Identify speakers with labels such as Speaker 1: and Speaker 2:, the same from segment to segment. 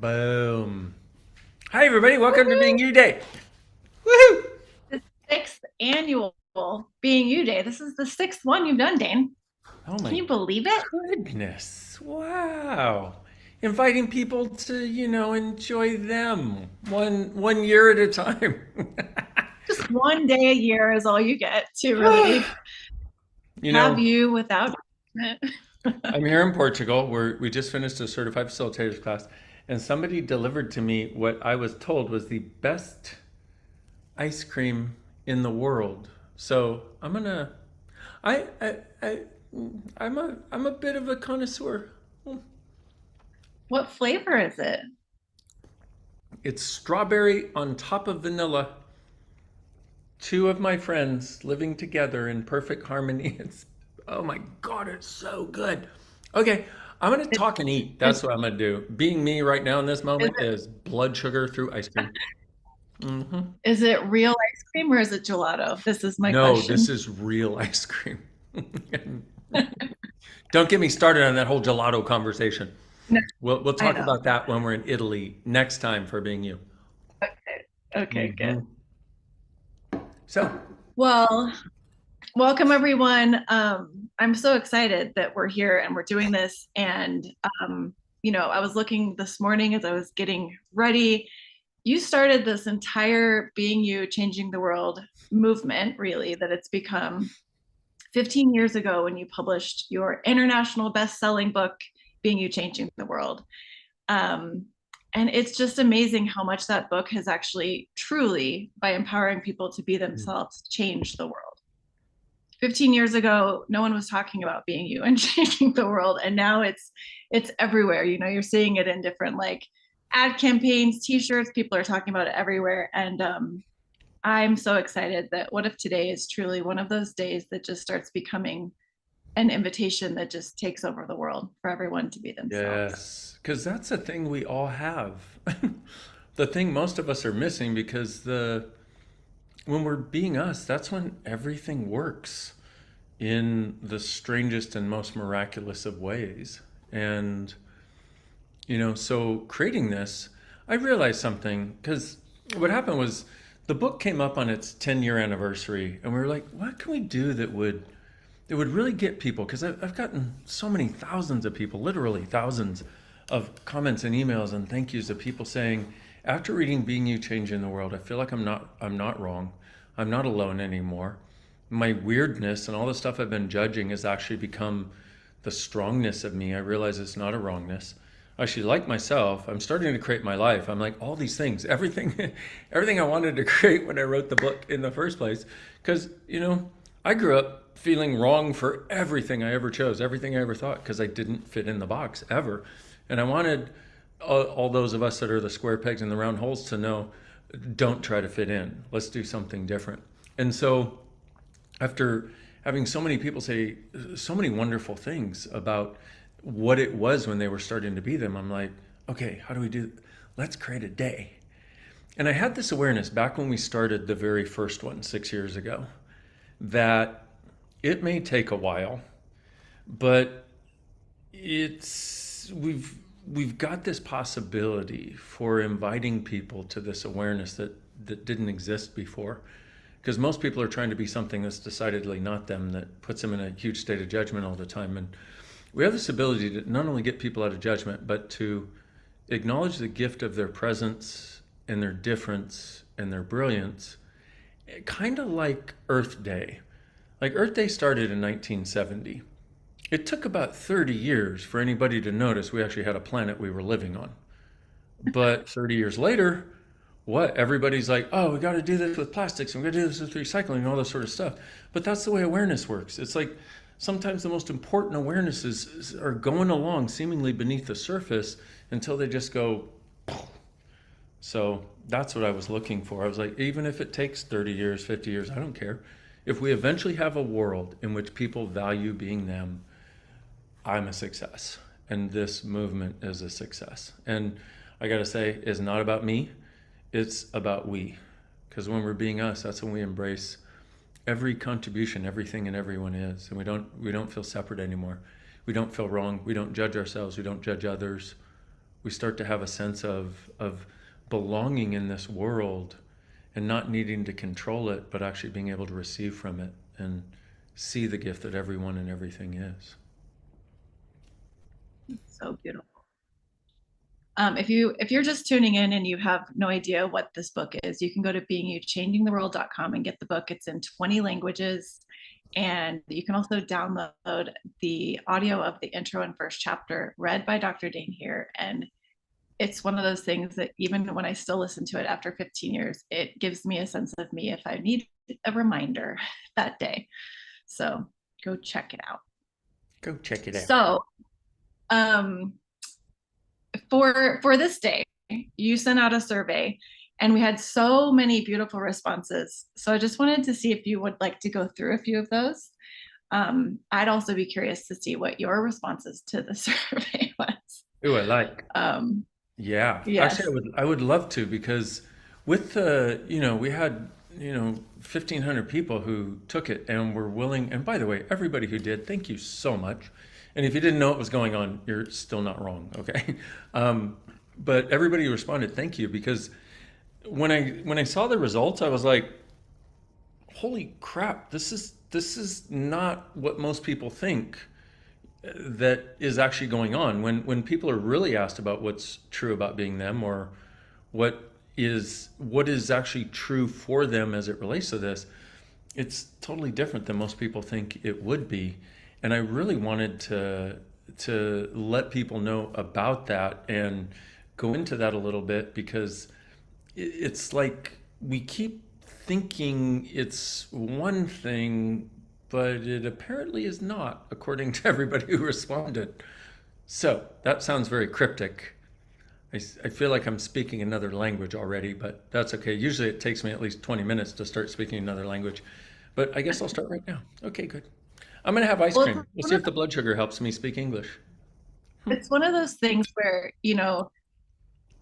Speaker 1: Boom. Hi, everybody. Welcome to Being You Day. Woohoo!
Speaker 2: The sixth annual Being You Day. This is the sixth one you've done, Dane.
Speaker 1: Oh,
Speaker 2: Can
Speaker 1: my
Speaker 2: you believe it?
Speaker 1: goodness. Wow. Inviting people to, enjoy them one year at a time.
Speaker 2: Just one day a year is all you get to really
Speaker 1: you
Speaker 2: have
Speaker 1: know,
Speaker 2: you without it.
Speaker 1: I'm here in Portugal where we just finished a certified facilitators class, and somebody delivered to me what I was told was the best ice cream in the world. So I'm gonna I I'm a bit of a connoisseur.
Speaker 2: What flavor is it?
Speaker 1: It's strawberry on top of vanilla. Two of my friends living together in perfect harmony. It's oh my god, it's so good. Okay, I'm gonna
Speaker 2: Is,
Speaker 1: talk and eat.
Speaker 2: is,
Speaker 1: That's what I'm gonna do. Being me right now in this
Speaker 2: is
Speaker 1: moment
Speaker 2: it
Speaker 1: is blood sugar through ice cream. Hmm.
Speaker 2: is it real ice cream or is it gelato? This is my
Speaker 1: No, this
Speaker 2: question.
Speaker 1: is real ice cream. Don't get me started on that whole gelato conversation.
Speaker 2: No,
Speaker 1: We'll
Speaker 2: I
Speaker 1: talk
Speaker 2: know.
Speaker 1: about that when we're in Italy next time for being you.
Speaker 2: Okay. Okay, good.
Speaker 1: Hmm. So,
Speaker 2: Well, welcome everyone. I'm so excited that we're here and we're doing this. And I was looking this morning as I was getting ready. You started this entire Being You, Changing the World movement, really, that it's become 15 years ago when you published your international best-selling book, Being You, Changing the World. Um, and it's just amazing how much that book has actually truly, by empowering people to be themselves, changed the world. 15 years ago, no one was talking about being you and changing the world, and now it's everywhere. You're seeing it in different like ad campaigns, t-shirts. People are talking about it everywhere, and I'm so excited that what if today is truly one of those days that just starts becoming an invitation that just takes over the world for everyone to be themselves.
Speaker 1: yes, because that's a thing we all have. The thing most of us are missing because the when we're being us, that's when everything works in the strangest and most miraculous of ways. And so creating this, I realized something because what happened was the book came up on its 10-year anniversary, and we were like, what can we do that would really get people? Because I've gotten so many thousands of people, literally thousands of comments and emails and thank yous of people saying, after reading Being You Changing the World, I feel like I'm not wrong. I'm not alone anymore. My weirdness and all the stuff I've been judging has actually become the strongness of me. I realize it's not a wrongness. I actually like myself. I'm starting to create my life. I'm like all these things, everything, everything I wanted to create when I wrote the book in the first place. Because I grew up feeling wrong for everything I ever chose, everything I ever thought, because I didn't fit in the box ever. And I wanted all those of us that are the square pegs in the round holes to know, don't try to fit in. Let's do something different. And so after having so many people say so many wonderful things about what it was when they were starting to be them, I'm like, okay, how do we do? Let's create a day. And I had this awareness back when we started the very first one 6 years ago that it may take a while, but we've got this possibility for inviting people to this awareness that didn't exist before, because most people are trying to be something that's decidedly not them, that puts them in a huge state of judgment all the time. And we have this ability to not only get people out of judgment, but to acknowledge the gift of their presence and their difference and their brilliance, kind of like Earth Day. Like Earth Day started in 1970. It took about 30 years for anybody to notice we actually had a planet we were living on. But 30 years later, what? Everybody's like, oh, we got to do this with plastics and we got to do this with recycling and all this sort of stuff. But that's the way awareness works. It's like sometimes the most important awarenesses are going along seemingly beneath the surface until they just go. So that's what I was looking for. I was like, even if it takes 30 years, 50 years, I don't care. If we eventually have a world in which people value being them, I'm a success. And this movement is a success. And I got to say, it's not about me, it's about we. Because when we're being us, that's when we embrace every contribution, everything and everyone is. And we don't feel separate anymore. We don't feel wrong. We don't judge ourselves. We don't judge others. we start to have a sense of belonging in this world and not needing to control it, but actually being able to receive from it and see the gift that everyone and everything is.
Speaker 2: So beautiful. If you're just tuning in and you have no idea what this book is, you can go to beingyouchangingtheworld.com and get the book. It's in 20 languages. And you can also download the audio of the intro and first chapter read by Dr. Dain Heer. And it's one of those things that even when I still listen to it after 15 years, it gives me a sense of me if I need a reminder that day. So go check it out.
Speaker 1: Go check it out.
Speaker 2: So um, for this day, you sent out a survey and we had so many beautiful responses. So I just wanted to see if you would like to go through a few of those. I'd also be curious to see what your responses to the survey was.
Speaker 1: Ooh, I like. Yeah, actually,
Speaker 2: Yes.
Speaker 1: I would love to because with the, we had, 1,500 people who took it and were willing. And by the way, everybody who did, thank you so much. And if you didn't know what was going on, you're still not wrong, okay? But everybody who responded, thank you, because when I saw the results, I was like, holy crap, this is not what most people think that is actually going on. When people are really asked about what's true about being them, or what is actually true for them as it relates to this, it's totally different than most people think it would be. And I really wanted to let people know about that and go into that a little bit, because it's like we keep thinking it's one thing, but it apparently is not, according to everybody who responded. So that sounds very cryptic. I feel like I'm speaking another language already, but that's okay. Usually it takes me at least 20 minutes to start speaking another language. But I guess I'll start right now. Okay, good. I'm going to have ice
Speaker 2: Well,
Speaker 1: cream. We'll see if the blood sugar helps me speak English.
Speaker 2: it's one of those things where,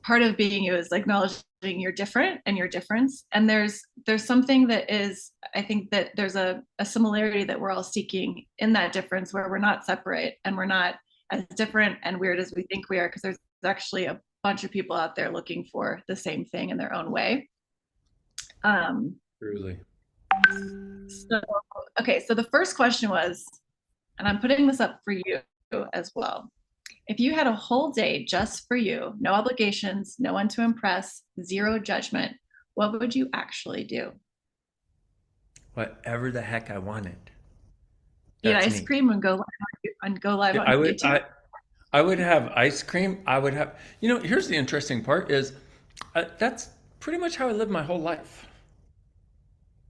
Speaker 2: part of being you is acknowledging you're different and your difference. And there's something that is, I think that there's a similarity that we're all seeking in that difference, where we're not separate and we're not as different and weird as we think we are, because there's actually a bunch of people out there looking for the same thing in their own way. Um,
Speaker 1: Truly.
Speaker 2: so, okay, so the first question was, and I'm putting this up for you as well. If you had a whole day just for you, no obligations, no one to impress, zero judgment, what would you actually do?
Speaker 1: Whatever the heck I wanted.
Speaker 2: Eat
Speaker 1: That's
Speaker 2: ice
Speaker 1: me.
Speaker 2: cream and go live
Speaker 1: Yeah,
Speaker 2: on YouTube?
Speaker 1: I would have ice cream. I would have, here's the interesting part is that's pretty much how I lived my whole life.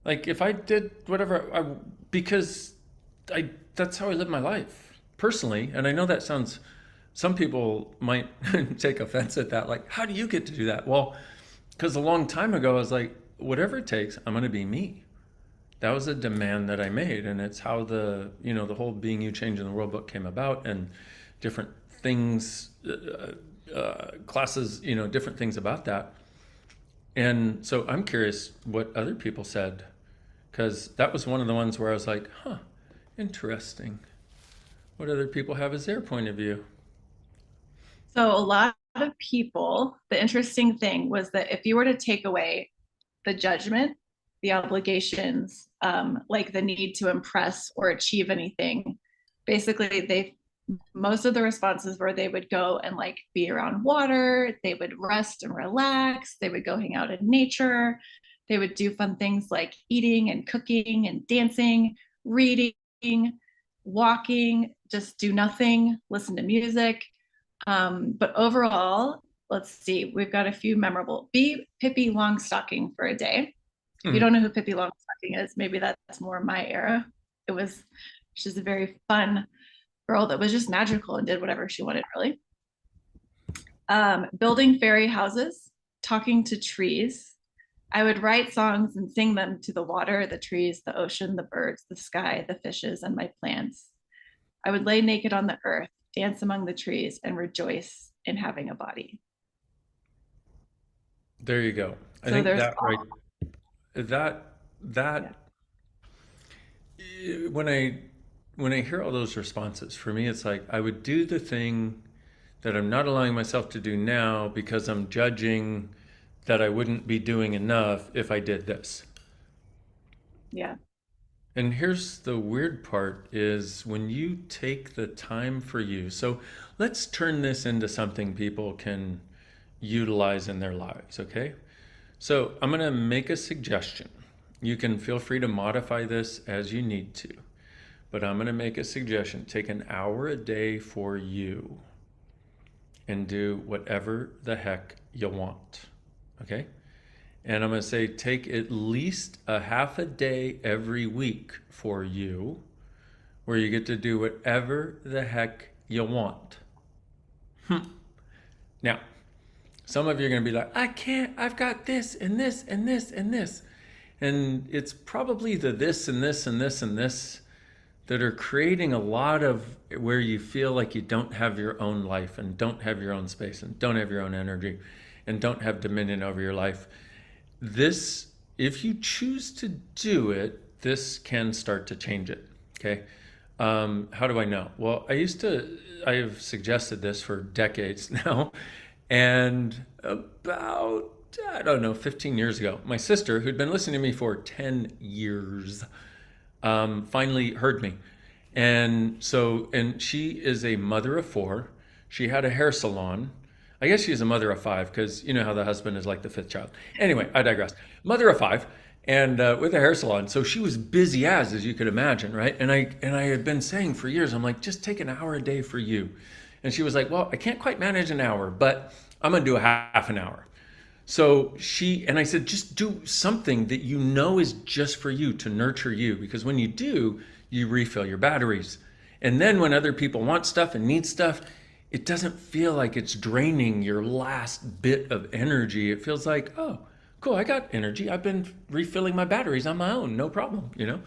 Speaker 1: Like if I did whatever because that's how I live my life personally. And I know that sounds, some people might take offense at that. Like, how do you get to do that? Well, because a long time ago, I was like, whatever it takes, I'm going to be me. That was a demand that I made. And it's how the whole Being You Changing the World book came about, and different things, classes, different things about that. And so I'm curious what other people said, because that was one of the ones where I was like, huh, interesting. What other people have as their point of view?
Speaker 2: So a lot of people, the interesting thing was that if you were to take away the judgment, the obligations, like the need to impress or achieve anything, basically most of the responses were they would go and be around water, they would rest and relax, they would go hang out in nature, they would do fun things like eating and cooking and dancing, reading, walking, just do nothing, listen to music. But overall, let's see, we've got a few memorable. Be Pippi Longstocking for a day. If you don't know who Pippi Longstocking is, maybe that's more my era. She's a very fun girl that was just magical and did whatever she wanted, really. Building fairy houses, talking to trees. I would write songs and sing them to the water, the trees, the ocean, the birds, the sky, the fishes, and my plants. I would lay naked on the earth, dance among the trees, and rejoice in having a body.
Speaker 1: There you go. I
Speaker 2: So
Speaker 1: think
Speaker 2: there's
Speaker 1: that right, that
Speaker 2: yeah.
Speaker 1: that when I hear all those responses, for me, it's like I would do the thing that I'm not allowing myself to do now because I'm judging that I wouldn't be doing enough if I did this.
Speaker 2: Yeah.
Speaker 1: And here's the weird part is when you take the time for you. So let's turn this into something people can utilize in their lives, okay? So I'm going to make a suggestion. You can feel free to modify this as you need to, but I'm going to make a suggestion. Take an hour a day for you and do whatever the heck you want, okay? And I'm going to say take at least a half a day every week for you where you get to do whatever the heck you want. Now, some of you are going to be like, I can't, I've got this and this and this and this. And it's probably the this and this and this and this that are creating a lot of where you feel like you don't have your own life and don't have your own space and don't have your own energy and don't have dominion over your life. This, if you choose to do it, this can start to change it. Okay. How do I know? Well, I've suggested this for decades now. And about, I don't know, 15 years ago, my sister, who'd been listening to me for 10 years, finally heard me. And she is a mother of four. She had a hair salon. I guess she's a mother of five because you know how the husband is like the fifth child. Anyway, I digress. Mother of five, and with a hair salon. So she was busy as you could imagine, right? And I had been saying for years, I'm like, just take an hour a day for you. And she was like, well, I can't quite manage an hour, but I'm gonna do a half an hour. So I said, just do something that you know is just for you to nurture you, because when you do, you refill your batteries. And then when other people want stuff and need stuff, it doesn't feel like it's draining your last bit of energy. It feels like, oh, cool, I got energy. I've been refilling my batteries on my own, no problem, you know?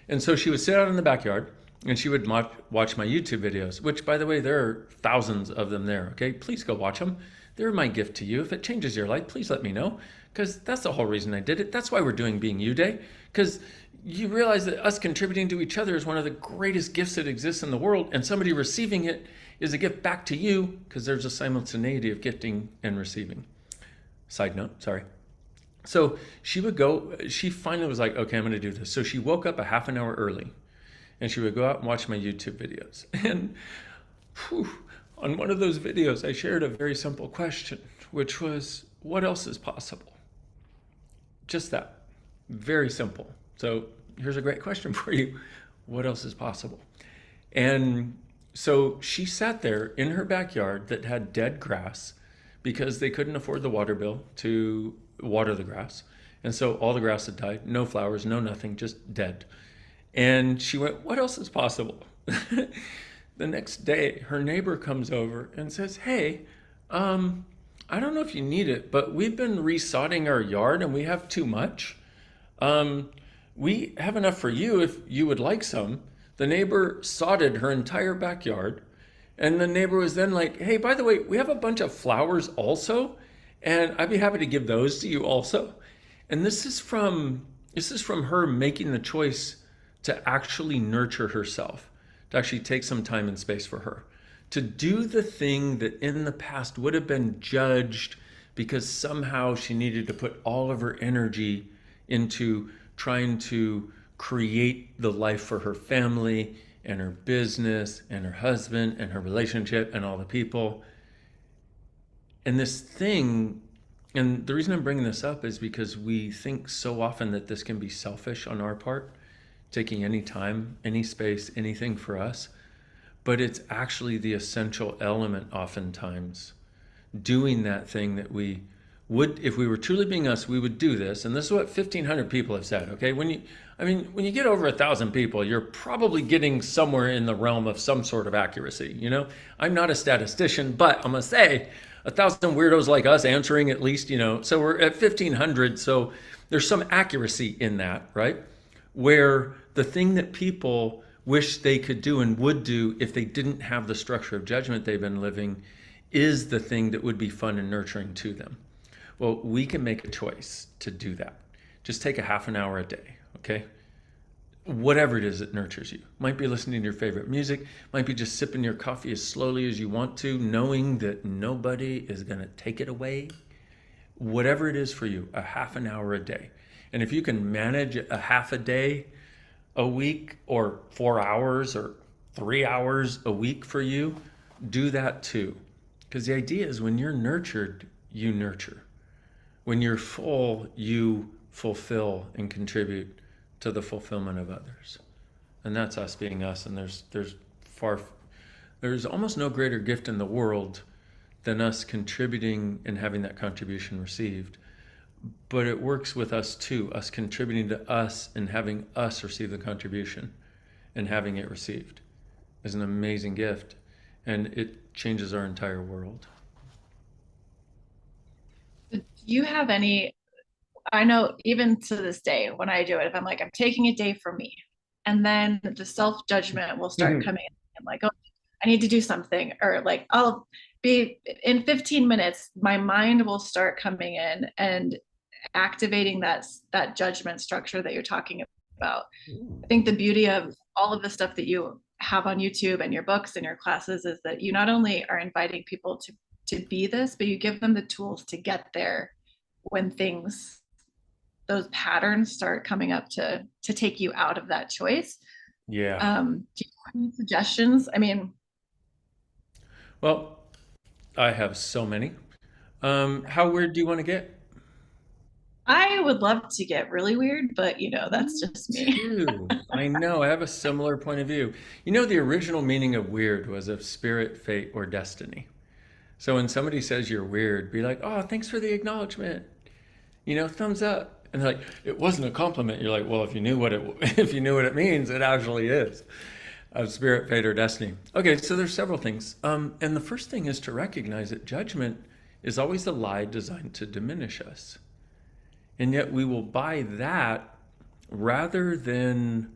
Speaker 1: And so she would sit out in the backyard and she would watch my YouTube videos, which, by the way, there are thousands of them there, okay? Please go watch them. They're my gift to you. If it changes your life, please let me know, because that's the whole reason I did it. That's why we're doing Being You Day, because you realize that us contributing to each other is one of the greatest gifts that exists in the world, and somebody receiving it is a gift back to you, because there's a simultaneity of gifting and receiving. Side note, sorry. So she finally was like, okay, I'm going to do this. So she woke up a half an hour early, and she would go out and watch my YouTube videos. And on one of those videos, I shared a very simple question, which was, what else is possible? Just that. Very simple. So here's a great question for you. What else is possible? And so she sat there in her backyard that had dead grass because they couldn't afford the water bill to water the grass. And so all the grass had died, no flowers, no nothing, just dead. And she went, what else is possible? The next day, her neighbor comes over and says, hey, I don't know if you need it, but we've been resodding our yard and we have too much. We have enough for you if you would like some. The neighbor sodded her entire backyard. And the neighbor was then like, hey, by the way, we have a bunch of flowers also, and I'd be happy to give those to you also. And this is from her making the choice to actually nurture herself, to actually take some time and space for her, to do the thing that in the past would have been judged because somehow she needed to put all of her energy into trying to create the life for her family and her business and her husband and her relationship and all the people. And this thing, and the reason I'm bringing this up is because we think so often that this can be selfish on our part, taking any time, any space, anything for us. But it's actually the essential element oftentimes, doing that thing that we would, if we were truly being us, we would do this. And this is what 1,500 people have said, okay? When you get over 1,000 people, you're probably getting somewhere in the realm of some sort of accuracy, you know? I'm not a statistician, but I'm gonna say 1,000 weirdos like us answering at least, you know, so we're at 1,500, so there's some accuracy in that, right? Where the thing that people wish they could do and would do if they didn't have the structure of judgment they've been living is the thing that would be fun and nurturing to them. Well, we can make a choice to do that. Just take a half an hour a day, okay? whatever it is that nurtures you. Might be listening to your favorite music, might be just sipping your coffee as slowly as you want to, knowing that nobody is going to take it away. Whatever it is for you, a half an hour a day. And if you can manage a half a day a week, or 4 hours, or 3 hours a week for you, do that too. Because the idea is when you're nurtured, you nurture. When you're full, you fulfill and contribute to the fulfillment of others. And that's us being us. And far there's almost no greater gift in the world than us contributing and having that contribution received. But it works with us too, us contributing to us and having us receive the contribution and having it received is an amazing gift. And it changes our entire world.
Speaker 2: Do you have any, I know even to this day when I do it, if I'm like, I'm taking a day for me, and then the self-judgment will start coming in. I'm like, oh, I need to do something, or like I'll be in 15 minutes, my mind will start coming in and activating that judgment structure that you're talking about. I think the beauty of all of the stuff that you have on YouTube and your books and your classes is that you not only are inviting people to be this, but you give them the tools to get there when things, those patterns start coming up to take you out of that choice.
Speaker 1: Yeah.
Speaker 2: Do you have any suggestions? I mean,
Speaker 1: Well, I have so many. How weird do you want to get?
Speaker 2: I would love to get really weird, but that's
Speaker 1: Me
Speaker 2: just me.
Speaker 1: too. I know. I have a similar point of view. The original meaning of weird was of spirit, fate, or destiny. So when somebody says you're weird, be like, oh, thanks for the acknowledgement. Thumbs up. And they're like, it wasn't a compliment. You're like, well, if you knew what it if you knew what it means, it actually is of spirit, fate, or destiny. Okay, so there's several things. And the first thing is to recognize that judgment is always a lie designed to diminish us. And yet we will buy that rather than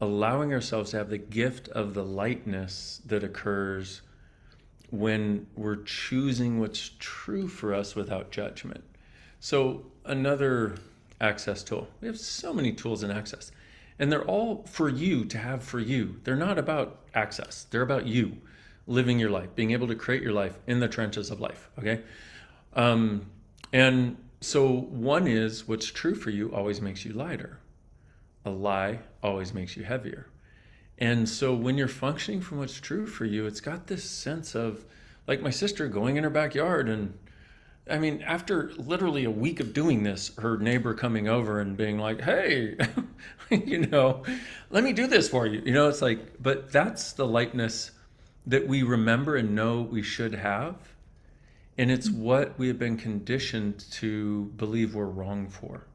Speaker 1: allowing ourselves to have the gift of the lightness that occurs when we're choosing what's true for us without judgment. So another access tool. We have so many tools in access. And they're all for you to have for you. They're not about access. They're about you living your life, being able to create your life in the trenches of life. Okay. And so one is what's true for you always makes you lighter. A lie always makes you heavier. And so when you're functioning from what's true for you, it's got this sense of, like my sister going in her backyard, and I mean, after literally a week of doing this, her neighbor coming over and being like, hey, let me do this for you. It's like, but that's the lightness that we remember and know we should have. And it's what we have been conditioned to believe we're wrong for.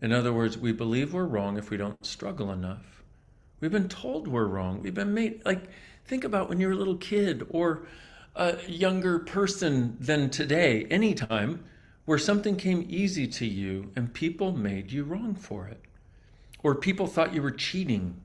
Speaker 1: In other words, we believe we're wrong if we don't struggle enough. We've been told we're wrong. We've been made, like, think about when you're a little kid or a younger person than today, anytime where something came easy to you and people made you wrong for it. Or people thought you were cheating.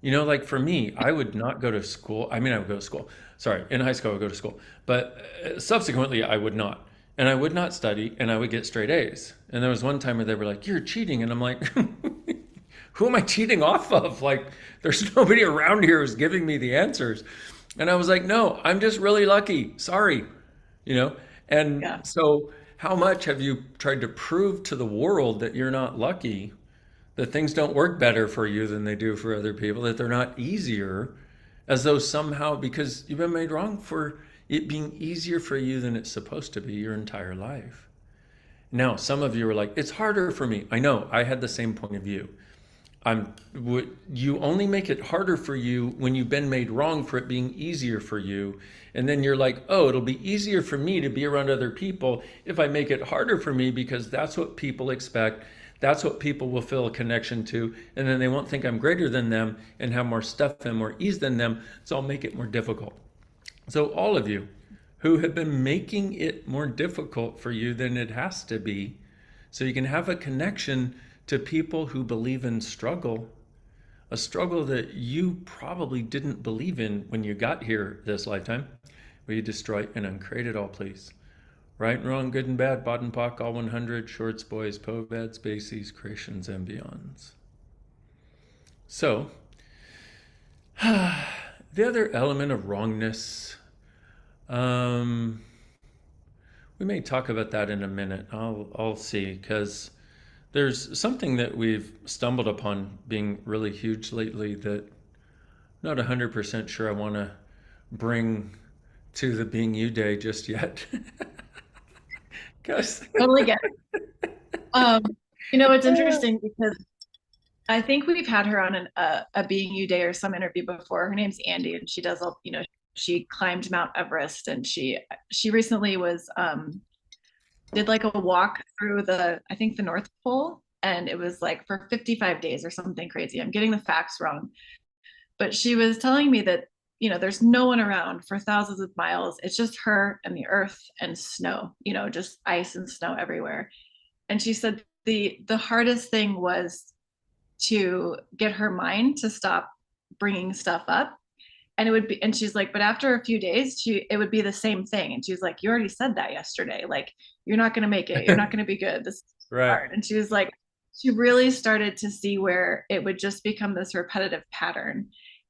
Speaker 1: Like for me, I would not go to school. I mean, I would go to school. Sorry, in high school, I would go to school. But subsequently, I would not. And I would not study, and I would get straight A's. And there was one time where they were like, you're cheating. And I'm like, who am I cheating off of? Like, there's nobody around here who's giving me the answers. And I was like, no, I'm just really lucky. Sorry. And
Speaker 2: Yeah.
Speaker 1: so how much have you tried to prove to the world that you're not lucky, that things don't work better for you than they do for other people, that they're not easier, as though somehow, because you've been made wrong for it being easier for you than it's supposed to be your entire life. Now, some of you are like, it's harder for me. I know, I had the same point of view. You only make it harder for you when you've been made wrong for it being easier for you. And then you're like, oh, it'll be easier for me to be around other people if I make it harder for me, because that's what people expect. That's what people will feel a connection to. And then they won't think I'm greater than them and have more stuff and more ease than them. So I'll make it more difficult. So all of you who have been making it more difficult for you than it has to be, so you can have a connection to people who believe in struggle, a struggle that you probably didn't believe in when you got here this lifetime. Will you destroy and uncreate it all, please? Right and wrong, good and bad, bod and pock, all 100, shorts, boys, poveds, bases, creations, and beyonds. So, the other element of wrongness, um, we may talk about that in a minute. I'll see, because there's something that we've stumbled upon being really huge lately that I'm not 100% sure I want to bring to the Being You Day just yet. Because
Speaker 2: Totally get it. Um, it's interesting because I think we've had her on a Being You Day or some interview before. Her name's Andy, and she does all, she climbed Mount Everest, and she recently was did like a walk through I think the North Pole, and it was like for 55 days or something crazy. I'm getting the facts wrong, but she was telling me that there's no one around for thousands of miles. It's just her and the earth and snow, just ice and snow everywhere. And she said the hardest thing was to get her mind to stop bringing stuff up. And it would be, and she's like, but after a few days, it would be the same thing. And she's like, you already said that yesterday. Like, you're not going to make it. You're not going to be good. This is
Speaker 1: right.
Speaker 2: hard. And she was like, she really started to see where it would just become this repetitive pattern.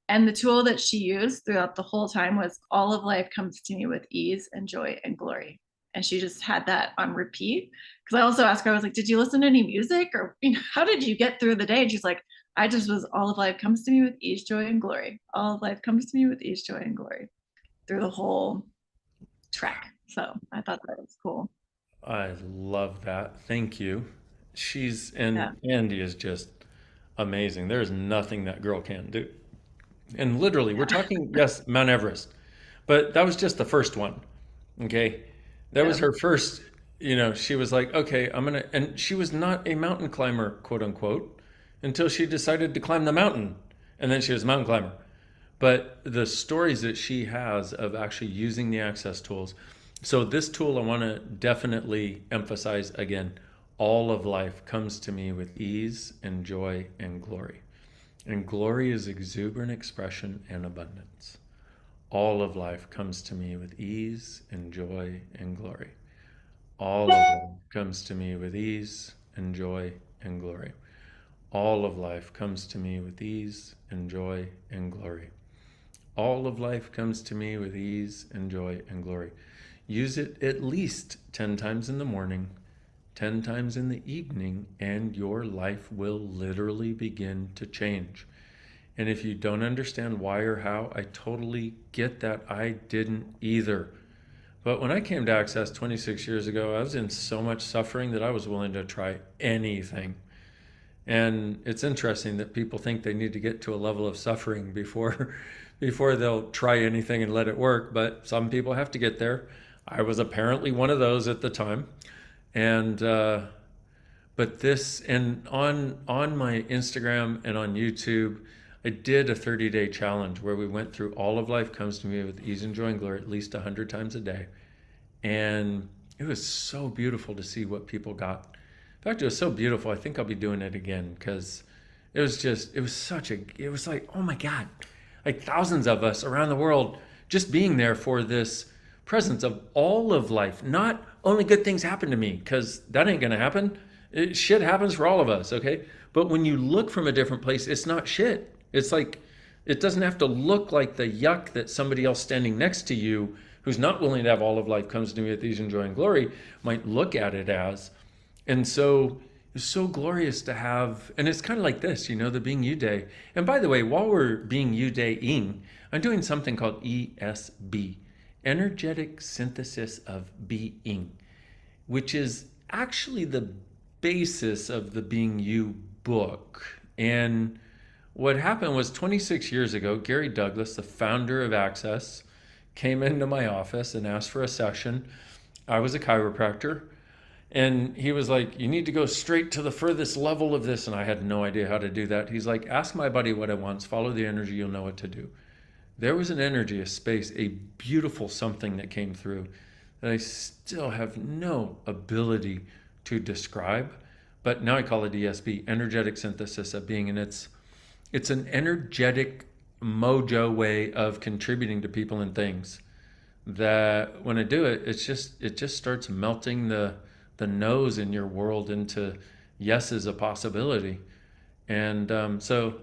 Speaker 2: And the tool that she used throughout the whole time was all of life comes to me with ease and joy and glory. And she just had that on repeat. Because I also asked her, I was like, did you listen to any music, or how did you get through the day? And she's like, I just was, all of life comes to me with ease, joy, and glory. All of life comes to me with ease, joy, and glory through the whole trek. So I thought that was cool.
Speaker 1: I love that. Thank you.
Speaker 2: Yeah.
Speaker 1: And Andy is just amazing. There's nothing that girl can't do. And literally, we're
Speaker 2: Yeah.
Speaker 1: talking, yes, Mount Everest, but that was just the first one. Okay. That was
Speaker 2: Yeah.
Speaker 1: her first, she was like, okay, and she was not a mountain climber, quote unquote, until she decided to climb the mountain. And then she was a mountain climber. But the stories that she has of actually using the access tools. So, this tool I want to definitely emphasize again. All of life comes to me with ease and joy and glory. And glory is exuberant expression and abundance. All of life comes to me with ease and joy and glory. All of life comes to me with ease and joy and glory. All of life comes to me with ease and joy and glory. All of life comes to me with ease and joy and glory. Use it at least 10 times in the morning, 10 times in the evening, and your life will literally begin to change. And if you don't understand why or how, I totally get that. I didn't either. But when I came to Access 26 years ago, I was in so much suffering that I was willing to try anything. And it's interesting that people think they need to get to a level of suffering before before they'll try anything and let it work, but some people have to get there. I was apparently one of those at the time. And but this, and on my Instagram and on YouTube, I did a 30-day challenge where we went through all of life comes to me with ease and joy and glory at least 100 times a day. And it was so beautiful to see what people got. In fact, it was so beautiful. I think I'll be doing it again because it was like, oh my God, like thousands of us around the world just being there for this presence of all of life. Not only good things happen to me, because that ain't going to happen. Shit happens for all of us, okay? But when you look from a different place, it's not shit. It's like, it doesn't have to look like the yuck that somebody else standing next to you who's not willing to have all of life comes to me with ease and joy and glory might look at it as. And so it's so glorious to have, and it's kind of like this, the Being You Day. And by the way, while we're Being You Day-ing, I'm doing something called ESB, Energetic Synthesis of Being, which is actually the basis of the Being You book. And what happened was 26 years ago, Gary Douglas, the founder of Access, came into my office and asked for a session. I was a chiropractor. And he was like, you need to go straight to the furthest level of this. And I had no idea how to do that. He's like, ask my buddy what it wants, follow the energy, you'll know what to do. There was an energy, a space, a beautiful something that came through that I still have no ability to describe. But now I call it ESB, energetic synthesis of being. And it's an energetic mojo way of contributing to people and things that when I do it, it just starts melting the no's in your world into yes is a possibility. And so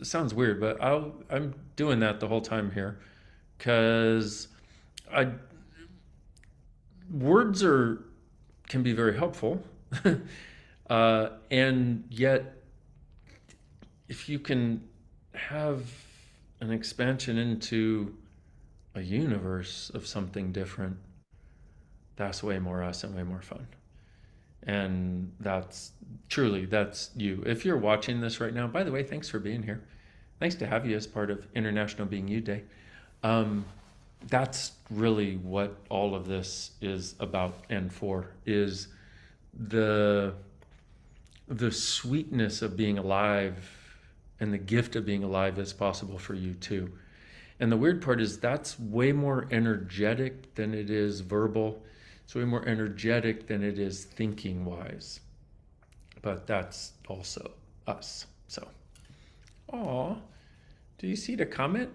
Speaker 1: sounds weird, but I'm doing that the whole time here because I words are can be very helpful, and yet if you can have an expansion into a universe of something different, that's way more us and way more fun. And that's truly that's you. If you're watching this right now, by the way, thanks for being here. Nice to have you as part of International Being You Day. Um, that's really what all of this is about and for is the the sweetness of being alive and the gift of being alive that's possible for you too. And the weird part is that's way more energetic than it is verbal. It's way more energetic than it is thinking wise. But that's also us. So, aw, do you see the comment?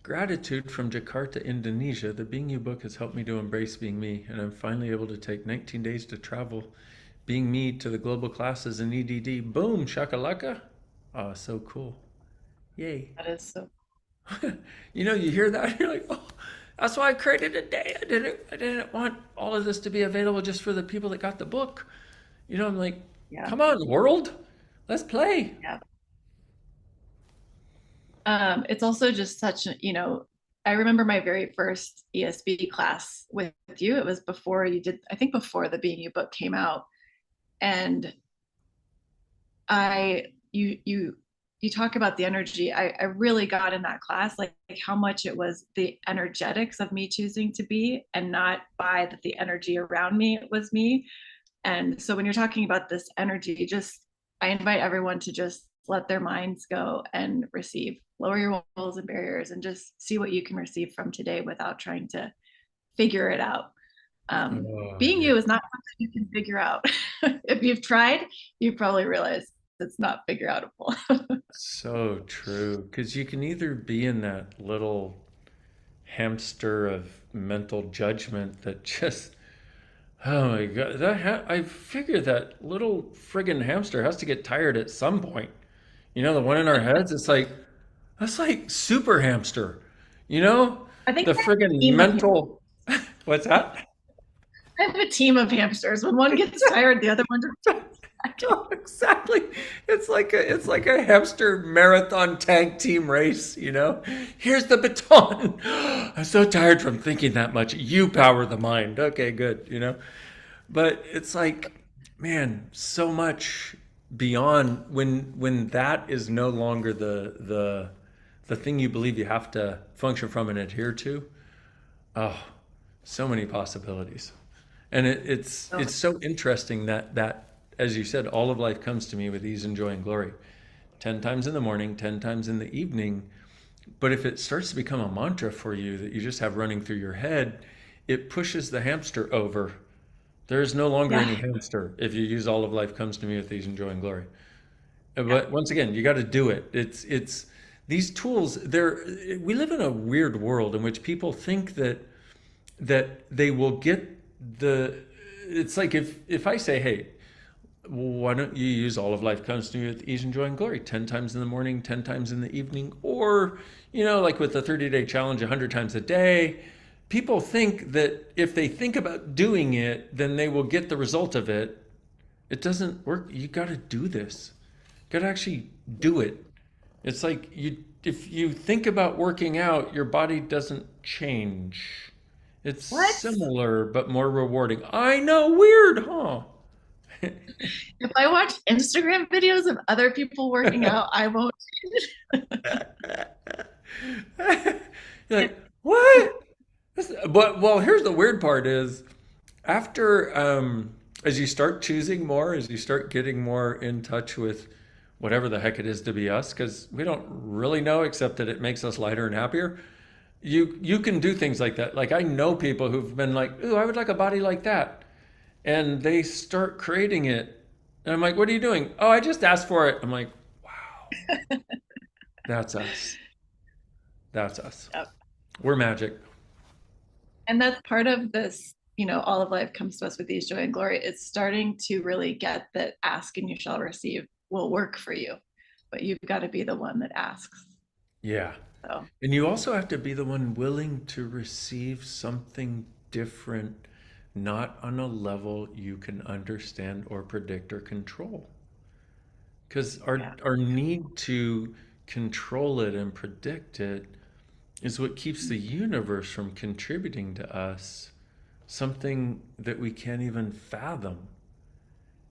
Speaker 1: Gratitude from Jakarta, Indonesia. The Being You book has helped me to embrace being me, and I'm finally able to take 19 days to travel being me to the global classes in EDD. Boom, shakalaka. Oh, so cool. Yay.
Speaker 2: That is so.
Speaker 1: You know, you hear that, you're like, oh, that's why I created a day. I didn't want all of this to be available just for the people that got the book. You know, I'm like,
Speaker 2: Yeah.
Speaker 1: come on, world, let's play.
Speaker 2: Yeah. It's also just such, I remember my very first ESB class with you. It was before you did, I think before the Being You book came out. And I, you talk about the energy. I really got in that class, like how much it was the energetics of me choosing to be and not by that the energy around me was me. And so when you're talking about this energy, just I invite everyone to just let their minds go and receive. Lower your walls and barriers and just see what you can receive from today without trying to figure it out.
Speaker 1: Oh,
Speaker 2: Being
Speaker 1: yeah.
Speaker 2: you is not something you can figure out. If you've tried, you probably realize it's not figure outable.
Speaker 1: So true. Because you can either be in that little hamster of mental judgment that just, oh my God, I figure that little friggin' hamster has to get tired at some point. You know, the one in our heads, it's like, that's like super hamster. You know,
Speaker 2: I think
Speaker 1: the
Speaker 2: I have a
Speaker 1: friggin'
Speaker 2: team of
Speaker 1: mental, what's that?
Speaker 2: I have a team of hamsters. When one gets tired, the other one just back in.
Speaker 1: Oh, exactly. It's like a hamster marathon tag team race, you know? Here's the baton. I'm so tired from thinking that much. You power the mind. Okay, good, you know? But it's like, man, so much beyond when that is no longer the thing you believe you have to function from and adhere to. Oh, so many possibilities. And
Speaker 2: So
Speaker 1: it's so interesting that as you said, all of life comes to me with ease and joy and glory. 10 times in the morning, 10 times in the evening. But if it starts to become a mantra for you that you just have running through your head, it pushes the hamster over. There is no longer
Speaker 2: yeah,
Speaker 1: any hamster if you use all of life comes to me with ease and joy and glory.
Speaker 2: yeah.
Speaker 1: But once again, you got to do it. It's these tools. They're we live in a weird world in which people think that they will get the. It's like if I say, hey, why don't you use all of life comes to me with ease and joy and glory 10 times in the morning, 10 times in the evening, or like with the 30-day challenge 100 times a day. People think that if they think about doing it, then they will get the result of it. It doesn't work. You got to do this. You got to actually do it. It's like if you think about working out, your body doesn't change. It's
Speaker 2: What?
Speaker 1: similar but more rewarding. I know, weird, huh?
Speaker 2: If I watch Instagram videos of other people working out, I won't.
Speaker 1: You're like, what? But well, here's the weird part is after as you start choosing more, as you start getting more in touch with whatever the heck it is to be us, because we don't really know except that it makes us lighter and happier. You can do things like that. Like I know people who've been like, "Ooh, I would like a body like that," and they start creating it, and I'm like, "What are you doing?" "Oh, I just asked for it." I'm like, "Wow, that's us. That's us.
Speaker 2: Yep.
Speaker 1: We're magic."
Speaker 2: And that's part of this, all of life comes to us with these joy and glory. It's starting to really get that ask and you shall receive will work for you, but you've got to be the one that asks.
Speaker 1: Yeah.
Speaker 2: So
Speaker 1: And you also have to be the one willing to receive something different, not on a level you can understand or predict or control. Because
Speaker 2: yeah.
Speaker 1: our need to control it and predict it is what keeps the universe from contributing to us something that we can't even fathom.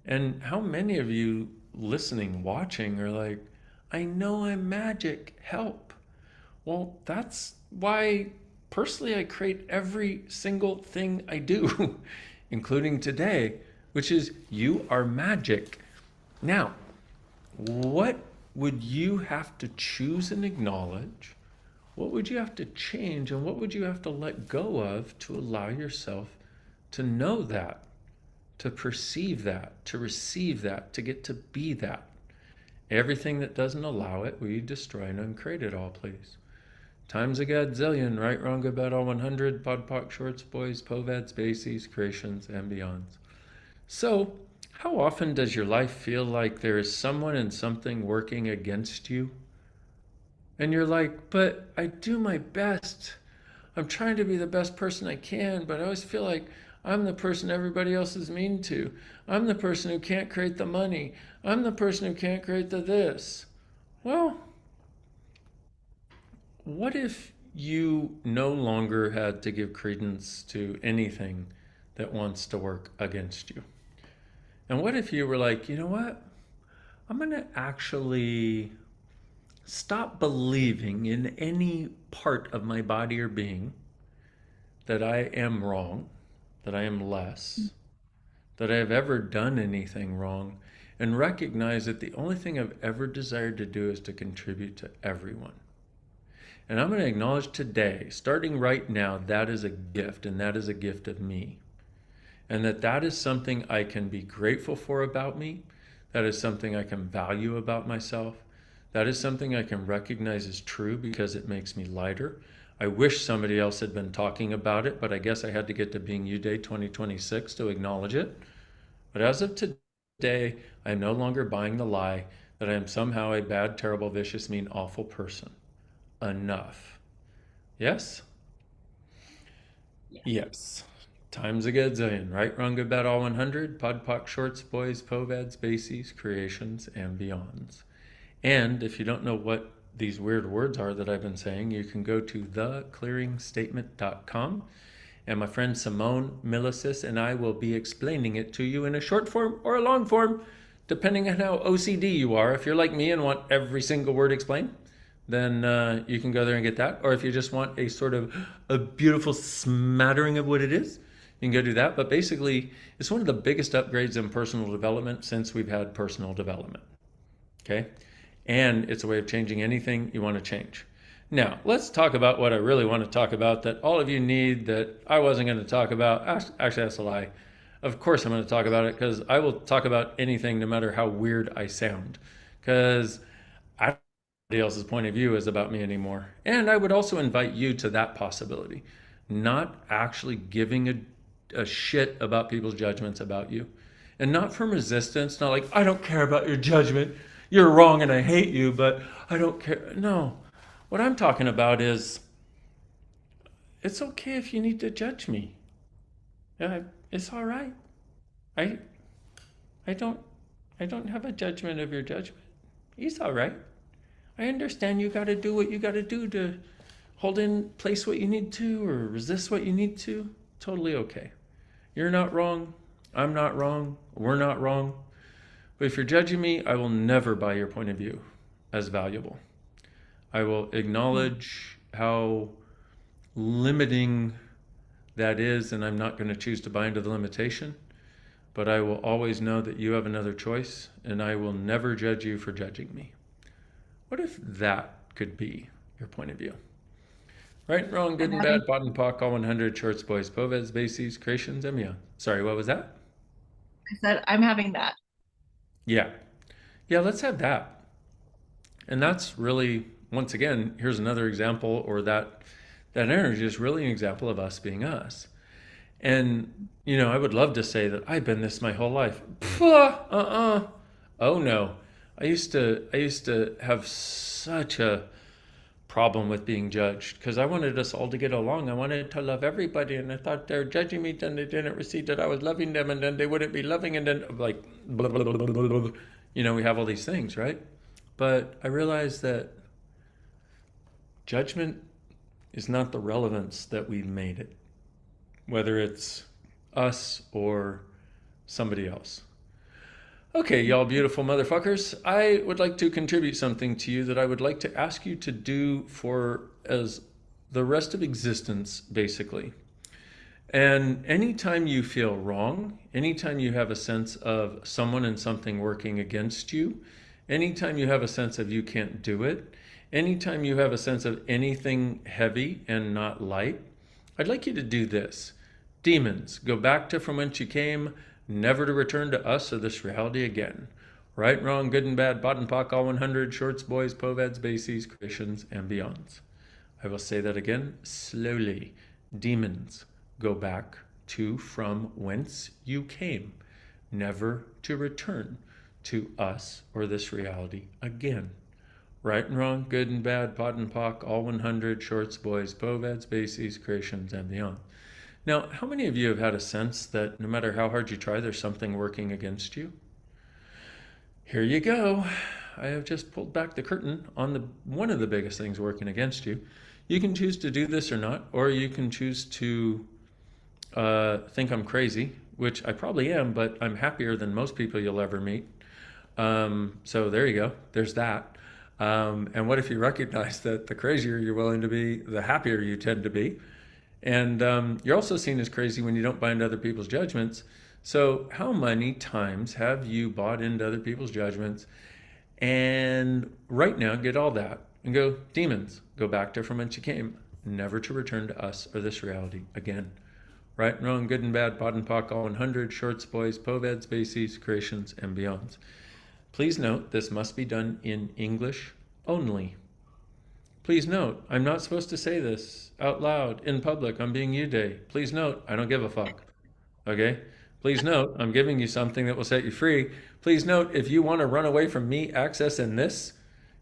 Speaker 1: And how many of you listening, watching, are like, I know I'm magic, help. Well, that's why personally I create every single thing I do, including today, which is you are magic. Now, what would you have to choose and acknowledge? What would you have to change? And what would you have to let go of to allow yourself to know that, to perceive that, to receive that, to get to be that? Everything that doesn't allow it, we destroy and uncreate it all, please. Times a godzillion, right, wrong, good, bad, all 100, pod, poc, shorts, boys, povads, bases, creations, and beyonds. So, how often does your life feel like there is someone and something working against you? And you're like, but I do my best. I'm trying to be the best person I can, but I always feel like I'm the person everybody else is mean to. I'm the person who can't create the money. I'm the person who can't create the this. Well, what if you no longer had to give credence to anything that wants to work against you? And what if you were like, you know what? I'm going to actually stop believing in any part of my body or being that I am wrong, that I am less, that I have ever done anything wrong, and recognize that the only thing I've ever desired to do is to contribute to everyone. And I'm going to acknowledge today, starting right now, that is a gift, and that is a gift of me. And that is something I can be grateful for about me. That is something I can value about myself. That is something I can recognize as true because it makes me lighter. I wish somebody else had been talking about it, but I guess I had to get to Being You Day 2026 to acknowledge it. But as of today, I am no longer buying the lie that I am somehow a bad, terrible, vicious, mean, awful person. Enough. Yes?
Speaker 2: Yeah.
Speaker 1: Yes. Times a gazillion. Right, wrong, good, bad, all 100. Pod, poc, shorts, boys, povads, bases, creations, and beyonds. And if you don't know what these weird words are that I've been saying, you can go to theclearingstatement.com. And my friend Simone Milicis and I will be explaining it to you in a short form or a long form, depending on how OCD you are. If you're like me and want every single word explained, then you can go there and get that. Or if you just want a sort of a beautiful smattering of what it is, you can go do that. But basically, it's one of the biggest upgrades in personal development since we've had personal development. Okay? And it's a way of changing anything you want to change. Now, let's talk about what I really want to talk about that all of you need that I wasn't going to talk about. Actually, that's a lie. Of course, I'm going to talk about it because I will talk about anything no matter how weird I sound. Because I don't know nobody else's point of view is about me anymore. And I would also invite you to that possibility. Not actually giving a shit about people's judgments about you. And not from resistance, not like, I don't care about your judgment. You're wrong and I hate you, but I don't care. No. What I'm talking about is it's okay if you need to judge me. Yeah, it's all right. I I don't I don't have a judgment of your judgment. He's all right. I understand you got to do what you got to do to hold in place what you need to or resist what you need to. Totally okay. You're not wrong. I'm not wrong. We're not wrong. But if you're judging me, I will never buy your point of view as valuable. I will acknowledge how limiting that is, and I'm not going to choose to buy into the limitation. But I will always know that you have another choice, and I will never judge you for judging me. What if that could be your point of view? Right, wrong, good
Speaker 2: I'm
Speaker 1: and
Speaker 2: having,
Speaker 1: bad, bottom, pock, all 100, shorts, boys, poveds, bases, creations, and yeah. Sorry, what was that?
Speaker 2: I said, I'm having that.
Speaker 1: Yeah. Yeah, let's have that. And that's really, once again, here's another example, or that energy is really an example of us being us. And, I would love to say that I've been this my whole life. Oh no. I used to have such a problem with being judged because I wanted us all to get along. I wanted to love everybody, and I thought they're judging me, then they didn't receive that I was loving them, and then they wouldn't be loving, and then like blah, blah, blah, blah, blah, blah. We have all these things, right? But I realized that judgment is not the relevance that we've made it, whether it's us or somebody else. Okay, y'all beautiful motherfuckers, I would like to contribute something to you that I would like to ask you to do for as the rest of existence, basically. And anytime you feel wrong, anytime you have a sense of someone and something working against you, anytime you have a sense of you can't do it, anytime you have a sense of anything heavy and not light, I'd like you to do this. Demons, go back to from whence you came, never to return to us or this reality again. Right, wrong, good and bad, bot and pock, all 100, shorts, boys, poveds, bases, creations, and beyonds. I will say that again slowly. Demons, go back to from whence you came, never to return to us or this reality again. Right and wrong, good and bad, pot and pock, all 100, shorts, boys, poveds, bases, creations, and beyond. Now, how many of you have had a sense that no matter how hard you try, there's something working against you? Here you go. I have just pulled back the curtain on one of the biggest things working against you. You can choose to do this or not, or you can choose to think I'm crazy, which I probably am, but I'm happier than most people you'll ever meet. So there you go. There's that. And what if you recognize that the crazier you're willing to be, the happier you tend to be? And you're also seen as crazy when you don't buy into other people's judgments. So how many times have you bought into other people's judgments? And right now, get all that and go, demons, go back to from whence you came, never to return to us or this reality again. Right and wrong, good and bad, pot and pock, all 100, shorts, boys, poveds, bases, creations, and beyonds. Please note, this must be done in English only. Please note, I'm not supposed to say this out loud in public on Being You Day. Please note, I don't give a fuck. Okay? Please note, I'm giving you something that will set you free. Please note, if you want to run away from me accessing this,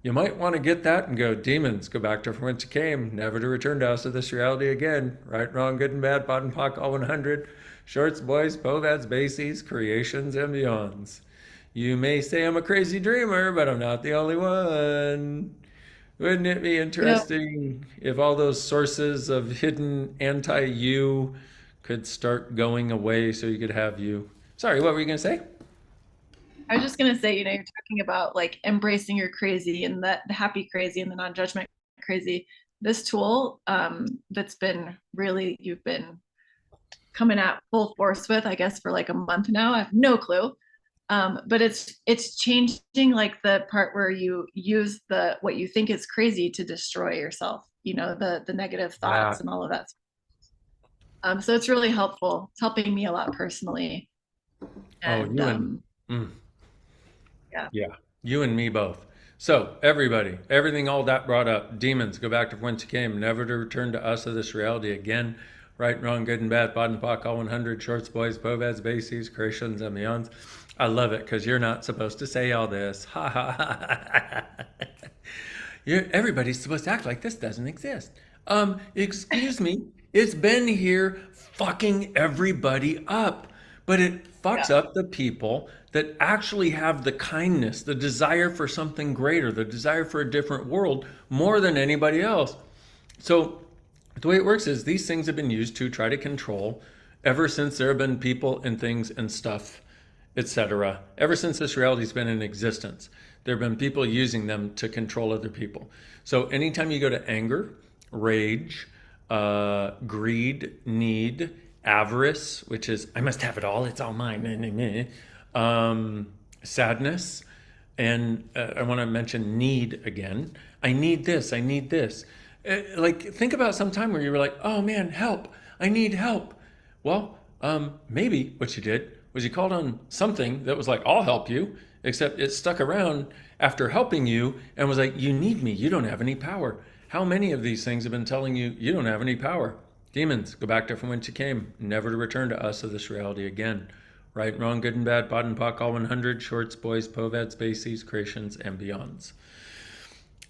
Speaker 1: you might want to get that and go, demons, go back to from whence you came, never to return to us or this reality again. Right, wrong, good and bad, pot and pock, all 100, shorts, boys, poveds, bases, creations, and beyonds. You may say I'm a crazy dreamer, but I'm not the only one. Wouldn't it be interesting if all those sources of hidden anti-you could start going away so you could have you? Sorry, what were you going to say?
Speaker 2: I was just gonna say, you're talking about like embracing your crazy and the happy crazy and the non-judgment crazy. This tool that's been really you've been coming at full force with, I guess, for like a month now. I have no clue. But it's changing like the part where you use the what you think is crazy to destroy yourself, the negative thoughts
Speaker 1: That.
Speaker 2: and all of that. So it's really helpful. It's helping me a lot personally.
Speaker 1: Oh,
Speaker 2: And
Speaker 1: you and
Speaker 2: yeah.
Speaker 1: yeah, you and me both. So everybody, everything, all that brought up, demons, go back to whence you came, never to return to us or this reality again. Right, wrong, good and bad, pot and pock, all 100, shorts, boys, poveds, bases, creations, and beyonds. I love it because you're not supposed to say all this. Ha ha ha. Everybody's supposed to act like this doesn't exist. Excuse me, it's been here fucking everybody up. But it fucks
Speaker 2: Yeah.
Speaker 1: up the people that actually have the kindness, the desire for something greater, the desire for a different world more than anybody else. So the way it works is these things have been used to try to control ever since there have been people and things and stuff, etc. Ever since this reality's been in existence, there have been people using them to control other people. So anytime you go to anger, rage, greed, need, avarice, which is I must have it all, it's all mine, sadness, and I want to mention need again. I need this, I need this. Like, think about some time where you were like, oh man, help, I need help. Well, maybe what you did was you called on something that was like, I'll help you, except it stuck around after helping you and was like, you need me, you don't have any power. How many of these things have been telling you, you don't have any power? Demons, go back to from whence you came, never to return to us or this reality again. Right, wrong, good and bad, bod and poc, all 100, shorts, boys, poveds, bases, creations, and beyonds.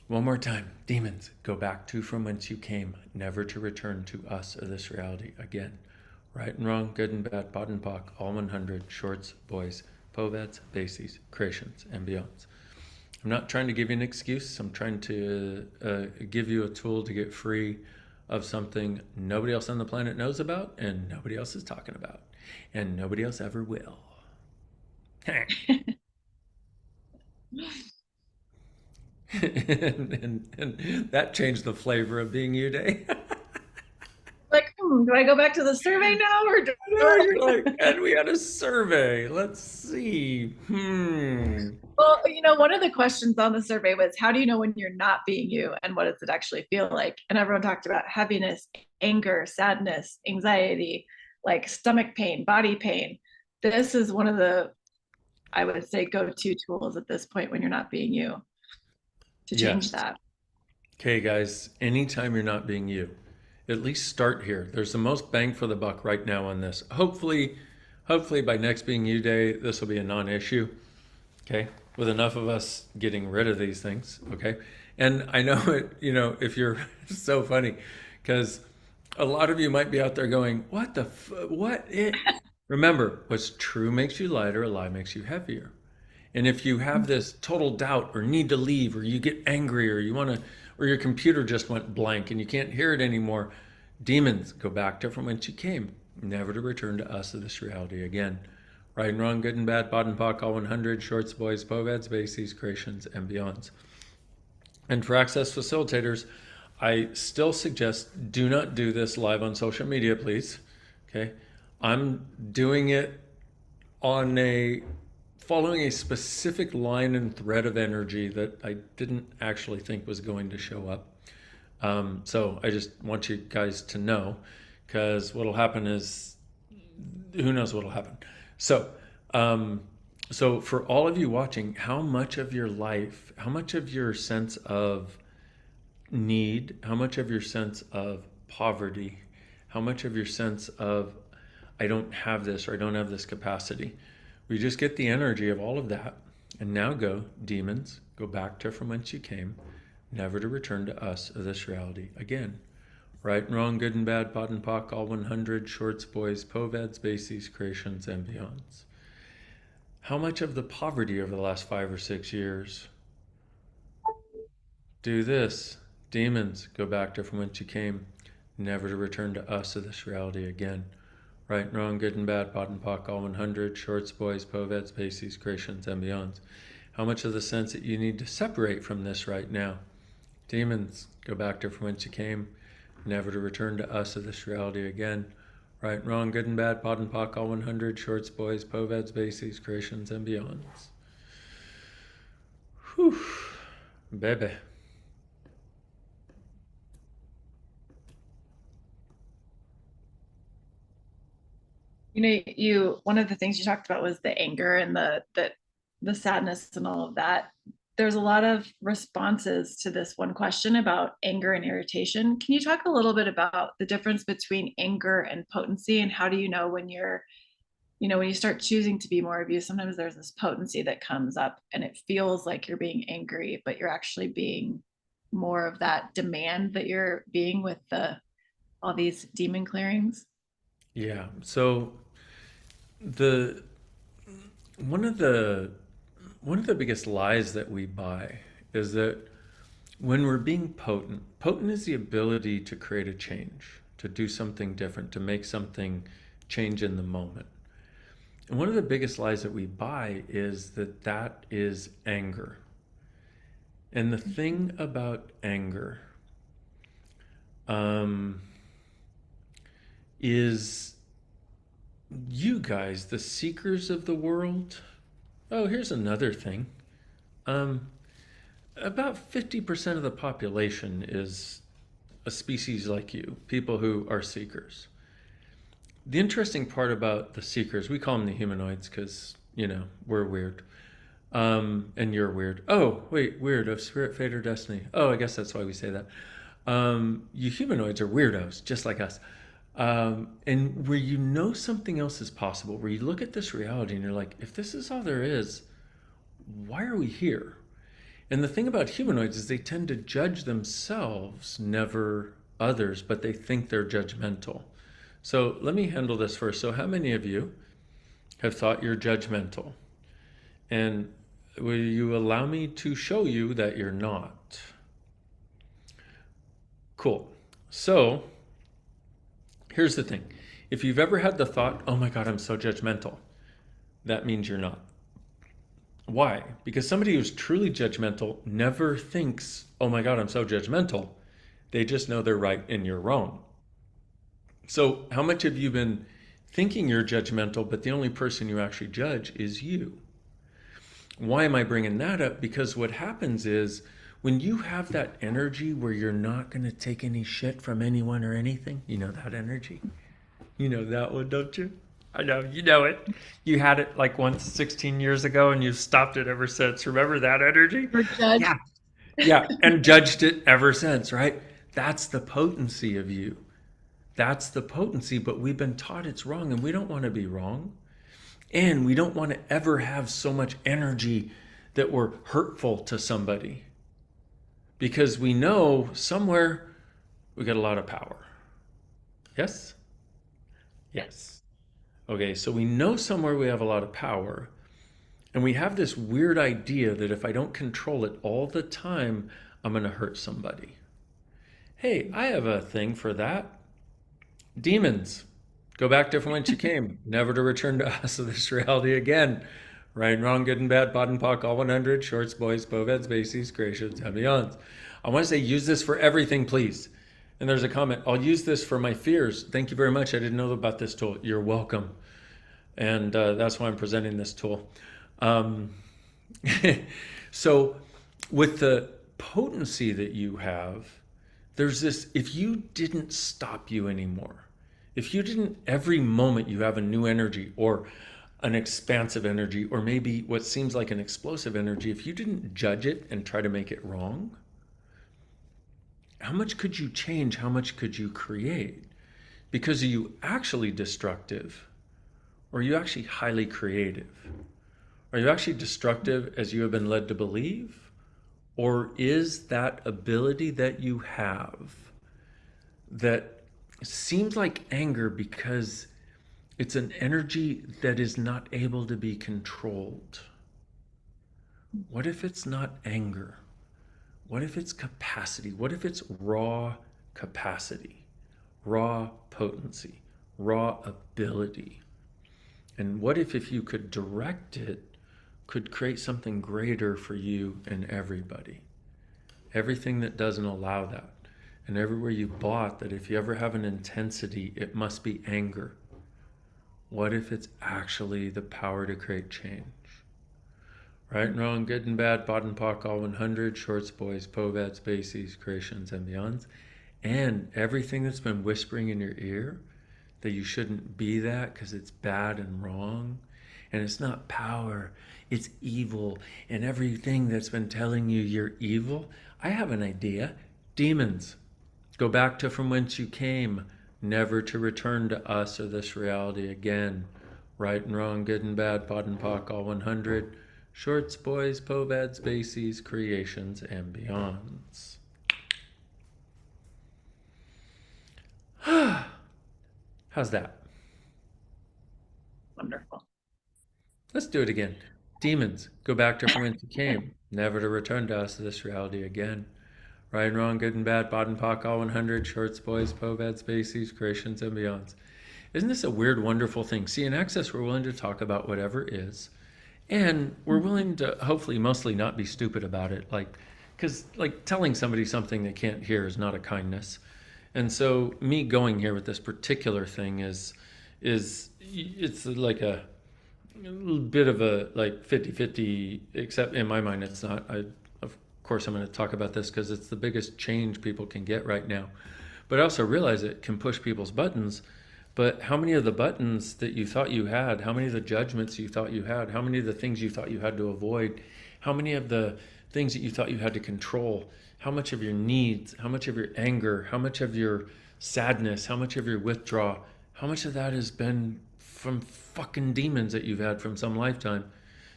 Speaker 1: One more time. Demons, go back to from whence you came, never to return to us or this reality again. Right and wrong, good and bad, bod and poc, all 100, shorts, boys, poveds, bases, creations, and beyonds. I'm not trying to give you an excuse. I'm trying to give you a tool to get free of something nobody else on the planet knows about and nobody else is talking about and nobody else ever will. And that changed the flavor of being you day.
Speaker 2: Like, do I go back to the survey now or do
Speaker 1: No, you're like, and we had a survey. Let's see.
Speaker 2: Well, one of the questions on the survey was, how do you know when you're not being you and what does it actually feel like? And everyone talked about heaviness, anger, sadness, anxiety, like stomach pain, body pain. This is one of the, I would say, go-to tools at this point when you're not being you to change
Speaker 1: Yes.
Speaker 2: that.
Speaker 1: Okay, guys, anytime you're not being you, at least start here. There's the most bang for the buck right now on this. Hopefully by next being you day, this will be a non-issue. Okay, with enough of us getting rid of these things. Okay, and I know it. If you're so funny, because a lot of you might be out there going, "What the what it?" Remember, what's true makes you lighter. A lie makes you heavier. And if you have this total doubt or need to leave or you get angry or you want to or your computer just went blank and you can't hear it anymore, demons, go back to from whence you came, never to return to us of this reality again. Right and wrong, good and bad, bod and poc, all 100, shorts, boys, poveds, bases, creations, and beyonds. And for access facilitators, I still suggest do not do this live on social media, please. Okay, I'm doing it on a following a specific line and thread of energy that I didn't actually think was going to show up. So I just want you guys to know, because what'll happen is, who knows what'll happen. So, so for all of you watching, how much of your life, how much of your sense of need, how much of your sense of poverty, how much of your sense of I don't have this or I don't have this capacity, we just get the energy of all of that. And now go, demons, go back to from whence you came, never to return to us of this reality again. Right and wrong, good and bad, bod and poc, all 100, shorts, boys, poveds, bases, creations, and beyonds. How much of the poverty over the last 5 or 6 years? Do this. Demons, go back to from whence you came, never to return to us of this reality again. Right and wrong, good and bad, bod and poc, all 100, shorts, boys, poveds, bases, creations, and beyonds. How much of the sense that you need to separate from this right now? Demons, go back to from whence you came, never to return to us of this reality again. Right and wrong, good and bad, bod and poc, all 100, shorts, boys, poveds, bases, creations, and beyonds. Whew, baby.
Speaker 2: One of the things you talked about was the anger and the sadness and all of that. There's a lot of responses to this one question about anger and irritation. Can you talk a little bit about the difference between anger and potency, and how do you know when when you start choosing to be more of you? Sometimes there's this potency that comes up and it feels like you're being angry, but you're actually being more of that demand that you're being with all these demon clearings.
Speaker 1: Yeah. So the one of the one of the biggest lies that we buy is that when we're being potent, potent is the ability to create a change, to do something different, to make something change in the moment. And one of the biggest lies that we buy is that that is anger. And the thing about anger um, is you guys, the seekers of the world. Oh, here's another thing. Um, about 50% of the population is a species like you, people who are seekers. The interesting part about the seekers, we call them the humanoids because, we're weird. And you're weird. Oh, wait, weird of spirit, fate, or destiny. Oh, I guess that's why we say that. You humanoids are weirdos, just like us. And where you know something else is possible, where you look at this reality and you're like, if this is all there is, why are we here? And the thing about humanoids is they tend to judge themselves, never others, but they think they're judgmental. So let me handle this first. So, how many of you have thought you're judgmental? And will you allow me to show you that you're not? Cool. So, here's the thing. If you've ever had the thought, oh my God, I'm so judgmental, that means you're not. Why? Because somebody who's truly judgmental never thinks, oh my God, I'm so judgmental. They just know they're right and you're wrong. So, how much have you been thinking you're judgmental, but the only person you actually judge is you? Why am I bringing that up? Because what happens is when you have that energy where you're not going to take any shit from anyone or anything, you know that energy? You know that one, don't you? I know, you know it. You had it like once 16 years ago and you've stopped it ever since. Remember that energy?
Speaker 2: We're judged.
Speaker 1: Yeah. Yeah. And judged it ever since, right? That's the potency of you. That's the potency, but we've been taught it's wrong and we don't want to be wrong. And we don't want to ever have so much energy that we're hurtful to somebody because we know somewhere we got a lot of power. Yes? Yes. Okay, so we know somewhere we have a lot of power, and we have this weird idea that if I don't control it all the time, I'm going to hurt somebody. Hey, I have a thing for that. Demons. Go back to from whence you came, never to return to us of this reality again. Right and wrong, good and bad, pot and pock, all 100, shorts, boys, boveds, bases, creations, and beyonds. I want to say use this for everything, please. And there's a comment, I'll use this for my fears. Thank you very much. I didn't know about this tool. You're welcome. And that's why I'm presenting this tool. Um, so with the potency that you have, there's this, if you didn't stop you anymore, if you didn't, every moment you have a new energy or an expansive energy, or maybe what seems like an explosive energy, if you didn't judge it and try to make it wrong, how much could you change? How much could you create? Because are you actually destructive? Or are you actually highly creative? Are you actually destructive as you have been led to believe? Or is that ability that you have that seems like anger because it's an energy that is not able to be controlled? What if it's not anger? What if it's capacity? What if it's raw capacity, raw potency, raw ability? And what if you could direct it, could create something greater for you and everybody? Everything that doesn't allow that. And everywhere you bought that if you ever have an intensity, it must be anger. What if it's actually the power to create change? Right and wrong, good and bad, pot and pock, all 100, shorts, boys, povats, bases, creations, and beyonds. And everything that's been whispering in your ear that you shouldn't be that because it's bad and wrong. And it's not power, it's evil. And everything that's been telling you you're evil, I have an idea. Demons. Go back to from whence you came, never to return to us or this reality again. Right and wrong, good and bad, pot and pock, all 100. Shorts, boys, povats, bases, creations, and beyonds. How's that?
Speaker 2: Wonderful.
Speaker 1: Let's do it again. Demons, go back to from whence you came, never to return to us this reality again. Right and wrong, good and bad, pot and pock, all 100, shorts, boys, povats, bases, creations, and beyonds. Isn't this a weird, wonderful thing? See, in Access, we're willing to talk about whatever is, and we're willing to hopefully mostly not be stupid about it. Because telling somebody something they can't hear is not a kindness. And so me going here with this particular thing is it's like a little bit of a 50-50, except in my mind it's not. Of course I'm going to talk about this because it's the biggest change people can get right now. But I also realize it can push people's buttons. But how many of the buttons that you thought you had, how many of the judgments you thought you had, how many of the things you thought you had to avoid, how many of the things that you thought you had to control, how much of your needs, how much of your anger, how much of your sadness, how much of your withdrawal, how much of that has been from fucking demons that you've had from some lifetime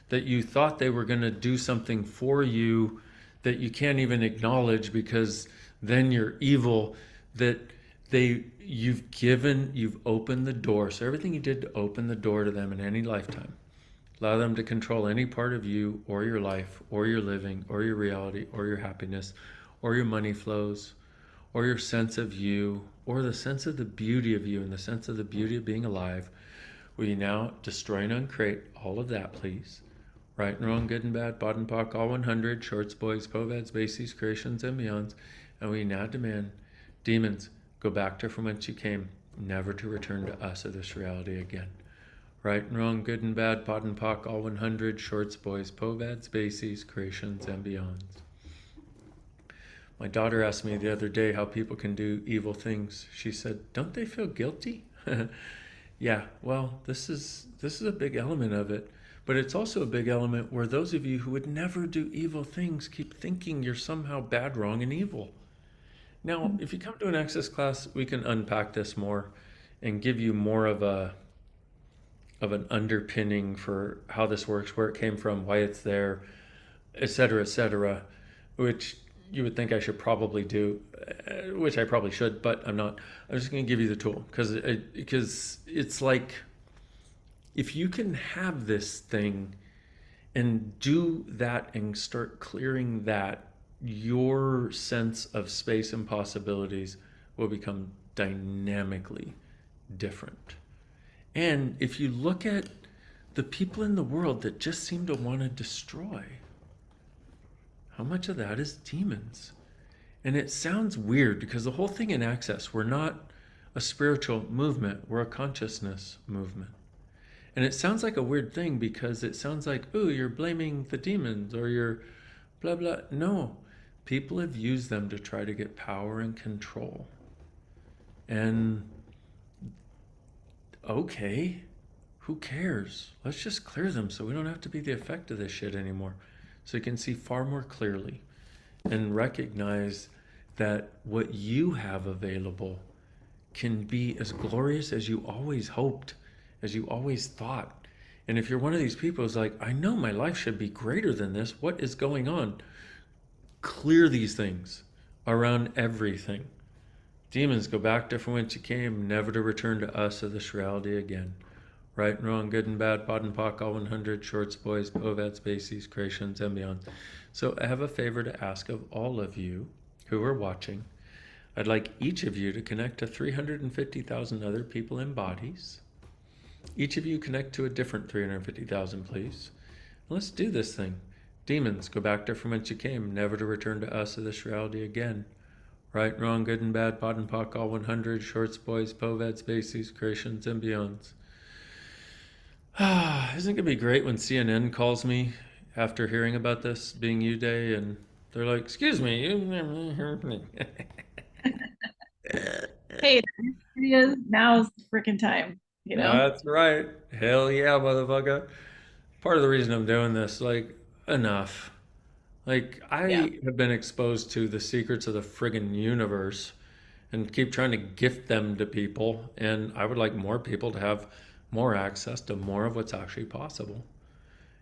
Speaker 1: that you thought they were going to do something for you that you can't even acknowledge because then you're evil, that you've opened the door. So everything you did to open the door to them in any lifetime, allow them to control any part of you or your life or your living or your reality or your happiness or your money flows or your sense of you or the sense of the beauty of you and the sense of the beauty of being alive. Will you now destroy and uncreate all of that, please? Right and wrong, good and bad, bought and POC, all 100, shorts, boys, povads, bases, creations, and beyonds. And we now demand, demons, go back to from whence you came, never to return to us of this reality again. Right and wrong, good and bad, bought and POC, all 100, shorts, boys, povads, bases, creations, and beyonds. My daughter asked me the other day how people can do evil things. She said, don't they feel guilty? Yeah, well, this is a big element of it. But it's also a big element where those of you who would never do evil things keep thinking you're somehow bad, wrong, and evil. Now, if you come to an access class, we can unpack this more and give you more of an underpinning for how this works, where it came from, why it's there, et cetera, which you would think I should probably do, which I probably should, but I'm not. I'm just going to give you the tool because it's like if you can have this thing and do that and start clearing that, your sense of space and possibilities will become dynamically different. And if you look at the people in the world that just seem to want to destroy, how much of that is demons? And it sounds weird because the whole thing in Access, we're not a spiritual movement, we're a consciousness movement. And it sounds like a weird thing because it sounds like, ooh, you're blaming the demons or you're blah, blah. No, people have used them to try to get power and control. And okay, who cares? Let's just clear them so we don't have to be the effect of this shit anymore. So you can see far more clearly and recognize that what you have available can be as glorious as you always hoped, as you always thought. And if you're one of these people who's like, I know my life should be greater than this, what is going on? Clear these things around everything. Demons, go back to from whence you came, never to return to us of this reality again. Right and wrong, good and bad, pod and pock, all 100, shorts, boys, povads, bases, creations, and beyond. So I have a favor to ask of all of you who are watching. I'd like each of you to connect to 350,000 other people in bodies. Each of you connect to a different 350,000, please. Let's do this thing. Demons, go back to from whence you came, never to return to us of this reality again. Right, wrong, good and bad, pod and pock, all 100, shorts, boys, povads, bases, creations, and beyonds. Isn't it gonna be great when CNN calls me after hearing about this being you day and they're like, excuse me, you never heard me.
Speaker 2: Hey, it is now's the freaking time, you know?
Speaker 1: That's right. Hell yeah, motherfucker. Part of the reason I'm doing this, like, enough. Like,
Speaker 2: Yeah.
Speaker 1: I have been exposed to the secrets of the friggin' universe and keep trying to gift them to people. And I would like more people to have more access to more of what's actually possible.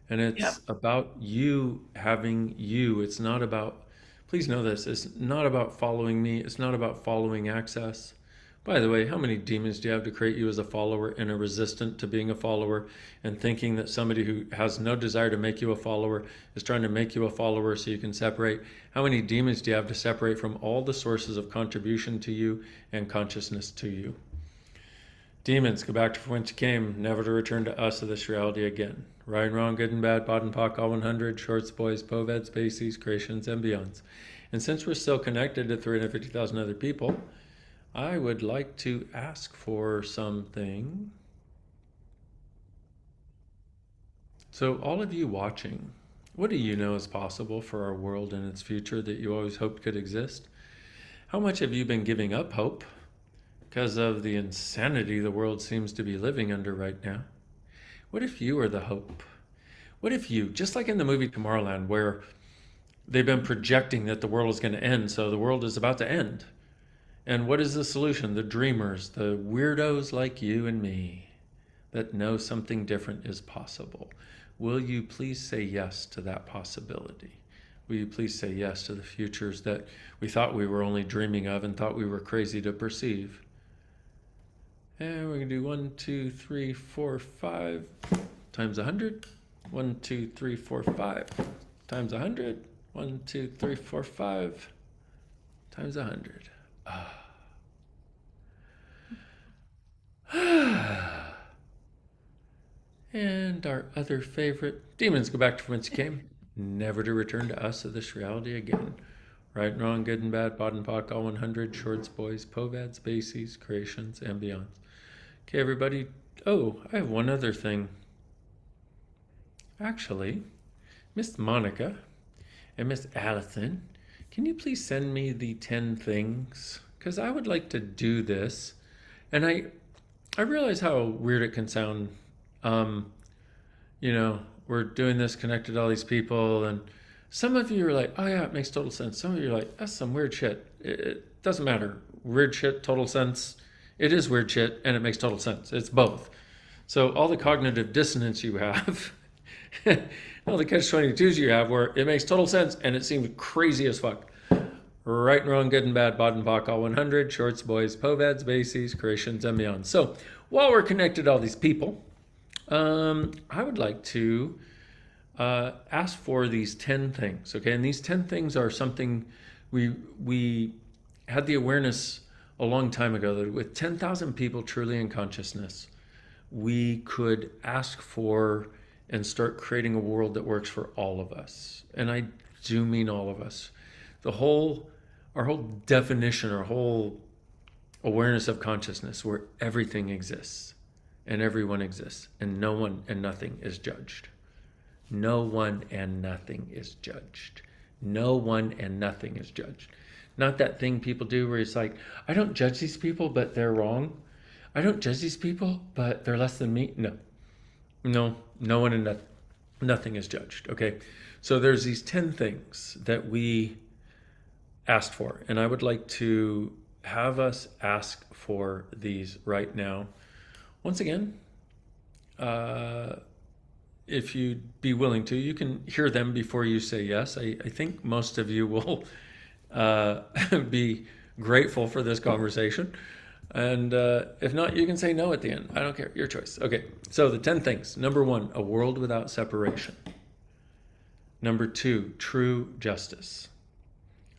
Speaker 1: And
Speaker 2: Yep.
Speaker 1: it's about you having you. It's not about, please know this, it's not about following me. It's not about following access. By the way, how many demons do you have to create you as a follower and a resistant to being a follower and thinking that somebody who has no desire to make you a follower is trying to make you a follower so you can separate? How many demons do you have to separate from all the sources of contribution to you and consciousness to you? Demons, go back to whence you came, never to return to us of this reality again. Right and wrong, good and bad, bought and pock, all 100, shorts, boys, povads, bases, creations, and beyonds. And since we're still connected to 350,000 other people, I would like to ask for something. So, all of you watching, what do you know is possible for our world and its future that you always hoped could exist? How much have you been giving up hope because of the insanity the world seems to be living under right now? What if you are the hope? What if you, just like in the movie Tomorrowland, where they've been projecting that the world is going to end, so the world is about to end. And what is the solution? The dreamers, the weirdos like you and me that know something different is possible. Will you please say yes to that possibility? Will you please say yes to the futures that we thought we were only dreaming of and thought we were crazy to perceive? And we're going to do 1, 2, 3, 4, 5 times 100. 1, 2, 3, 4, 5 times 100. 1, 2, 3, 4, 5 times 100. And our other favorite demons go back to whence you came, never to return to us of this reality again. Right and wrong, good and bad, bod and pock, all 100, shorts, boys, povads, bases, creations, and beyonds. Okay, everybody. Oh, I have one other thing. Actually, Miss Monica and Miss Allison, can you please send me the 10 things? Because I would like to do this. And I realize how weird it can sound. Um, we're doing this, connected to all these people, and some of you are like, oh yeah, it makes total sense. Some of you are like, that's some weird shit. It doesn't matter. Weird shit, total sense. It is weird shit, and it makes total sense. It's both. So all the cognitive dissonance you have, all the catch-22s you have where it makes total sense and it seems crazy as fuck. Right and wrong, good and bad, bod and pock, all 100, shorts, boys, povads, bases, creations, and beyond. So while we're connected to all these people, I would like to ask for these 10 things, okay? And these 10 things are something we had the awareness a long time ago that with 10,000 people truly in consciousness, we could ask for and start creating a world that works for all of us. And I do mean all of us. Our whole definition, our whole awareness of consciousness, where everything exists and everyone exists and no one and nothing is judged. No one and nothing is judged. No one and nothing is judged. Not that thing people do where it's like, I don't judge these people, but they're wrong. I don't judge these people, but they're less than me. No one and nothing is judged. Okay. So there's these 10 things that we asked for. And I would like to have us ask for these right now. Once again, if you'd be willing to, you can hear them before you say yes. I think most of you will be grateful for this conversation. And if not, you can say no at the end. I don't care. Your choice. Okay. So the 10 things. Number 1, a world without separation. Number 2, true justice.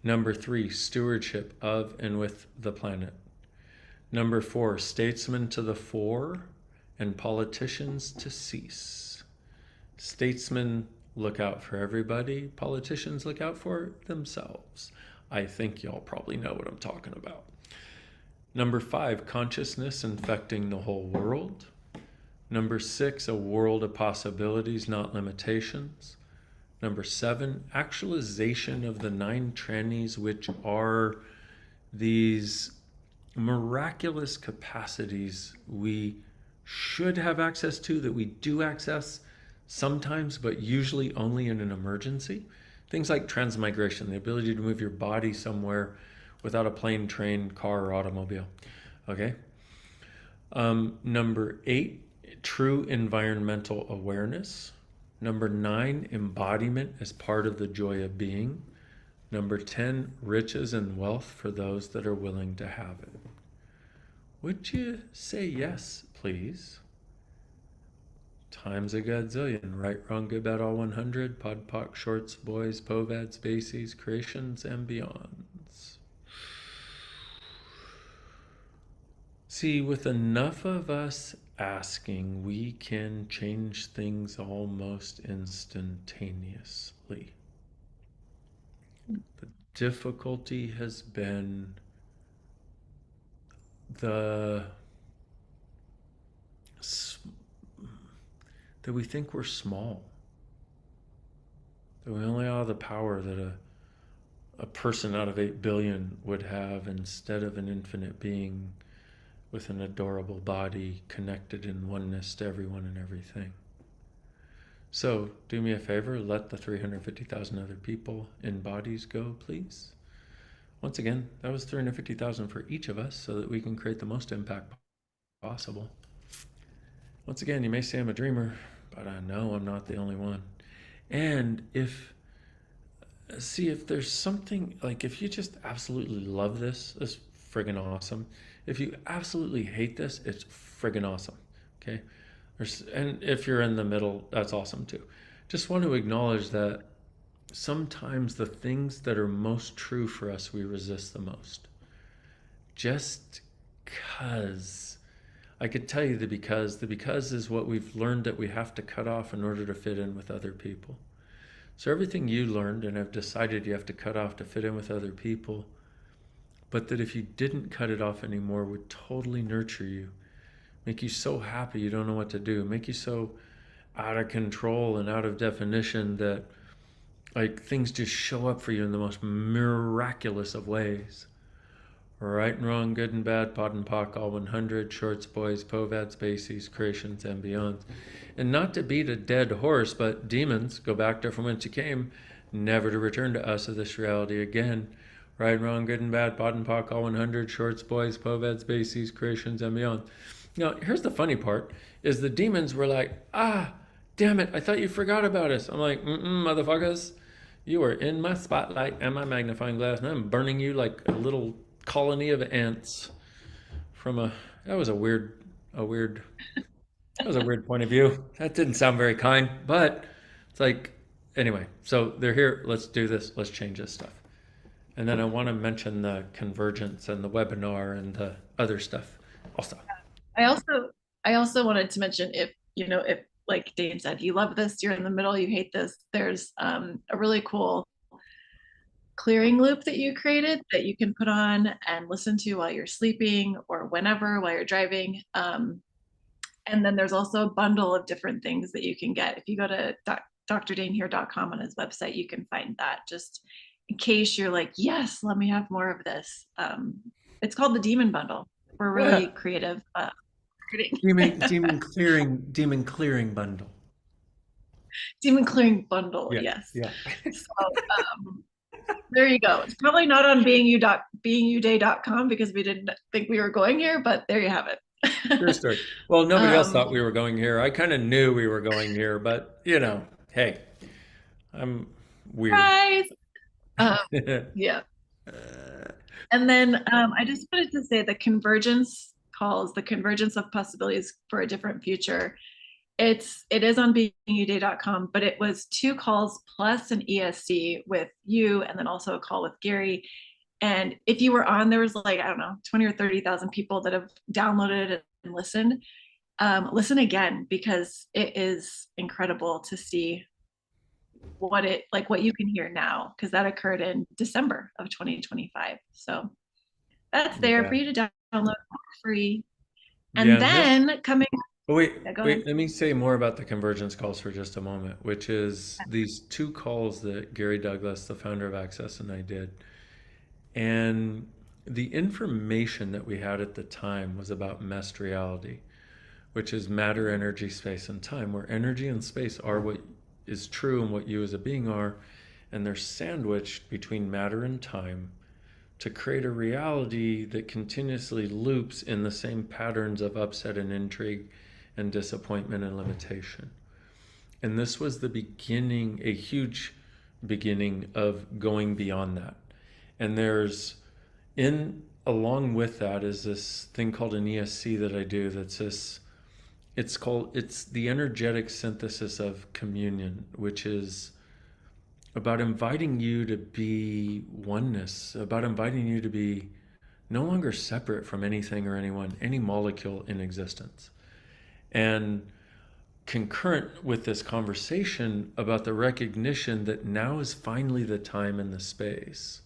Speaker 1: Number 3, stewardship of and with the planet. Number 4, statesmen to the fore and politicians to cease. Statesmen look out for everybody. Politicians look out for themselves. I think y'all probably know what I'm talking about. Number 5, consciousness infecting the whole world. Number 6, a world of possibilities, not limitations. Number 7, actualization of the 9 trannies, which are these miraculous capacities we should have access to, that we do access sometimes, but usually only in an emergency. Things like transmigration, the ability to move your body somewhere without a plane, train, car, or automobile. Okay. Number 8, true environmental awareness. Number 9, embodiment as part of the joy of being. Number 10, riches and wealth for those that are willing to have it. Would you say yes, please? Times a godzillion. Right, wrong, good, bad, all 100. Pod, poc, shorts, boys, povads, bases, creations, and beyonds. See, with enough of us asking, we can change things almost instantaneously. The difficulty has been that we think we're small, that we only have the power that a person out of 8 billion would have instead of an infinite being with an adorable body connected in oneness to everyone and everything. So do me a favor, let the 350,000 other people in bodies go, please. Once again, that was 350,000 for each of us so that we can create the most impact possible. Once again, you may say I'm a dreamer, but I know I'm not the only one. And if there's something, like if you just absolutely love this, it's friggin' awesome. If you absolutely hate this, it's friggin' awesome. Okay? And if you're in the middle, that's awesome too. Just want to acknowledge that sometimes the things that are most true for us, we resist the most. Just because. I could tell you the because. The because is what we've learned that we have to cut off in order to fit in with other people. So everything you learned and have decided you have to cut off to fit in with other people, but that if you didn't cut it off anymore would totally nurture you, make you so happy you don't know what to do, make you so out of control and out of definition that like things just show up for you in the most miraculous of ways. Right and wrong, good and bad, pod and pock, all 100, shorts, boys, povads, bases, creations, and beyond. And not to beat a dead horse, but demons, go back there from whence you came, never to return to us of this reality again. Right and wrong, good and bad, pod and pock, all 100, shorts, boys, povads, bases, creations, and beyond. Now, here's the funny part, is the demons were like, damn it, I thought you forgot about us. I'm like, motherfuckers, you are in my spotlight and my magnifying glass, and I'm burning you like a little colony of ants from that was a weird that was a weird point of view. That didn't sound very kind, but it's like, anyway, so they're here, let's do this, let's change this stuff. And then I want to mention the convergence and the webinar and the other stuff also.
Speaker 2: I also I also wanted to mention, if if like Dain said, you love this, you're in the middle, you hate this, there's a really cool clearing loop that you created that you can put on and listen to while you're sleeping or whenever while you're driving. And then there's also a bundle of different things that you can get. If you go to drdainheer.com on his website, you can find that, just in case you're like, yes, let me have more of this. It's called the Demon Bundle. We're really creative marketing.
Speaker 1: Demon clearing bundle.
Speaker 2: Demon Clearing Bundle,
Speaker 1: Yeah,
Speaker 2: yes.
Speaker 1: yeah.
Speaker 2: So there you go. It's probably not on beingyouday.com because we didn't think we were going here, but there you have it.
Speaker 1: True story. Well, nobody else thought we were going here. I kind of knew we were going here, but hey, I'm weird.
Speaker 2: Surprise! Yeah. And then I just wanted to say the convergence calls, the convergence of possibilities for a different future. It is on beingyouday.com, but it was 2 calls plus an ESC with you, and then also a call with Gary. And if you were on, there was like, I don't know, 20 or 30,000 people that have downloaded it and listened. Listen again, because it is incredible to see what you can hear now, because that occurred in December of 2025. So that's there for you to download for free. And
Speaker 1: Yeah,
Speaker 2: then coming.
Speaker 1: wait,
Speaker 2: Yeah, go
Speaker 1: wait,
Speaker 2: ahead.
Speaker 1: let me say more about the convergence calls for just a moment, which is these 2 calls that Gary Douglas, the founder of Access, and I did. And the information that we had at the time was about messed reality, which is matter, energy, space, and time, where energy and space are what is true and what you as a being are, and they're sandwiched between matter and time to create a reality that continuously loops in the same patterns of upset and intrigue and disappointment and limitation. And this was the beginning, a huge beginning of going beyond that. And along with that is this thing called an ESC that I do that's this, it's the energetic synthesis of communion, which is about inviting you to be oneness, about inviting you to be no longer separate from anything or anyone, any molecule in existence. And concurrent with this conversation about the recognition that now is finally the time and the space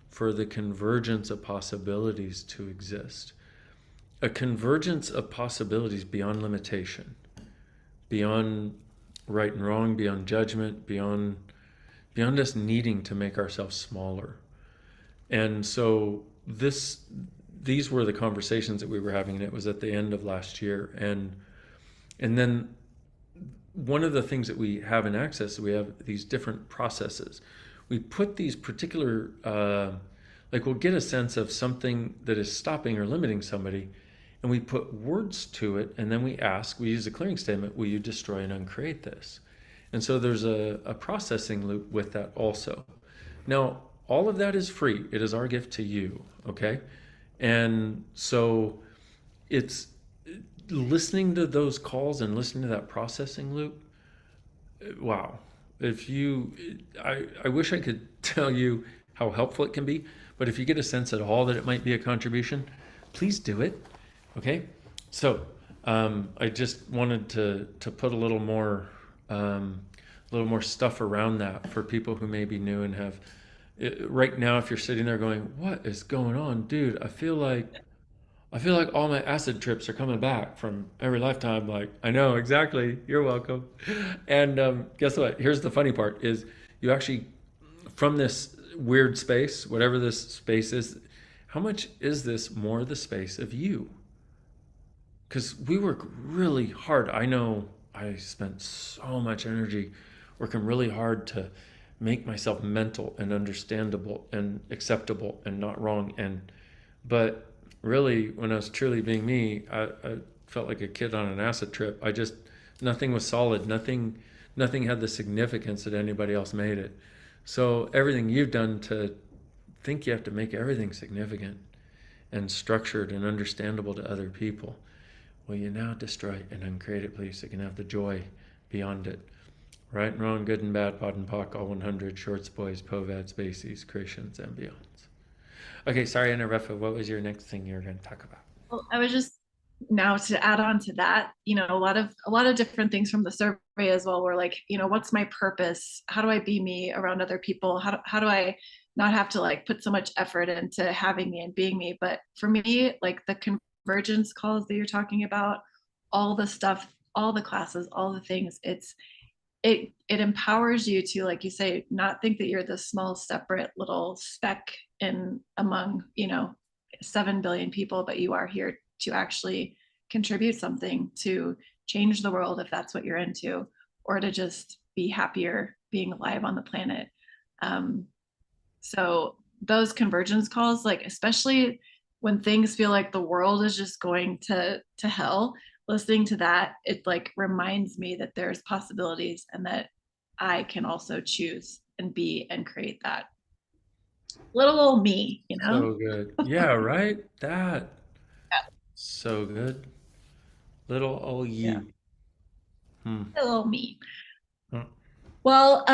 Speaker 1: for the convergence of possibilities to exist. A convergence of possibilities beyond limitation, beyond right and wrong, beyond judgment, beyond us needing to make ourselves smaller. And so these were the conversations that we were having, and it was at the end of last year. And then one of the things that we have in Access, we have these different processes. We put these particular Like we'll get a sense of something that is stopping or limiting somebody, and we put words to it, and then we ask, we use a clearing statement, will you destroy and uncreate this? And so there's a processing loop with that also. Now, all of that is free. It is our gift to you, okay? And so it's listening to those calls and listening to that processing loop. Wow. If you, I wish I could tell you how helpful it can be, but if you get a sense at all that it might be a contribution, please do it. Okay. So I just wanted to put a little more stuff around that for people who may be new and have. Right now, if you're sitting there going, "What is going on, dude? I feel like all my acid trips are coming back from every lifetime." Like, I know exactly. You're welcome. And guess what? Here's the funny part: is you actually from this weird space, whatever this space is, how much is this more the space of you? Because we work really hard. I know I spent so much energy working really hard to make myself mental and understandable and acceptable and not wrong. And but really, when I was truly being me, I felt like a kid on an acid trip. I just nothing was solid. Nothing had the significance that anybody else made it. So everything you've done to think you have to make everything significant and structured and understandable to other people, will you now destroy and uncreate it, please, so you can have the joy beyond it. Right and wrong, good and bad, pod and poc, all 100, shorts, boys, povads, bases, creations, and beyonds. Okay, sorry, Anna Refa, what was your next thing you were going to talk about?
Speaker 2: Well, I was just now to add on to that, a lot of different things from the survey as well were like, what's my purpose? How do I be me around other people? How do I not have to like put so much effort into having me and being me? But for me, like the convergence calls that you're talking about, all the stuff, all the classes, all the things, it empowers you to, like you say, not think that you're this small separate little speck in among 7 billion people, but you are here to actually contribute something to change the world if that's what you're into, or to just be happier being alive on the planet. So those convergence calls, like especially when things feel like the world is just going to hell, listening to that, it like reminds me that there's possibilities and that I can also choose and be and create that little old me.
Speaker 1: So good. Yeah, right? That. So good. Little old
Speaker 2: Yeah,
Speaker 1: you. Hmm.
Speaker 2: little old me.
Speaker 1: Hmm.
Speaker 2: Well,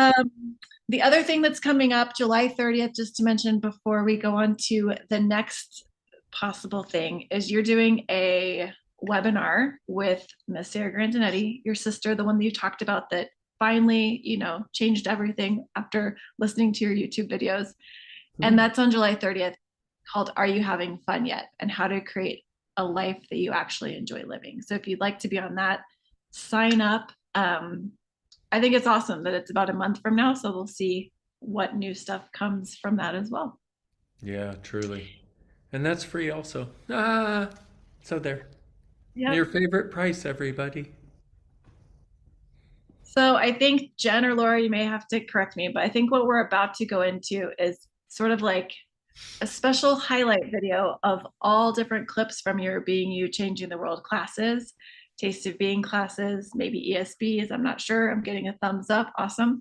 Speaker 2: the other thing that's coming up July 30th, just to mention before we go on to the next possible thing, is you're doing a webinar with Miss Sarah Grandinetti, your sister, the one that you talked about that finally, changed everything after listening to your YouTube videos. And
Speaker 1: Hmm.
Speaker 2: that's on July 30th, called Are You Having Fun Yet? And how to create a life that you actually enjoy living. So if you'd like to be on that, sign up. I think it's awesome that it's about a month from now. So we'll see what new stuff comes from that as well.
Speaker 1: Yeah, truly. And that's free also. Ah, so there. Your
Speaker 2: Yep.
Speaker 1: favorite price, everybody.
Speaker 2: So I think Jen or Laura, you may have to correct me, but I think what we're about to go into is sort of like a special highlight video of all different clips from your Being You Changing the World classes, Taste of Being classes, maybe ESBs. I'm not sure. I'm getting a thumbs up. Awesome.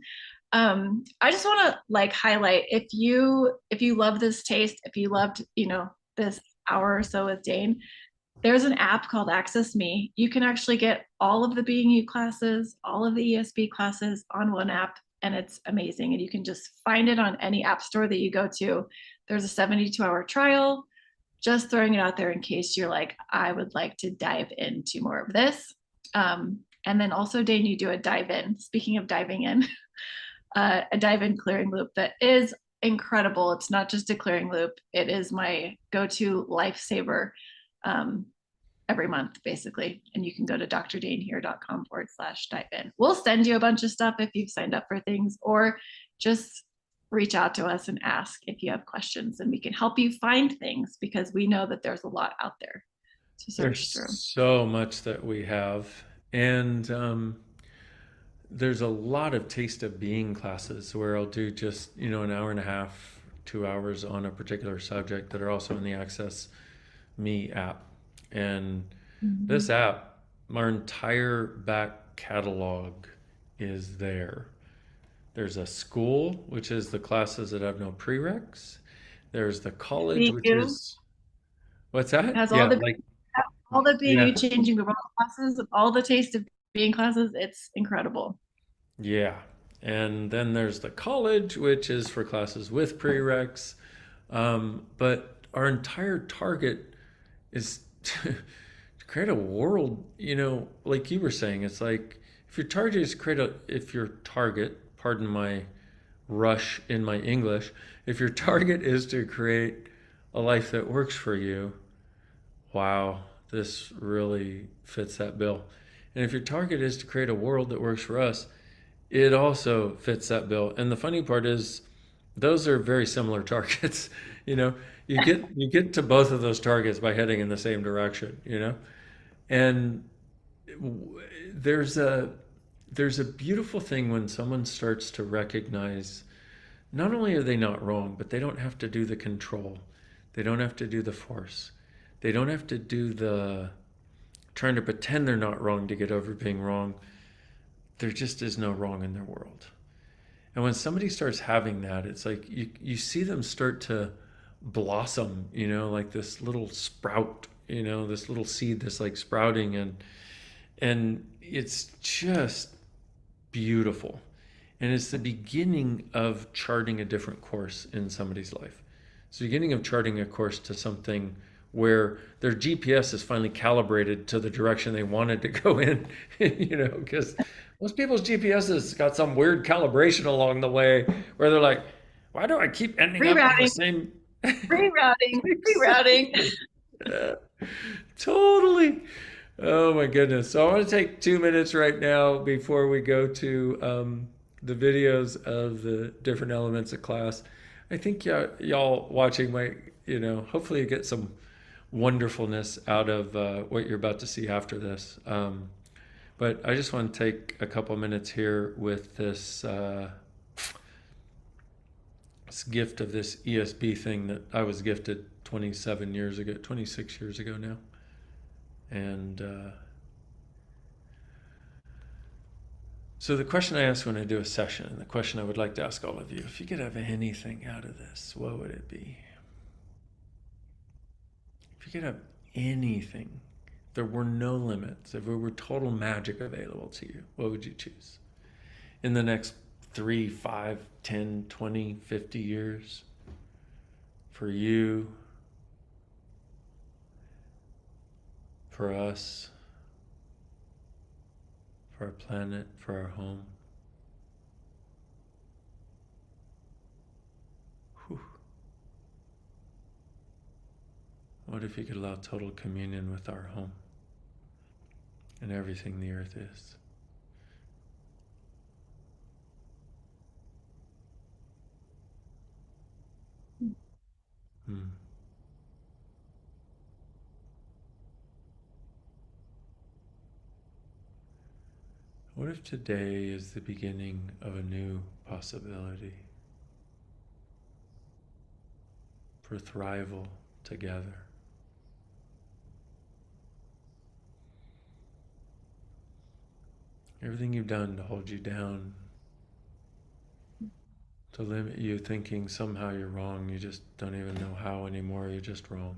Speaker 2: I just want to like highlight, if you love this taste, if you loved this hour or so with Dain, there's an app called Access Me. You can actually get all of the Being You classes, all of the ESB classes on one app, and it's amazing. And you can just find it on any app store that you go to. There's a 72-hour trial. Just throwing it out there in case you're like, I would like to dive into more of this. And then also, Dain, you do a dive in. Speaking of diving in, a dive in clearing loop that is incredible. It's not just a clearing loop, it is my go to lifesaver. Um, every month, basically. And you can go to drdainheer.com/dive in. We'll send you a bunch of stuff if you've signed up for things, or just reach out to us and ask if you have questions, and we can help you find things because we know that there's a lot out there to search
Speaker 1: There's
Speaker 2: through.
Speaker 1: so much that we have. And there's a lot of taste of being classes where I'll do just, an hour and a half 2 hours on a particular subject that are also in the Access Me app. And this
Speaker 2: Mhm.
Speaker 1: app, our entire back catalog is there. There's a school, which is the classes that have no prereqs. There's the college, which
Speaker 2: BU
Speaker 1: is what's that?
Speaker 2: has
Speaker 1: Yeah, like
Speaker 2: all the
Speaker 1: yeah,
Speaker 2: BU changing the world classes, all the taste of being classes. It's incredible.
Speaker 1: yeah. And then there's the college, which is for classes with prereqs. But our entire target is to create a world, like you were saying, it's like if your target is if your target, pardon my rush in my English, if your target is to create a life that works for you, wow, this really fits that bill. And if your target is to create a world that works for us, it also fits that bill. And the funny part is, those are very similar targets. you know, you get to both of those targets by heading in the same direction. And there's a there's a beautiful thing when someone starts to recognize not only are they not wrong, but they don't have to do the control. They don't have to do the force. They don't have to do the trying to pretend they're not wrong to get over being wrong. There just is no wrong in their world. And when somebody starts having that, it's like you see them start to blossom, like this little sprout, this little seed that's like sprouting, and it's just beautiful. And it's the beginning of charting a different course in somebody's life. It's the beginning of charting a course to something where their GPS is finally calibrated to the direction they wanted to go in, because most people's GPSs got some weird calibration along the way where they're like, why do I keep ending up on the
Speaker 2: Rerouting,
Speaker 1: same
Speaker 2: rerouting, rerouting.
Speaker 1: Yeah, totally. Oh my goodness. So I want to take 2 minutes right now before we go to the videos of the different elements of class. I think y'all watching might, hopefully you get some wonderfulness out of what you're about to see after this. But I just want to take a couple minutes here with this gift of this ESB thing that I was gifted 27 years ago, 26 years ago now. And so the question I ask when I do a session, and the question I would like to ask all of you, if you could have anything out of this, what would it be? If you could have anything, there were no limits, if there were total magic available to you, what would you choose? In the next 3, 5, 10, 20, 50 years, for you, for us, for our planet, for our home. Whew. What if you could allow total communion with our home and everything the earth is? Hmm. What if today is the beginning of a new possibility for thrival together? Everything you've done to hold you down, to limit you thinking somehow you're wrong, you just don't even know how anymore, you're just wrong.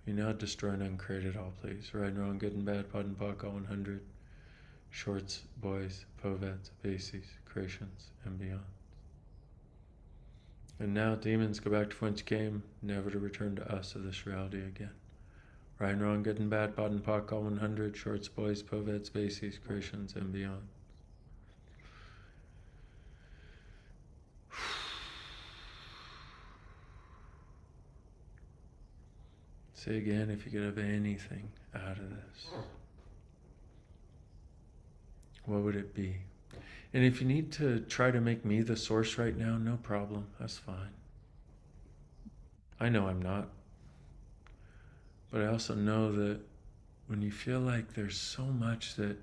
Speaker 1: You now destroy and uncreate it all, please. Right and wrong, good and bad, pod and poc, all 100. Shorts, boys, povets, bases, creations, and beyond. And now demons go back to whence you came, never to return to us of this reality again. Right and wrong, good and bad, pod and poc, all 100. Shorts, boys, povets, bases, creations, and beyond. Say again if you could have anything out of this. What would it be? And if you need to try to make me the source right now, no problem. That's fine. I know I'm not. But I also know that when you feel like there's so much that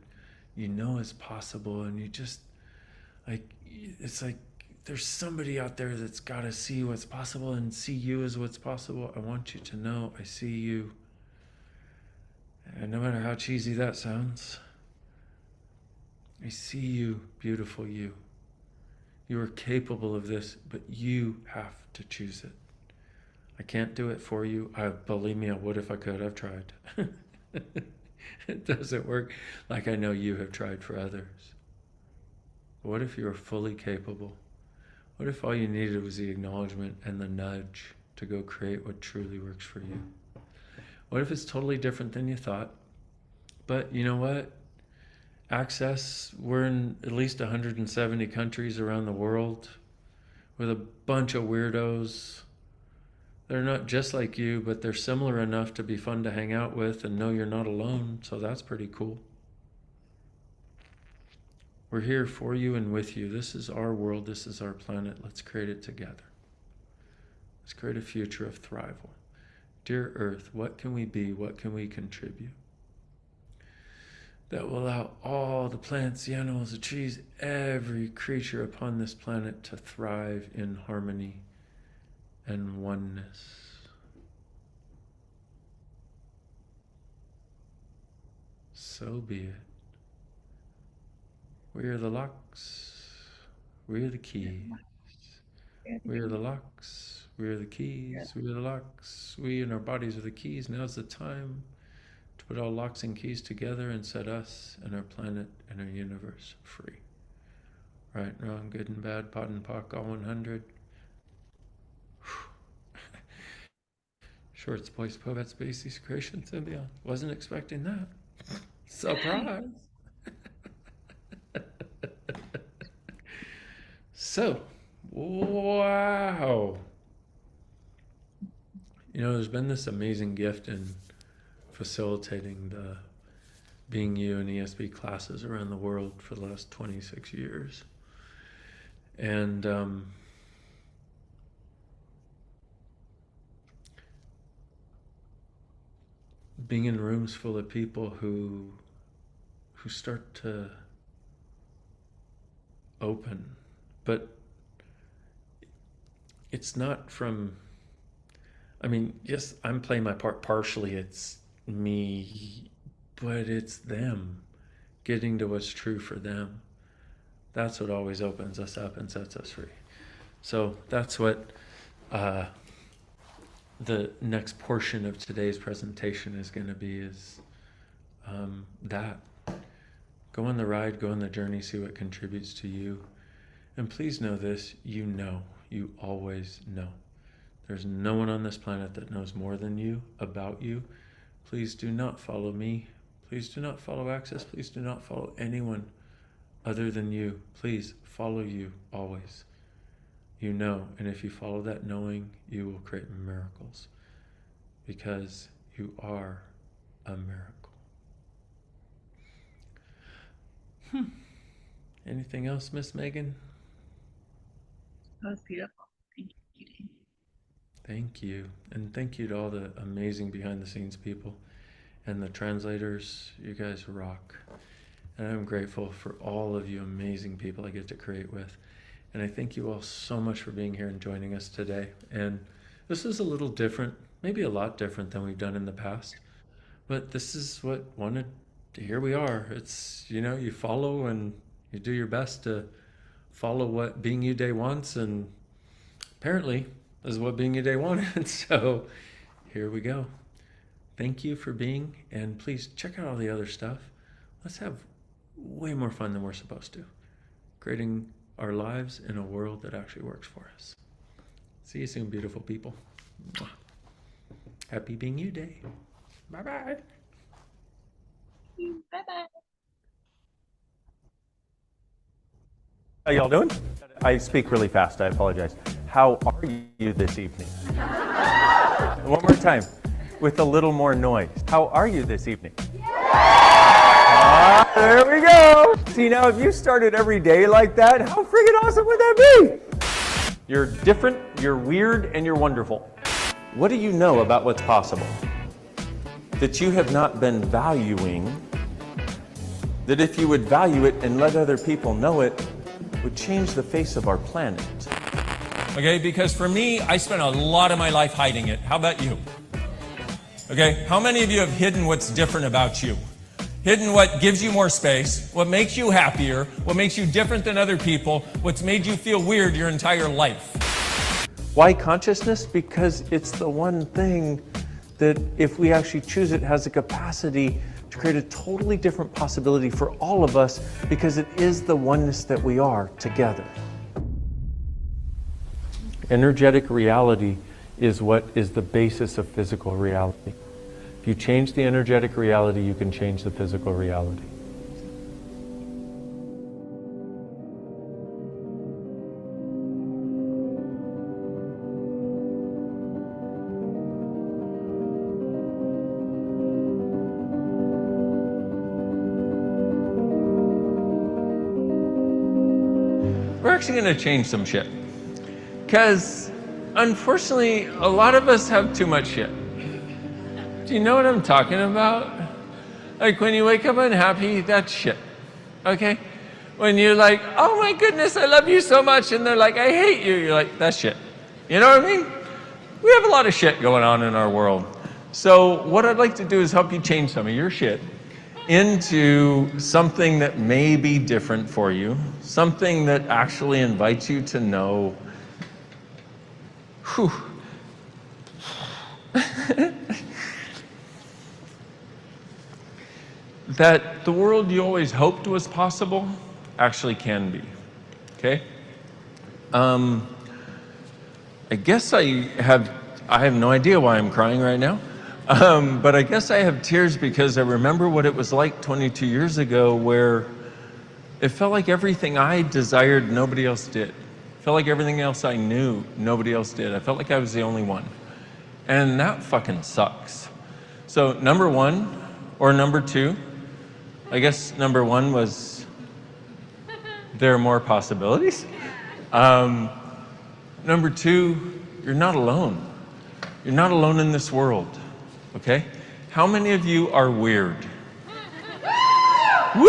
Speaker 1: you know is possible and you just like, it's like there's somebody out there that's got to see what's possible and see you as what's possible. I want you to know I see you. And no matter how cheesy that sounds, I see you, beautiful you. You are capable of this, but you have to choose it. I can't do it for you. Believe me, I would if I could. I've tried. It doesn't work like I know you have tried for others. What if you were fully capable? What if all you needed was the acknowledgement and the nudge to go create what truly works for you? What if it's totally different than you thought? But you know what? Access, we're in at least 170 countries around the world with a bunch of weirdos. They're not just like you, but they're similar enough to be fun to hang out with and know you're not alone, so that's pretty cool. We're here for you and with you. This is our world. This is our planet. Let's create it together. Let's create a future of thrival. Dear Earth, what can we be? What can we contribute that will allow all the plants, the animals, the trees, every creature upon this planet to thrive in harmony and oneness? So be it. We are the locks. We are the keys. We are the locks. We are the keys. We are the locks. We and our bodies are the keys. Now's the time to put all locks and keys together and set us and our planet and our universe free. Right, wrong, good and bad, pot and pock, all 100. Shorts, boys, poets, bases, creations, and beyond. Wasn't expecting that. Surprise. So, wow. You know, there's been this amazing gift in facilitating the Being You and ESP classes around the world for the last 26 years. And being in rooms full of people who start to open, but it's not from, I mean, yes, I'm playing my part partially, it's me, but it's them getting to what's true for them. That's what always opens us up and sets us free. So that's what the next portion of today's presentation is going to be, is that. Go on the ride, go on the journey, see what contributes to you. And please know this, you always know. There's no one on this planet that knows more than you about you. Please do not follow me. Please do not follow Access. Please do not follow anyone other than you. Please follow you always. You know, and if you follow that knowing, you will create miracles, because you are a miracle. Anything else, Miss Megan?
Speaker 2: That was beautiful. Thank you, Dain.
Speaker 1: Thank you. And thank you to all the amazing behind the scenes people and the translators. You guys rock. And I'm grateful for all of you amazing people I get to create with. And I thank you all so much for being here and joining us today. And this is a little different, maybe a lot different than we've done in the past. But this is what wanted, here we are. It's, you know, you follow and you do your best to follow what Being You Day wants, and apparently this is what Being You Day wanted. So here we go. Thank you for being, and please check out all the other stuff. Let's have way more fun than we're supposed to, creating our lives in a world that actually works for us. See you soon, beautiful people. Happy Being You Day. Bye-bye.
Speaker 2: Bye-bye.
Speaker 3: How y'all doing? I speak really fast, I apologize. How are you this evening? One more time, with a little more noise. How are you this evening? There we go. See, now if you started every day like that, how friggin' awesome would that be? You're different, you're weird, and you're wonderful. What do you know about what's possible? That you have not been valuing, that if you would value it and let other people know it, would change the face of our planet.
Speaker 4: Okay, because for me, I spent a lot of my life hiding it. How about you? Okay, how many of you have hidden what's different about you? Hidden what gives you more space, what makes you happier, what makes you different than other people, what's made you feel weird your entire life.
Speaker 3: Why consciousness? Because it's the one thing that if we actually choose it has the capacity to create a totally different possibility for all of us, because it is the oneness that we are together. Energetic reality is what is the basis of physical reality. If you change the energetic reality, you can change the physical reality.
Speaker 1: We're actually going to change some shit. Because, unfortunately, a lot of us have too much shit. Do you know what I'm talking about? Like, when you wake up unhappy, that's shit. Okay? When you're like, oh my goodness, I love you so much, and they're like, I hate you, you're like, that's shit. You know what I mean? We have a lot of shit going on in our world. So, what I'd like to do is help you change some of your shit into something that may be different for you, something that actually invites you to know, whew, that the world you always hoped was possible actually can be. Okay? I guess I have no idea why I'm crying right now. But I guess I have tears because I remember what it was like 22 years ago, where it felt like everything I desired, nobody else did. It felt like everything else I knew, nobody else did. I felt like I was the only one. And that fucking sucks. So number one, or number two, I guess number one was there are more possibilities. Number two, you're not alone. You're not alone in this world. Okay? How many of you are weird? Woo!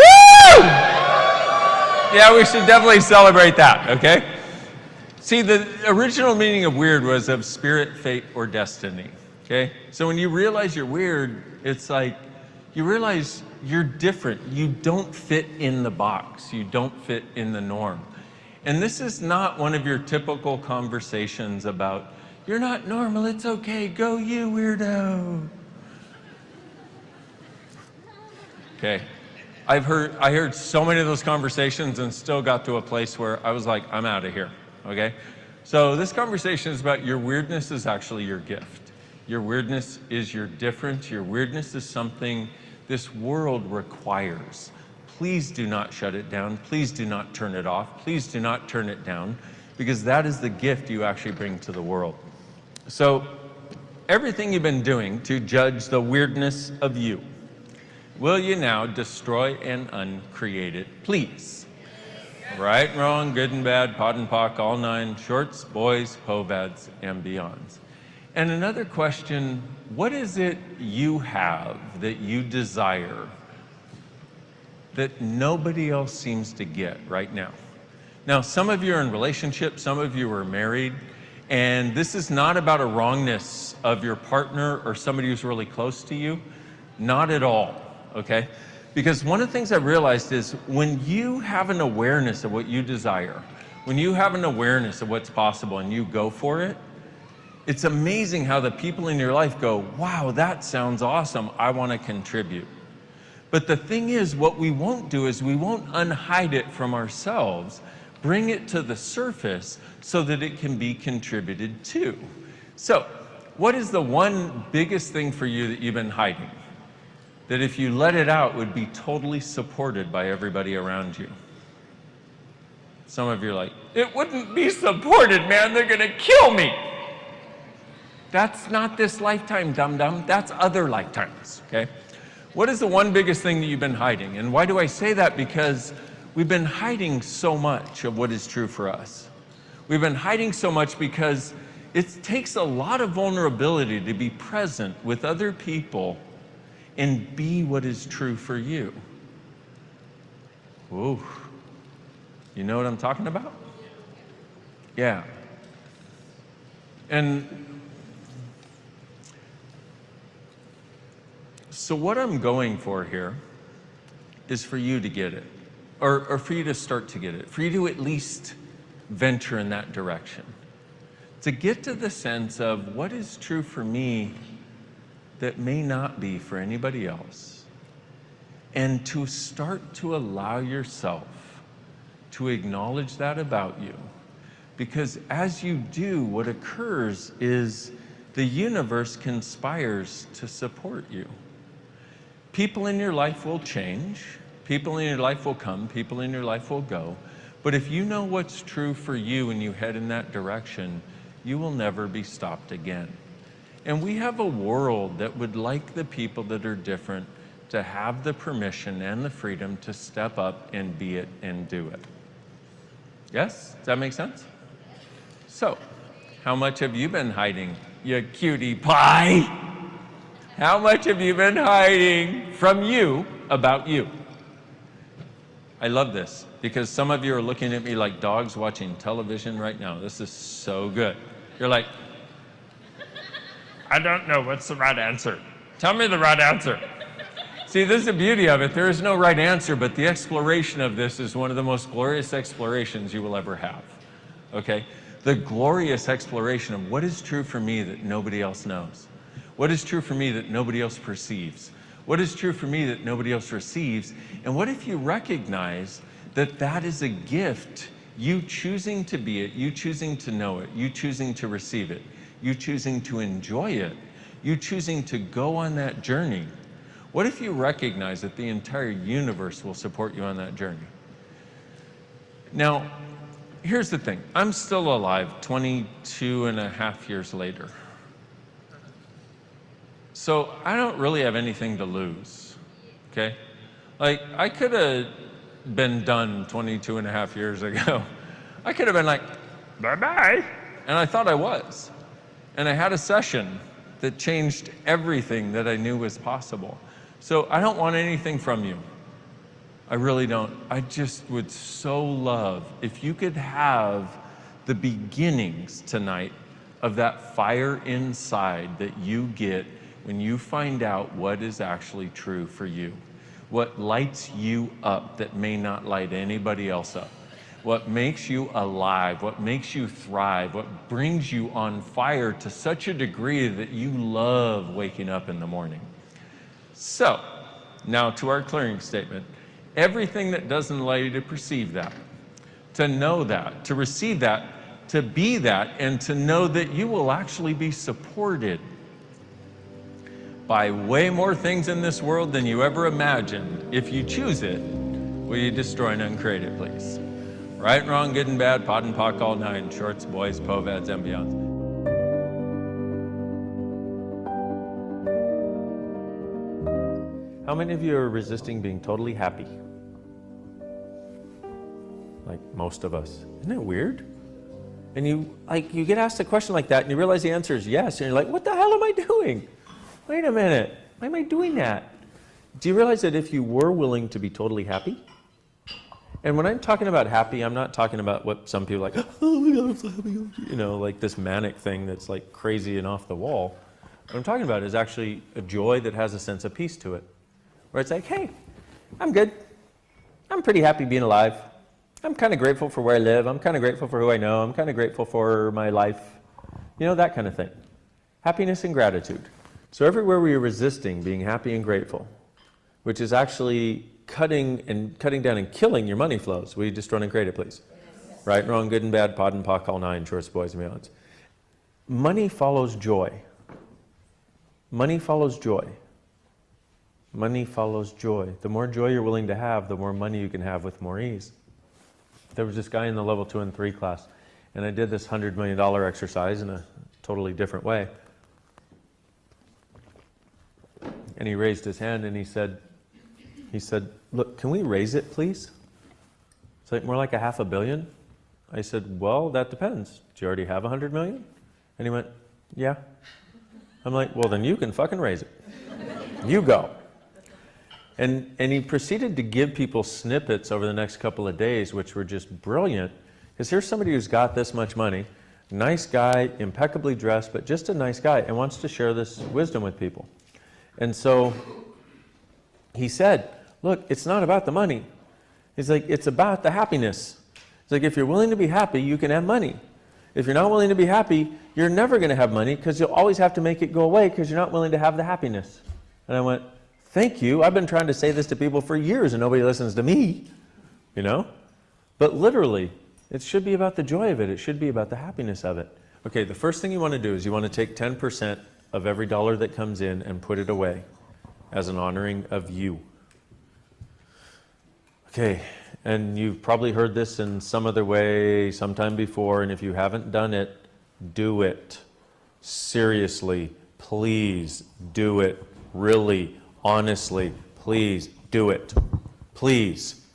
Speaker 1: Yeah, we should definitely celebrate that, okay? See, the original meaning of weird was of spirit, fate, or destiny, okay? So when you realize you're weird, it's like you realize you're different. You don't fit in the box. You don't fit in the norm. And this is not one of your typical conversations about, you're not normal, it's okay, go you, weirdo. Okay, I heard so many of those conversations and still got to a place where I was like, I'm out of here, okay? So this conversation is about your weirdness is actually your gift. Your weirdness is your difference. Your weirdness is something this world requires. Please do not shut it down. Please do not turn it off. Please do not turn it down, because that is the gift you actually bring to the world. So everything you've been doing to judge the weirdness of you, will you now destroy and uncreate it, please? Right, wrong, good and bad, pot and pock, all nine, shorts, boys, povads, and beyonds. And another question, what is it you have that you desire that nobody else seems to get right now? Now, some of you are in relationships, some of you are married, and this is not about a wrongness of your partner or somebody who's really close to you. Not at all, okay? Because one of the things I realized is when you have an awareness of what you desire, when you have an awareness of what's possible and you go for it, it's amazing how the people in your life go, wow, that sounds awesome, I want to contribute. But the thing is, what we won't do is we won't unhide it from ourselves, bring it to the surface so that it can be contributed to. So, what is the one biggest thing for you that you've been hiding? That if you let it out would be totally supported by everybody around you? Some of you are like, it wouldn't be supported, man, they're gonna kill me. That's not this lifetime, dum-dum, that's other lifetimes, okay? What is the one biggest thing that you've been hiding? And why do I say that? Because we've been hiding so much of what is true for us. We've been hiding so much because it takes a lot of vulnerability to be present with other people and be what is true for you. Ooh. You know what I'm talking about? Yeah. And so what I'm going for here is for you to get it, or for you to start to get it, for you to at least venture in that direction. To get to the sense of what is true for me that may not be for anybody else. And to start to allow yourself to acknowledge that about you. Because as you do, what occurs is the universe conspires to support you. People in your life will change. People in your life will come. People in your life will go. But if you know what's true for you and you head in that direction, you will never be stopped again. And we have a world that would like the people that are different to have the permission and the freedom to step up and be it and do it. Yes? Does that make sense? So, how much have you been hiding, you cutie pie? How much have you been hiding from you about you? I love this because some of you are looking at me like dogs watching television right now. This is so good. You're like, I don't know what's the right answer. Tell me the right answer. See, this is the beauty of it. There is no right answer, but the exploration of this is one of the most glorious explorations you will ever have. Okay? The glorious exploration of what is true for me that nobody else knows. What is true for me that nobody else perceives? What is true for me that nobody else receives? And what if you recognize that that is a gift, you choosing to be it, you choosing to know it, you choosing to receive it, you choosing to enjoy it, you choosing to go on that journey? What if you recognize that the entire universe will support you on that journey? Now, here's the thing. I'm still alive 22 and a half years later. So I don't really have anything to lose, okay? Like, I could have been done 22 and a half years ago. I could have been like, bye-bye. And I thought I was. And I had a session that changed everything that I knew was possible. So I don't want anything from you. I really don't. I just would so love if you could have the beginnings tonight of that fire inside that you get when you find out what is actually true for you. What lights you up that may not light anybody else up. What makes you alive, what makes you thrive, what brings you on fire to such a degree that you love waking up in the morning. So, now to our clearing statement. Everything that doesn't allow you to perceive that, to know that, to receive that, to be that, and to know that you will actually be supported by way more things in this world than you ever imagined. If you choose it, will you destroy and uncreate it, please? Right and wrong, good and bad, pod and pock, all nine, shorts, boys, povads, and beyonds.
Speaker 3: How many of you are resisting being totally happy? Like most of us. Isn't it weird? And you get asked a question like that and you realize the answer is yes. And you're like, what the hell am I doing? Wait a minute. Why am I doing that? Do you realize that if you were willing to be totally happy? And when I'm talking about happy, I'm not talking about what some people are like, oh my God, I'm so happy. You know, like this manic thing that's like crazy and off the wall. What I'm talking about is actually a joy that has a sense of peace to it. Where it's like, hey, I'm good. I'm pretty happy being alive. I'm kind of grateful for where I live. I'm kind of grateful for who I know. I'm kind of grateful for my life. You know, that kind of thing. Happiness and gratitude. So everywhere we are resisting being happy and grateful, which is actually cutting down and killing your money flows. Will you just run and create it, please? Yes. Right, wrong, good and bad, pod and pock, all nine, shorts, boys, and beyonds. Money follows joy. Money follows joy. Money follows joy. The more joy you're willing to have, the more money you can have with more ease. There was this guy in the level 2 and 3 class, and I did this $100 million exercise in a totally different way. And he raised his hand and he said, look, can we raise it, please? It's like more like $500 million. I said, well, that depends. Do you already have 100 million? And he went, yeah. I'm like, well, then you can fucking raise it. You go. And he proceeded to give people snippets over the next couple of days, which were just brilliant. Because here's somebody who's got this much money, nice guy, impeccably dressed, but just a nice guy, and wants to share this wisdom with people. And so he said, look, it's not about the money. He's like, it's about the happiness. He's like, if you're willing to be happy, you can have money. If you're not willing to be happy, you're never going to have money, because you'll always have to make it go away because you're not willing to have the happiness. And I went, thank you. I've been trying to say this to people for years and nobody listens to me, you know? But literally, it should be about the joy of it. It should be about the happiness of it. Okay, the first thing you want to do is you want to take 10% of every dollar that comes in and put it away as an honoring of you. Okay, and you've probably heard this in some other way sometime before, and if you haven't done it, do it. Seriously, please do it. Really, honestly, please do it. Please.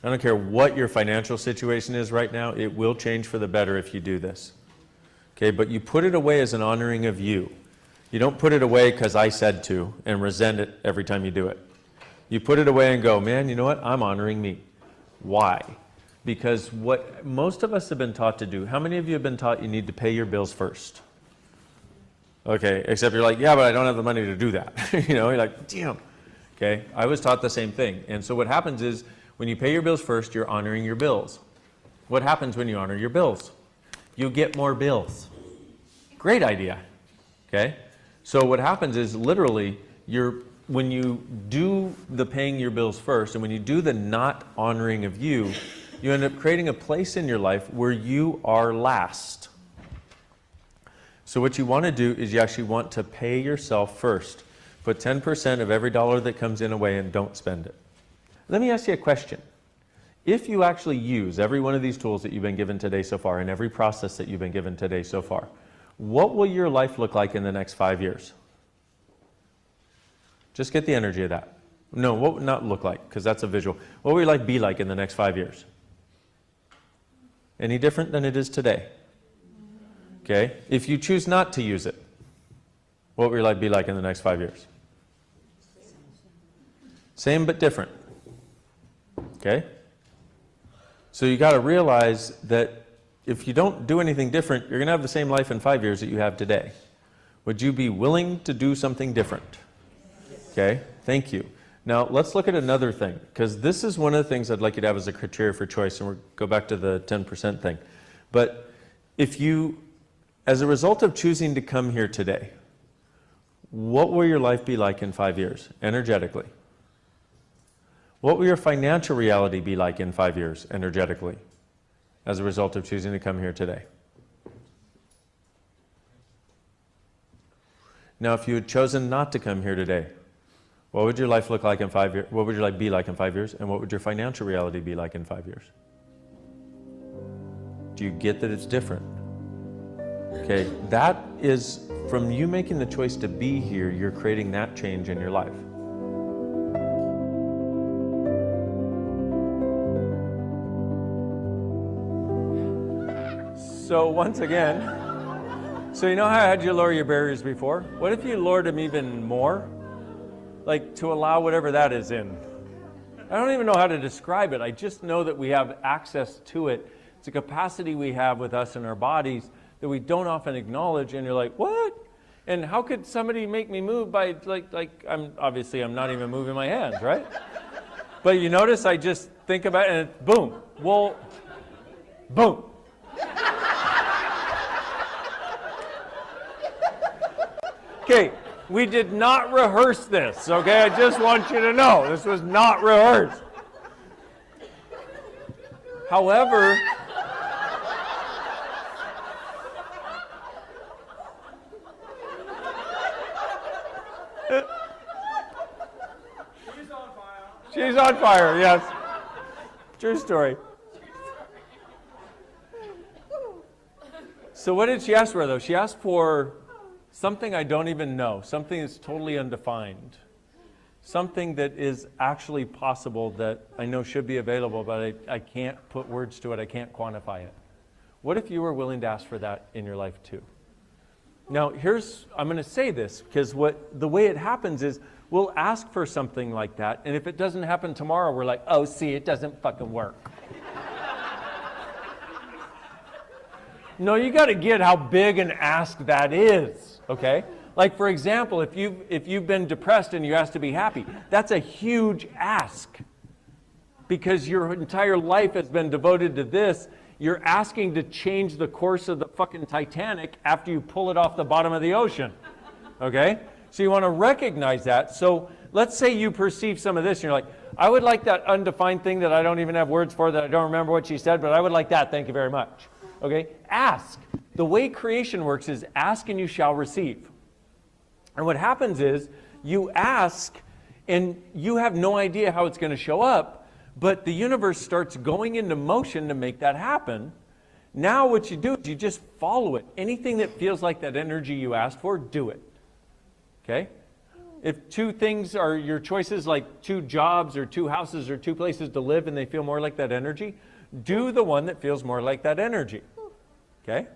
Speaker 3: I don't care what your financial situation is right now, it will change for the better if you do this. Okay, but you put it away as an honoring of you. You don't put it away because I said to and resent it every time you do it. You put it away and go, man, you know what? I'm honoring me. Why? Because what most of us have been taught to do, how many of you have been taught you need to pay your bills first? Okay, except you're like, yeah, but I don't have the money to do that. You know, you're like, damn. Okay, I was taught the same thing. And so what happens is, when you pay your bills first, you're honoring your bills. What happens when you honor your bills? You get more bills. Great idea. Okay? So what happens is literally when you do the paying your bills first and when you do the not honoring of you, you end up creating a place in your life where you are last. So what you want to do is you actually want to pay yourself first. Put 10% of every dollar that comes in away and don't spend it. Let me ask you a question. If you actually use every one of these tools that you've been given today so far and every process that you've been given today so far, what will your life look like in the next 5 years? Just get the energy of that. No, what would not look like? Because that's a visual. What will your life be like in the next 5 years? Any different than it is today? Okay. If you choose not to use it, what will your life be like in the next 5 years? Same but different. Okay? So you got to realize that if you don't do anything different, you're going to have the same life in 5 years that you have today. Would you be willing to do something different? Okay? Thank you. Now, let's look at another thing, because this is one of the things I'd like you to have as a criteria for choice, and we'll go back to the 10% thing. But if you, as a result of choosing to come here today, what will your life be like in 5 years, energetically? What will your financial reality be like in 5 years, energetically, as a result of choosing to come here today? Now, if you had chosen not to come here today, what would your life look like in 5 years? What would your life be like in 5 years? And what would your financial reality be like in 5 years? Do you get that it's different? Okay, that is from you making the choice to be here, you're creating that change in your life. So once again, so you know how I had you lower your barriers before? What if you lowered them even more? Like to allow whatever that is in. I don't even know how to describe it. I just know that we have access to it. It's a capacity we have with us in our bodies that we don't often acknowledge, and you're like, what? And how could somebody make me move by, I'm not even moving my hands, right? But you notice I just think about it and it's boom, well, boom. Okay, we did not rehearse this, okay? I just want you to know, this was not rehearsed. However, she's on fire, yes. True story. So what did she ask for, though? She asked for something I don't even know, something that's totally undefined, something that is actually possible that I know should be available, but I can't put words to it, I can't quantify it. What if you were willing to ask for that in your life too? Now, I'm going to say this, because the way it happens is We'll ask for something like that, and if it doesn't happen tomorrow, we're like, oh, see, it doesn't fucking work. No, you got to get how big an ask that is, okay? Like, for example, if you've been depressed and you ask to be happy, that's a huge ask because your entire life has been devoted to this. You're asking to change the course of the fucking Titanic after you pull it off the bottom of the ocean, okay? So you want to recognize that. So let's say you perceive some of this and you're like, I would like that undefined thing that I don't even have words for, that I don't remember what she said, but I would like that, thank you very much. Okay, ask. The way creation works is ask and you shall receive. And what happens is you ask and you have no idea how it's going to show up, but the universe starts going into motion to make that happen. Now what you do is you just follow it. Anything that feels like that energy you asked for, do it. Okay? If two things are your choices, like 2 jobs or 2 houses or 2 places to live, and they feel more like that energy, do the one that feels more like that energy. Okay?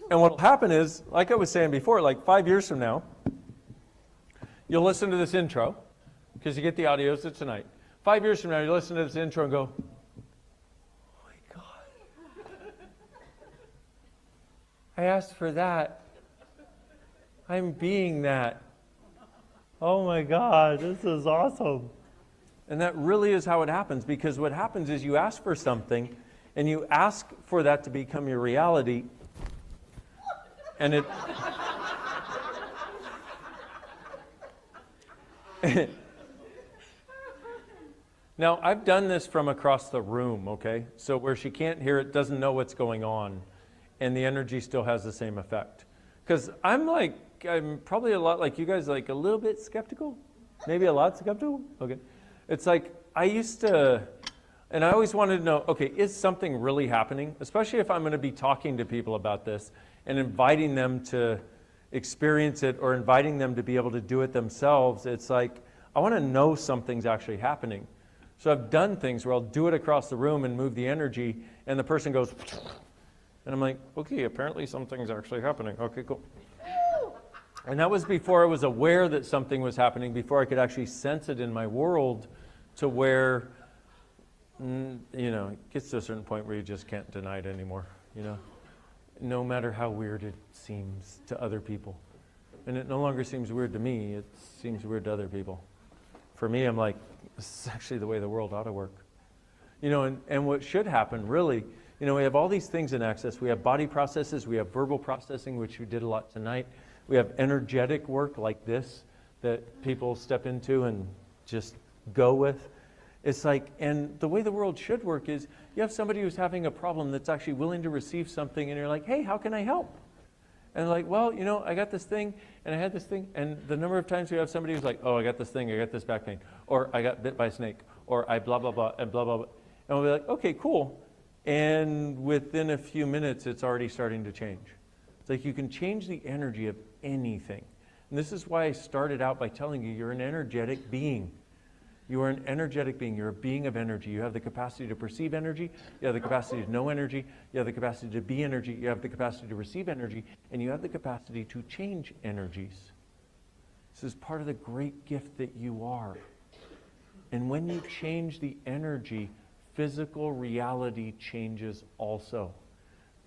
Speaker 3: And what will happen is, like I was saying before, like 5 years from now, you'll listen to this intro, because you get the audios of tonight. 5 years from now, you listen to this intro and go, oh my God. I asked for that. I'm being that. Oh my God, this is awesome. And that really is how it happens, because what happens is you ask for something, and you ask for that to become your reality, and it... Now, I've done this from across the room, okay? So where she can't hear it, doesn't know what's going on, and the energy still has the same effect. Because I'm probably a lot like you guys, like a little bit skeptical, maybe a lot skeptical, okay? It's like, I used to, and I always wanted to know, okay, is something really happening? Especially if I'm going to be talking to people about this and inviting them to experience it or inviting them to be able to do it themselves. It's like, I want to know something's actually happening. So I've done things where I'll do it across the room and move the energy, and the person goes, and I'm like, okay, apparently something's actually happening. Okay, cool. And that was before I was aware that something was happening, before I could actually sense it in my world, to where, it gets to a certain point where you just can't deny it anymore, no matter how weird it seems to other people. And it no longer seems weird to me, it seems weird to other people. For me, I'm like, this is actually the way the world ought to work. And what should happen, really, we have all these things in Access. We have body processes, we have verbal processing, which we did a lot tonight. We have energetic work like this that people step into and just go with. It's like, and the way the world should work is you have somebody who's having a problem that's actually willing to receive something, and you're like, hey, how can I help? And like, well, I got this thing, and I had this thing, and the number of times we have somebody who's like, oh, I got this thing, I got this back pain, or I got bit by a snake, or I blah, blah, blah, and blah, blah, blah. And we'll be like, okay, cool. And within a few minutes, it's already starting to change. It's like you can change the energy of anything. And this is why I started out by telling you, you're an energetic being. You are an energetic being. You're a being of energy. You have the capacity to perceive energy. You have the capacity to know energy. You have the capacity to be energy. You have the capacity to receive energy. And you have the capacity to change energies. This is part of the great gift that you are. And when you change the energy, physical reality changes also.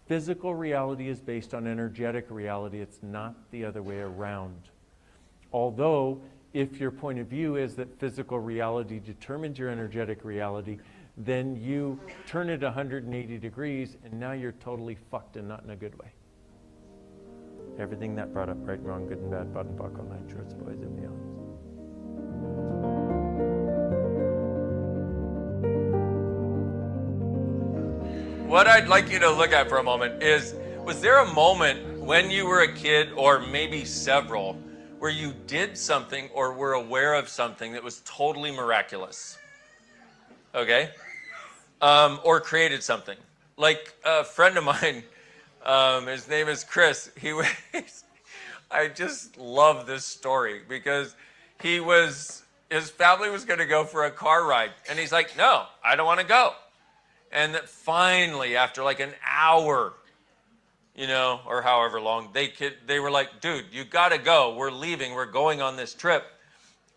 Speaker 3: Physical reality is based on energetic reality. It's not the other way around. Although, if your point of view is that physical reality determines your energetic reality, then you turn it 180 degrees, and now you're totally fucked, and not in a good way. Everything that brought up, right, wrong, good and bad, bottom, buck, all night, shorts, boys, and beyond.
Speaker 4: What I'd like you to look at for a moment is, was there a moment when you were a kid, or maybe several, where you did something or were aware of something that was totally miraculous? Okay? Or created something. Like a friend of mine, his name is Chris. I just love this story because his family was going to go for a car ride. And he's like, no, I don't want to go. And that finally, after like an hour, or however long, they were like, dude, you got to go. We're leaving. We're going on this trip.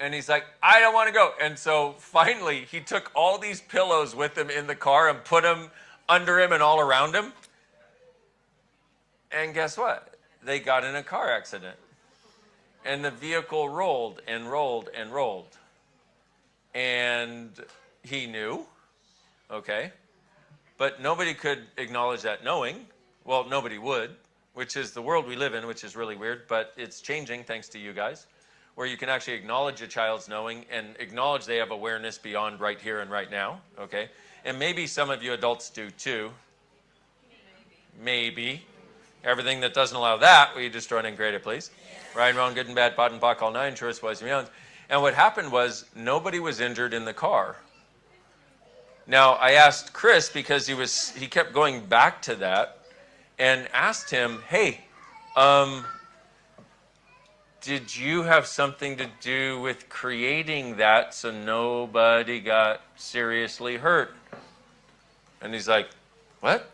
Speaker 4: And he's like, I don't want to go. And so finally, he took all these pillows with him in the car and put them under him and all around him. And guess what? They got in a car accident. And the vehicle rolled and rolled and rolled. And he knew, okay? But nobody could acknowledge that knowing. Well, nobody would, which is the world we live in, which is really weird, but it's changing thanks to you guys, where you can actually acknowledge a child's knowing and acknowledge they have awareness beyond right here and right now, okay? And maybe some of you adults do too. Maybe. Everything that doesn't allow that, will you destroy and create it, please? Right, wrong, good and bad, pot and pock, all nine, shorts, boys, and beyonds. And what happened was nobody was injured in the car. Now, I asked Chris, because he kept going back to that, and asked him, hey, did you have something to do with creating that so nobody got seriously hurt? And he's like, what?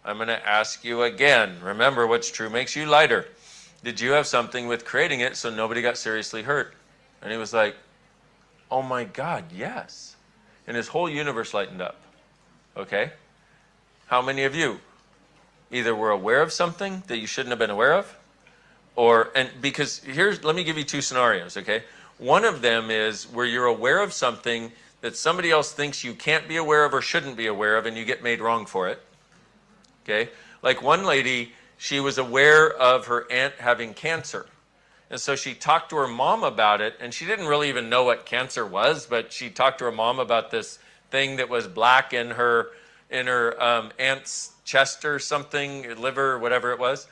Speaker 4: I'm going to ask you again. Remember, what's true makes you lighter. Did you have something with creating it so nobody got seriously hurt? And he was like, oh my God, yes. And his whole universe lightened up. Okay? How many of you either were aware of something that you shouldn't have been aware of? Because let me give you two scenarios, okay? One of them is where you're aware of something that somebody else thinks you can't be aware of or shouldn't be aware of, and you get made wrong for it. Okay? Like one lady, she was aware of her aunt having cancer. And so she talked to her mom about it, and she didn't really even know what cancer was, but she talked to her mom about this thing that was black in her aunt's chest or something, liver, whatever it was.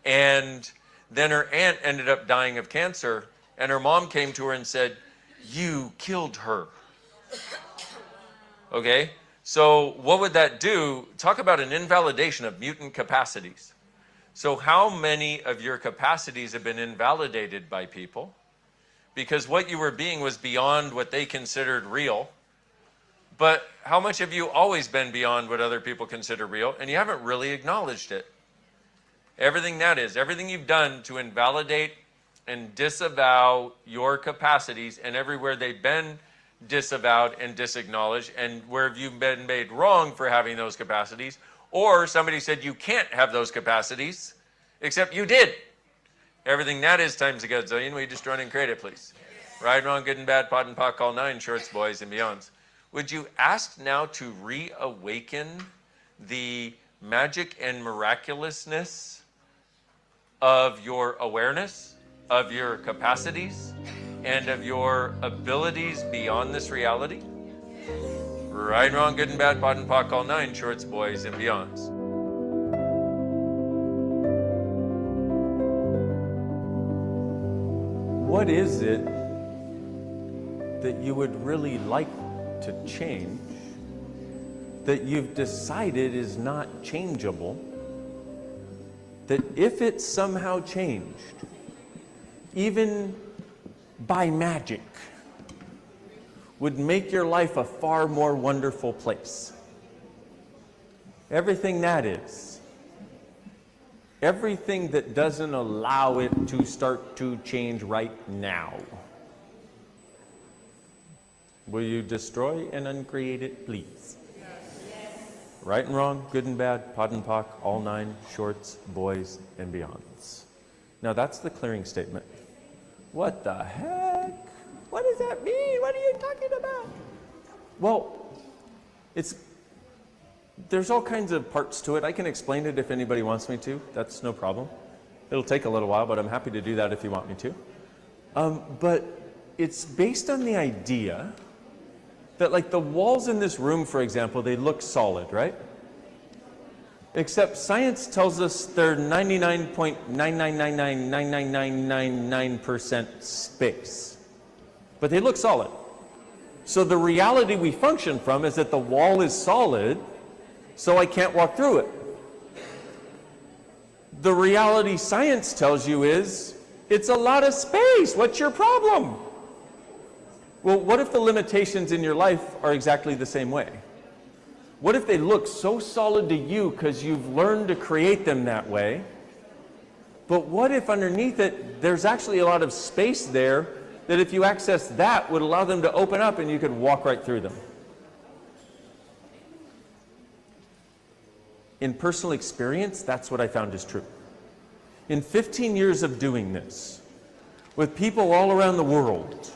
Speaker 4: And then her aunt ended up dying of cancer, and her mom came to her and said, you killed her. Okay? So what would that do? Talk about an invalidation of mutant capacities. So how many of your capacities have been invalidated by people? Because what you were being was beyond what they considered real. But how much have you always been beyond what other people consider real? And you haven't really acknowledged it. Everything you've done to invalidate and disavow your capacities, and everywhere they've been disavowed and disacknowledged, and where have you been made wrong for having those capacities, or somebody said you can't have those capacities, except you did. Everything that is times a gazillion. Will you just run and create it, please? Right, wrong, good and bad, pot and pock, all nine, shorts, boys, and beyonds. Would you ask now to reawaken the magic and miraculousness of your awareness, of your capacities, and of your abilities beyond this reality? Right, wrong, good and bad, pot and pock, all nine, shorts, boys, and beyonds.
Speaker 3: What is it that you would really like to change that you've decided is not changeable, that if it somehow changed, even by magic, would make your life a far more wonderful place? Everything that is. Everything that doesn't allow it to start to change right now. Will you destroy and uncreate it, please? Yes. Right and wrong, good and bad, pot and pock, all nine, shorts, boys, and beyonds. Now that's the clearing statement. What the heck? What does that mean? What are you talking about? Well, there's all kinds of parts to it. I can explain it if anybody wants me to. That's no problem. It'll take a little while, but I'm happy to do that if you want me to. But it's based on the idea that, like, the walls in this room, for example, they look solid, right? Except science tells us they're 99.9999999% space. But they look solid. So the reality we function from is that the wall is solid, so I can't walk through it. The reality science tells you is, it's a lot of space. What's your problem? Well, what if the limitations in your life are exactly the same way? What if they look so solid to you because you've learned to create them that way? But what if underneath it, there's actually a lot of space there that if you access that would allow them to open up and you could walk right through them. In personal experience, that's what I found is true. In 15 years of doing this, with people all around the world,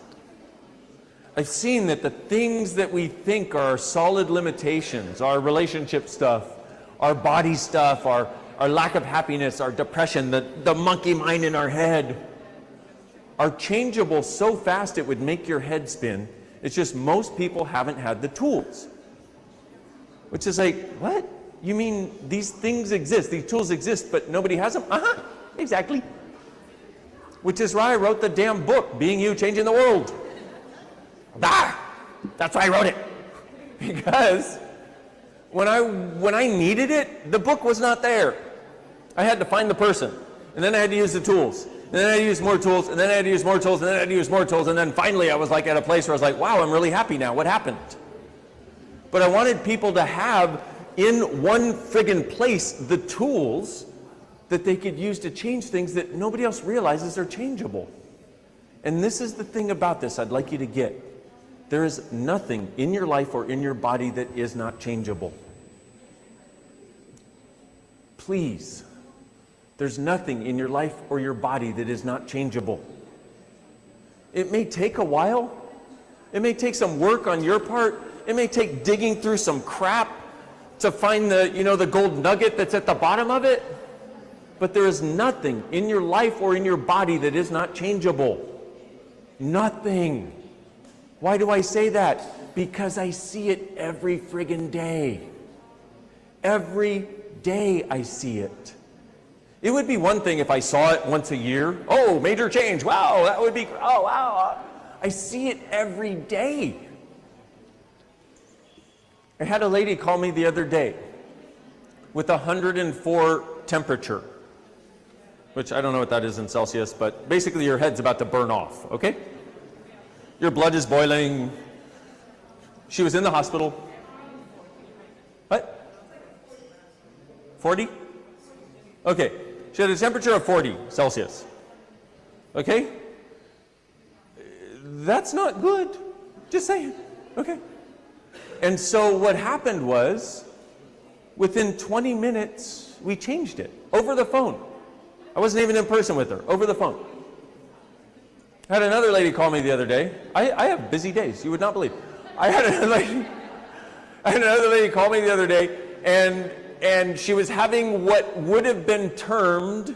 Speaker 3: I've seen that the things that we think are solid limitations, our relationship stuff, our body stuff, our lack of happiness, our depression, the monkey mind in our head, are changeable so fast it would make your head spin. It's just most people haven't had the tools. Which is like, what? You mean these things exist, these tools exist, but nobody has them? Uh-huh, exactly. Which is why I wrote the damn book, Being You, Changing the World. That's why I wrote it. Because when I needed it, the book was not there. I had to find the person, and then I had to use the tools, and then I had to use more tools, and then I had to use more tools, and then I had to use more tools, and then finally I was like at a place where I was like, wow, I'm really happy now. What happened? But I wanted people to have in one friggin' place the tools that they could use to change things that nobody else realizes are changeable. And this is the thing about this I'd like you to get. There is nothing in your life or in your body that is not changeable. Please, there's nothing in your life or your body that is not changeable. It may take a while. It may take some work on your part. It may take digging through some crap to find the gold nugget that's at the bottom of it. But there is nothing in your life or in your body that is not changeable. Nothing. Why do I say that? Because I see it every friggin' day. Every day I see it. It would be one thing if I saw it once a year. Oh, major change. Wow, that would be, oh, wow. I see it every day. I had a lady call me the other day with 104 temperature, which I don't know what that is in Celsius, but basically your head's about to burn off, okay? Your blood is boiling. She was in the hospital. What? 40? Okay. She had a temperature of 40 Celsius. Okay? That's not good. Just saying. Okay? And so what happened was, within 20 minutes, we changed it over the phone. I wasn't even in person with her, over the phone. I had another lady call me the other day. I have busy days, you would not believe. I had another lady call me the other day, and she was having what would have been termed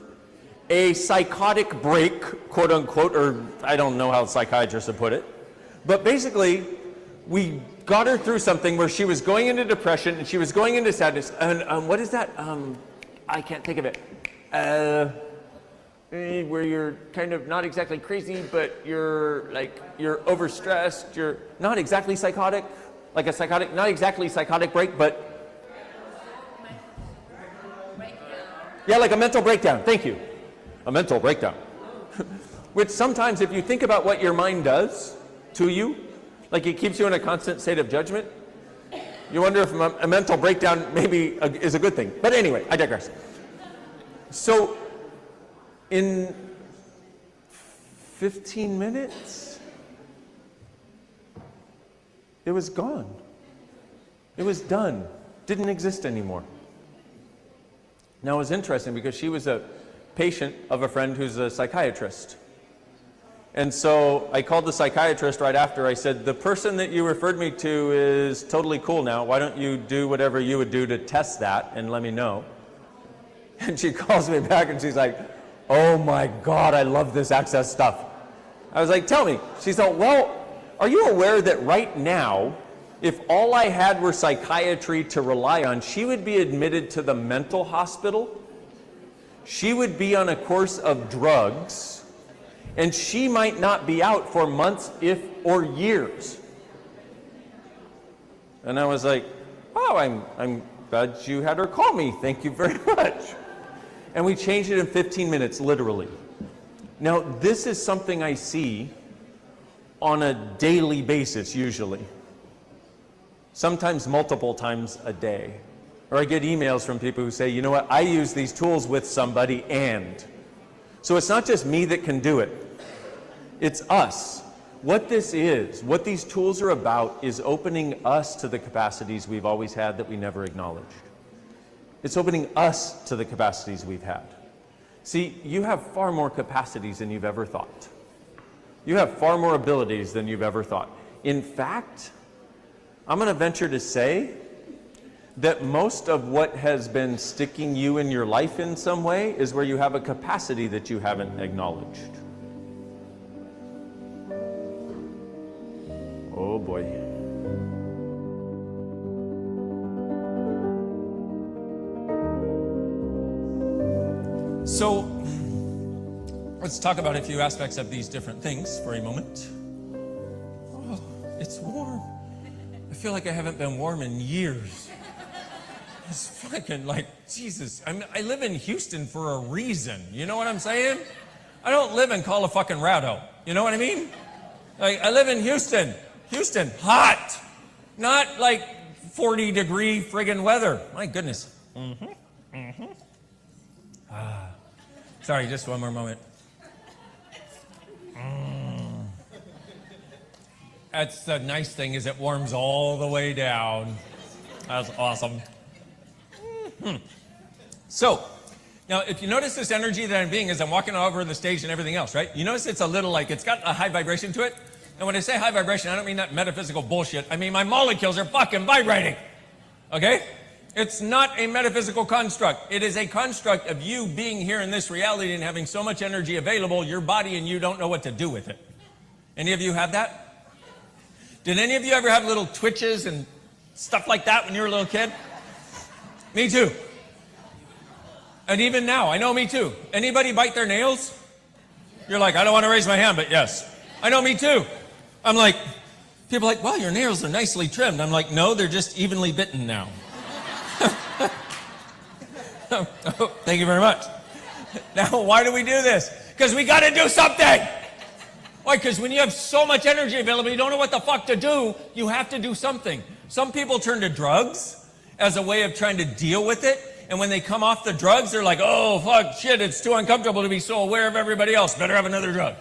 Speaker 3: a psychotic break, quote unquote, or I don't know how psychiatrists would put it. But basically, we got her through something where she was going into depression and she was going into sadness. And what is that? I can't think of it. Where you're kind of not exactly crazy, but you're overstressed. You're not exactly psychotic, like a psychotic, not exactly psychotic break, but yeah, like a mental breakdown. Thank you. A mental breakdown. Which sometimes, if you think about what your mind does to you, like it keeps you in a constant state of judgment, you wonder if a mental breakdown maybe is a good thing. But anyway, I digress. So, in 15 minutes, it was gone. It was done. Didn't exist anymore. Now, it was interesting because she was a patient of a friend who's a psychiatrist. And so I called the psychiatrist right after. I said, the person that you referred me to is totally cool now. Why don't you do whatever you would do to test that and let me know? And she calls me back and she's like, oh my God, I love this access stuff. I was like, tell me. She said, well, are you aware that right now, if all I had were psychiatry to rely on, she would be admitted to the mental hospital. She would be on a course of drugs. And she might not be out for months, or years. And I was like, oh, I'm glad you had her call me. Thank you very much. And we changed it in 15 minutes, literally. Now, this is something I see on a daily basis, usually. Sometimes multiple times a day. Or I get emails from people who say, you know what, I use these tools with somebody and. So it's not just me that can do it. It's us. What this is, what these tools are about, is opening us to the capacities we've always had that we never acknowledged. It's opening us to the capacities we've had. See, you have far more capacities than you've ever thought. You have far more abilities than you've ever thought. In fact, I'm going to venture to say that most of what has been sticking you in your life in some way is where you have a capacity that you haven't acknowledged. Oh boy.
Speaker 4: So, let's talk about a few aspects of these different things for a moment. Oh, it's warm. I feel like I haven't been warm in years. It's fucking like, Jesus. I live in Houston for a reason. You know what I'm saying? I don't live in Colorado. You know what I mean? Like, I live in Houston. Houston, hot. Not like 40-degree friggin' weather. My goodness. Sorry, just one more moment. That's the nice thing, is it warms all the way down. That's awesome. So, now if you notice this energy that I'm being as I'm walking over the stage and everything else, right? You notice it's a little like, it's got a high vibration to it. And when I say high vibration, I don't mean that metaphysical bullshit. I mean my molecules are fucking vibrating. Okay? It's not a metaphysical construct. It is a construct of you being here in this reality and having so much energy available, your body and you don't know what to do with it. Any of you have that? Did any of you ever have little twitches and stuff like that when you were a little kid? Me too. And even now, I know, me too. Anybody bite their nails? You're like, I don't want to raise my hand, but yes. I know, me too. I'm like, people are like, well, your nails are nicely trimmed. I'm like, no, they're just evenly bitten now. Oh, thank you very much. Now, why do we do this? Because we got to do something. Why? Because when you have so much energy available, you don't know what the fuck to do, you have to do something. Some people turn to drugs as a way of trying to deal with it. And when they come off the drugs, they're like, oh, fuck, shit, it's too uncomfortable to be so aware of everybody else. Better have another drug.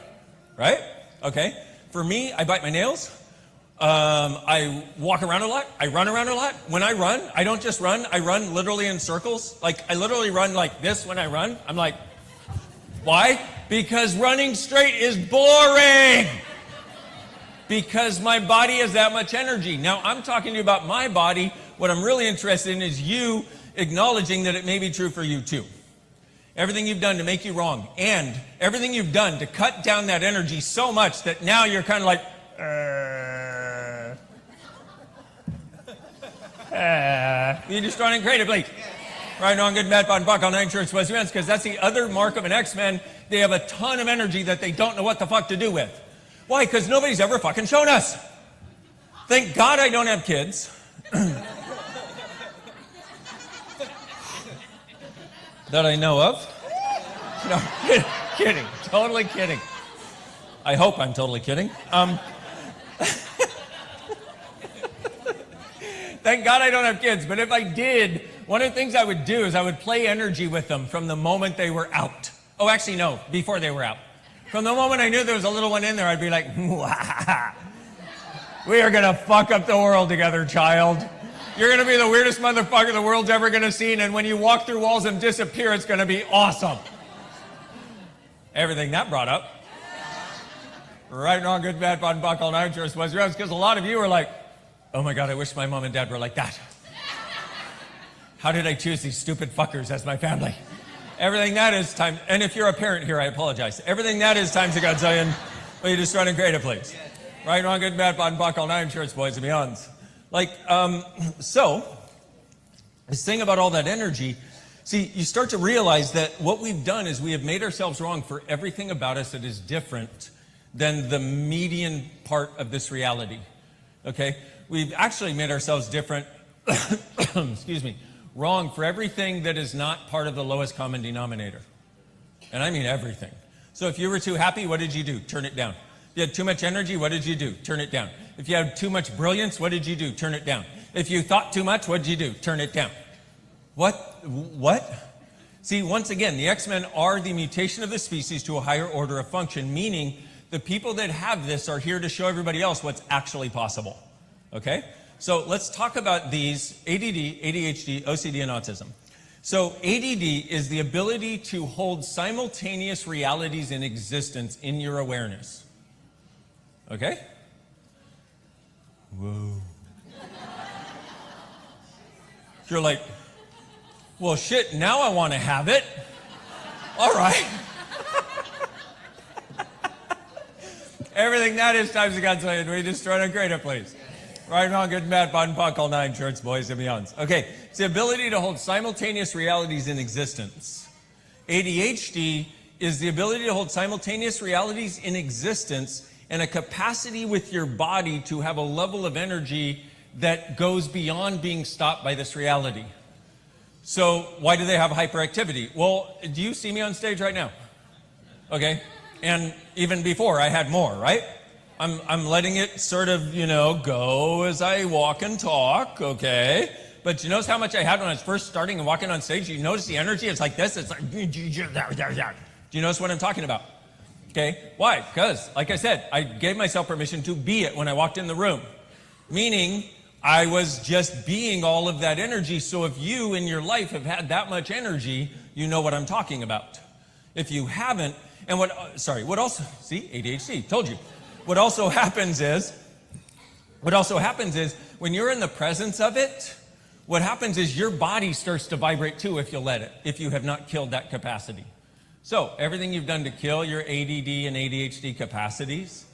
Speaker 4: Right? Okay. For me, I bite my nails. I walk around a lot. I run around a lot. When I run, I don't just run. I run literally in circles. Like, I literally run like this when I run. I'm like, why? Because running straight is boring. Because my body has that much energy. Now, I'm talking to you about my body. What I'm really interested in is you acknowledging that it may be true for you too. Everything you've done to make you wrong, and everything you've done to cut down that energy so much that now you're kind of like, you're just running creatively. Right on, good, bad, bad, buck, on nine shirts, was events, because that's the other mark of an X-Men. They have a ton of energy that they don't know what the fuck to do with. Why? Because nobody's ever fucking shown us. Thank God I don't have kids. That I know of. No, kidding. Totally kidding. I hope I'm totally kidding. Thank God I don't have kids, but if I did, one of the things I would do is I would play energy with them from the moment they were out. Oh, actually, no, before they were out. From the moment I knew there was a little one in there, I'd be like, we are going to fuck up the world together, child. You're going to be the weirdest motherfucker the world's ever going to see, and when you walk through walls and disappear, it's going to be awesome. Everything that brought up. Right, wrong, good, bad, fun, buck, all night, yours was yours, because a lot of you are like, oh my God, I wish my mom and dad were like that. How did I choose these stupid fuckers as my family? Everything that is time, and if you're a parent here, I apologize. Everything that is times a gazillion, will you just run and create it, please? Right, wrong, good, bad, fun, buck, all night, yours, boys and beyonds. Like, so, this thing about all that energy, see, you start to realize that what we've done is we have made ourselves wrong for everything about us that is different than the median part of this reality, okay? We've actually made ourselves different, excuse me, wrong for everything that is not part of the lowest common denominator. And I mean everything. So if you were too happy, what did you do? Turn it down. If you had too much energy, what did you do? Turn it down. If you had too much brilliance, what did you do? Turn it down. If you thought too much, what did you do? Turn it down. What? See, once again, the X-Men are the mutation of the species to a higher order of function, meaning The people that have this are here to show everybody else what's actually possible. Okay? So let's talk about these: ADD, ADHD, OCD, and autism. So ADD is the ability to hold simultaneous realities in existence in your awareness. Okay? Whoa. You're like, well, shit, now I want to have it. All right. Everything that is times of God's way, and we destroy and create it, please. Right, wrong, good and bad, bad and puck, all nine, shorts, boys, and beyonds. Okay, it's the ability to hold simultaneous realities in existence. ADHD is the ability to hold simultaneous realities in existence and a capacity with your body to have a level of energy that goes beyond being stopped by this reality. So why do they have hyperactivity? Well, do you see me on stage right now? Okay. And even before, I had more, right? I'm letting it sort of, go as I walk and talk, okay? But you notice how much I had when I was first starting and walking on stage? You notice the energy? It's like this. It's like, do you notice what I'm talking about? Okay, why? Because, like I said, I gave myself permission to be it when I walked in the room. Meaning, I was just being all of that energy. So if you in your life have had that much energy, you know what I'm talking about. If you haven't, and what also, see, ADHD, told you. What also happens is when you're in the presence of it, what happens is your body starts to vibrate too if you'll let it, if you have not killed that capacity. So everything you've done to kill your ADD and ADHD capacities,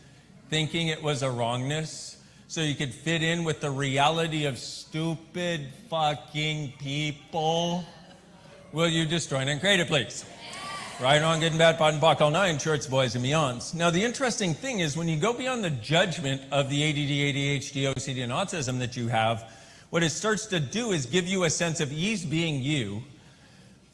Speaker 4: thinking it was a wrongness, so you could fit in with the reality of stupid fucking people, will you destroy and create it, please? Right, on, good and bad, pot and pock, all nine, shorts, boys, and beyonds. Now, the interesting thing is when you go beyond the judgment of the ADD, ADHD, OCD, and autism that you have, what it starts to do is give you a sense of ease being you.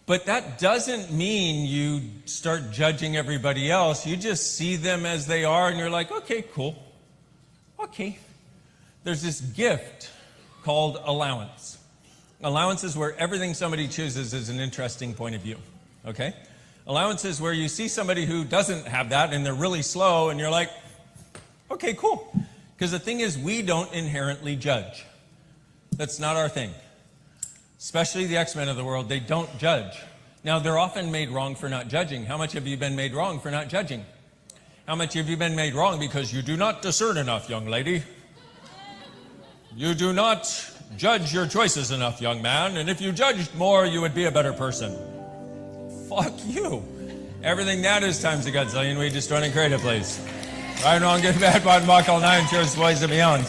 Speaker 4: But that doesn't mean you start judging everybody else. You just see them as they are, and you're like, okay, cool. Okay. There's this gift called allowance. Allowance is where everything somebody chooses is an interesting point of view. Okay? Allowance is where you see somebody who doesn't have that, and they're really slow, and you're like, okay, cool. Because the thing is, we don't inherently judge. That's not our thing. Especially the X-Men of the world, they don't judge. Now, they're often made wrong for not judging. How much have you been made wrong for not judging? How much have you been made wrong because you do not discern enough, young lady? You do not judge your choices enough, young man, and if you judged more, you would be a better person. Fuck you. Everything that is times a godzillion, we destroy and create it, please. Right, wrong, good, bad, bad, mock, all nine, cheers, boys, and beyond.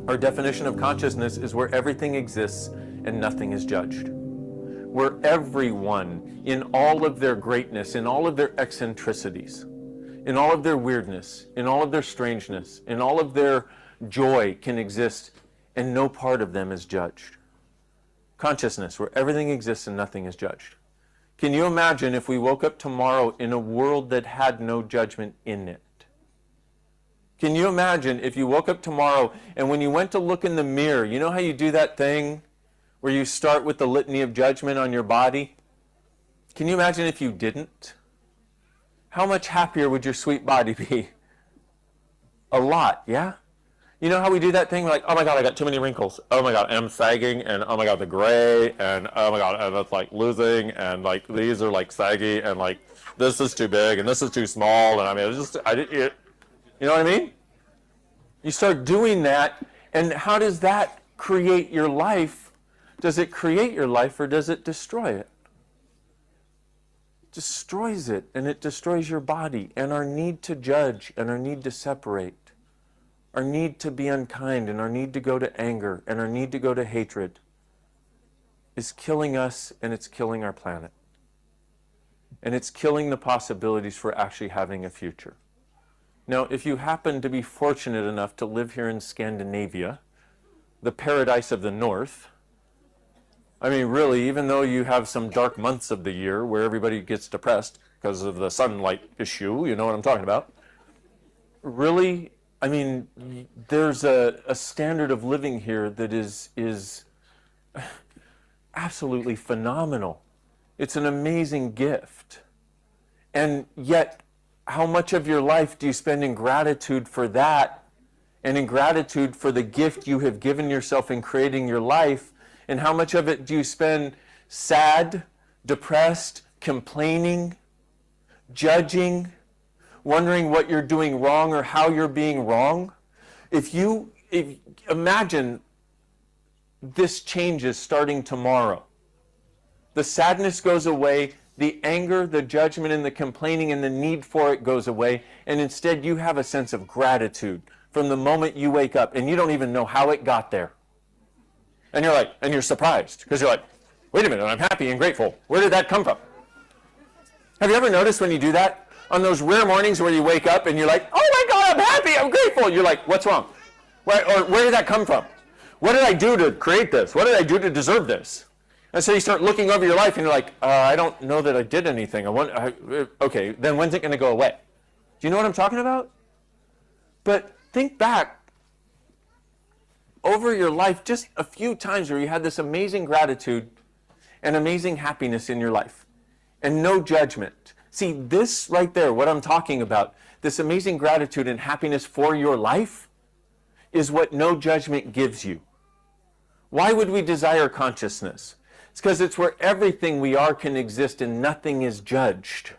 Speaker 3: Our definition of consciousness is where everything exists and nothing is judged. Where everyone, in all of their greatness, in all of their eccentricities, in all of their weirdness, in all of their strangeness, in all of their joy can exist, and no part of them is judged. Consciousness, where everything exists and nothing is judged. Can you imagine if we woke up tomorrow in a world that had no judgment in it? Can you imagine if you woke up tomorrow and when you went to look in the mirror, you know how you do that thing where you start with the litany of judgment on your body? Can you imagine if you didn't? How much happier would your sweet body be? A lot, yeah? You know how we do that thing? We're like, oh my God, I got too many wrinkles. Oh my God, I'm sagging, and oh my God, the gray, and oh my God, and it's like losing, and like these are like saggy, and like this is too big, and this is too small, and I mean, it's just, you know what I mean? You start doing that, and how does that create your life? Does it create your life, or does it destroy it? It destroys it, and it destroys your body, and our need to judge, and our need to separate. Our need to be unkind, and our need to go to anger, and our need to go to hatred is killing us, and it's killing our planet. And it's killing the possibilities for actually having a future. Now, if you happen to be fortunate enough to live here in Scandinavia, the paradise of the North, I mean, really, even though you have some dark months of the year where everybody gets depressed because of the sunlight issue, you know what I'm talking about, really, I mean, there's a standard of living here that is absolutely phenomenal. It's an amazing gift. And yet, how much of your life do you spend in gratitude for that and in gratitude for the gift you have given yourself in creating your life? And how much of it do you spend sad, depressed, complaining, judging, wondering what you're doing wrong or how you're being wrong? If imagine this changes starting tomorrow. The sadness goes away, the anger, the judgment, and the complaining and the need for it goes away, and instead you have a sense of gratitude from the moment you wake up, and you don't even know how it got there. And you're surprised, because you're like, wait a minute, I'm happy and grateful. Where did that come from? Have you ever noticed when you do that? On those rare mornings where you wake up and you're like, oh my God, I'm happy, I'm grateful. You're like, what's wrong? Where did that come from? What did I do to create this? What did I do to deserve this? And so you start looking over your life and you're like, I don't know that I did anything. Okay, then when's it going to go away? Do you know what I'm talking about? But think back over your life just a few times where you had this amazing gratitude and amazing happiness in your life and no judgment. See, this right there, what I'm talking about, this amazing gratitude and happiness for your life is what no judgment gives you. Why would we desire consciousness? It's because it's where everything we are can exist and nothing is judged.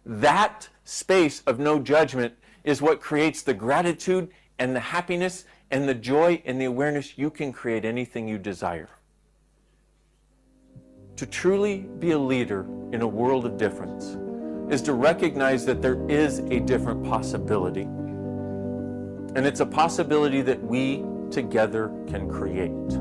Speaker 3: That space of no judgment is what creates the gratitude and the happiness and the joy and the awareness you can create anything you desire. To truly be a leader in a world of difference is to recognize that there is a different possibility. And it's a possibility that we together can create.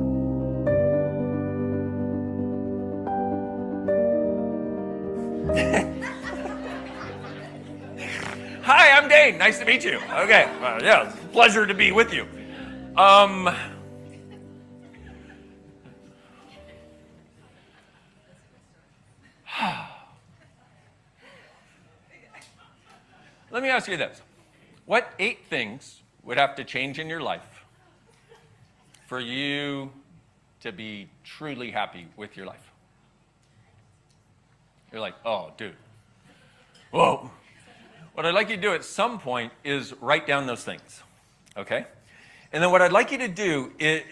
Speaker 4: Hi, I'm Dain. Nice to meet you. Okay, yeah, pleasure to be with you. Let me ask you this. What 8 things would have to change in your life for you to be truly happy with your life? You're like, oh, dude. Whoa. What I'd like you to do at some point is write down those things, okay? And then what I'd like you to do is,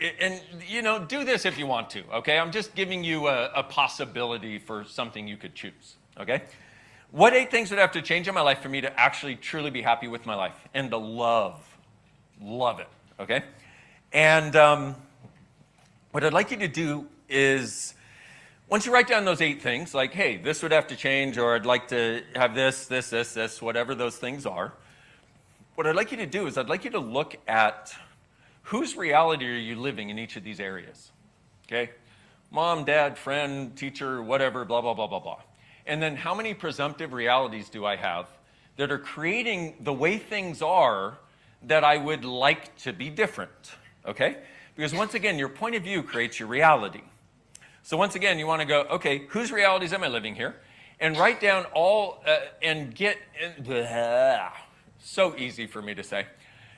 Speaker 4: do this if you want to, okay? I'm just giving you a possibility for something you could choose, okay? What 8 things would have to change in my life for me to actually truly be happy with my life and to love it, okay? And what I'd like you to do is, once you write down those 8 things, like, hey, this would have to change, or I'd like to have this, whatever those things are, what I'd like you to do is I'd like you to look at whose reality are you living in each of these areas, okay? Mom, dad, friend, teacher, whatever, blah, blah, blah, blah, blah. And then how many presumptive realities do I have that are creating the way things are that I would like to be different, okay? Because once again, your point of view creates your reality. So once again, you want to go, okay, whose realities am I living here? And write down all, and get, so easy for me to say.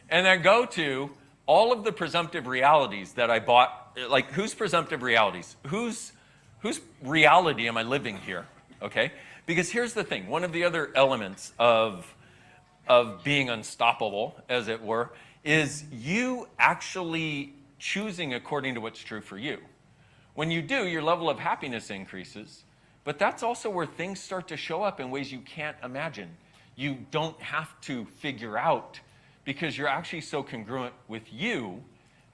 Speaker 4: And then go to all of the presumptive realities that I bought, like whose presumptive realities? Whose reality am I living here? Okay? Because here's the thing, one of the other elements of being unstoppable, as it were, is you actually choosing according to what's true for you. When you do, your level of happiness increases, but that's also where things start to show up in ways you can't imagine. You don't have to figure out, because you're actually so congruent with you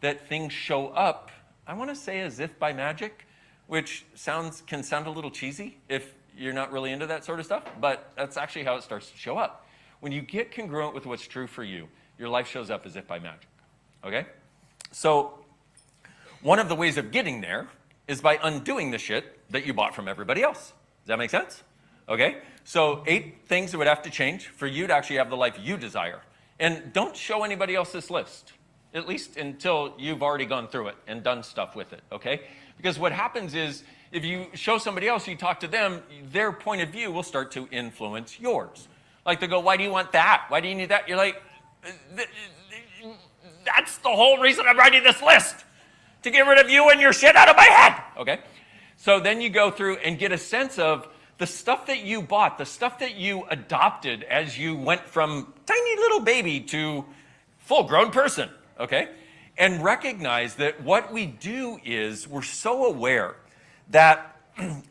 Speaker 4: that things show up, I want to say as if by magic, which can sound a little cheesy if you're not really into that sort of stuff, but that's actually how it starts to show up. When you get congruent with what's true for you, your life shows up as if by magic, okay? So one of the ways of getting there is by undoing the shit that you bought from everybody else. Does that make sense? Okay? So 8 things that would have to change for you to actually have the life you desire. And don't show anybody else this list, at least until you've already gone through it and done stuff with it, okay? Because what happens is, if you show somebody else, you talk to them, their point of view will start to influence yours. Like they go, why do you want that? Why do you need that? You're like, that's the whole reason I'm writing this list, to get rid of you and your shit out of my head, okay? So then you go through and get a sense of the stuff that you bought, the stuff that you adopted as you went from tiny little baby to full-grown person, okay? And recognize that what we do is we're so aware that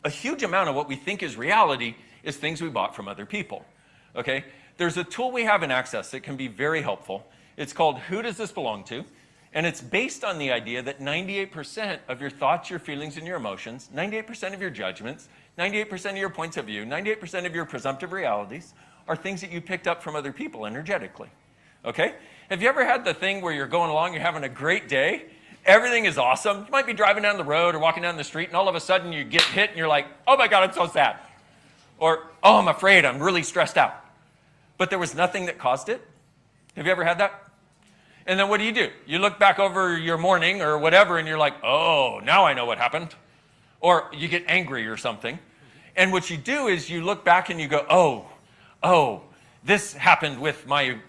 Speaker 4: a huge amount of what we think is reality is things we bought from other people, okay? There's a tool we have in Access that can be very helpful. It's called Who Does This Belong To? And it's based on the idea that 98% of your thoughts, your feelings, and your emotions, 98% of your judgments, 98% of your points of view, 98% of your presumptive realities are things that you picked up from other people energetically, okay? Have you ever had the thing where you're going along, you're having a great day, everything is awesome, you might be driving down the road or walking down the street, and all of a sudden you get hit and you're like, oh my God, I'm so sad. Or, oh, I'm afraid, I'm really stressed out. But there was nothing that caused it? Have you ever had that? And then what do? You look back over your morning or whatever and you're like, oh, now I know what happened. Or you get angry or something. And what you do is you look back and you go, oh, this happened with my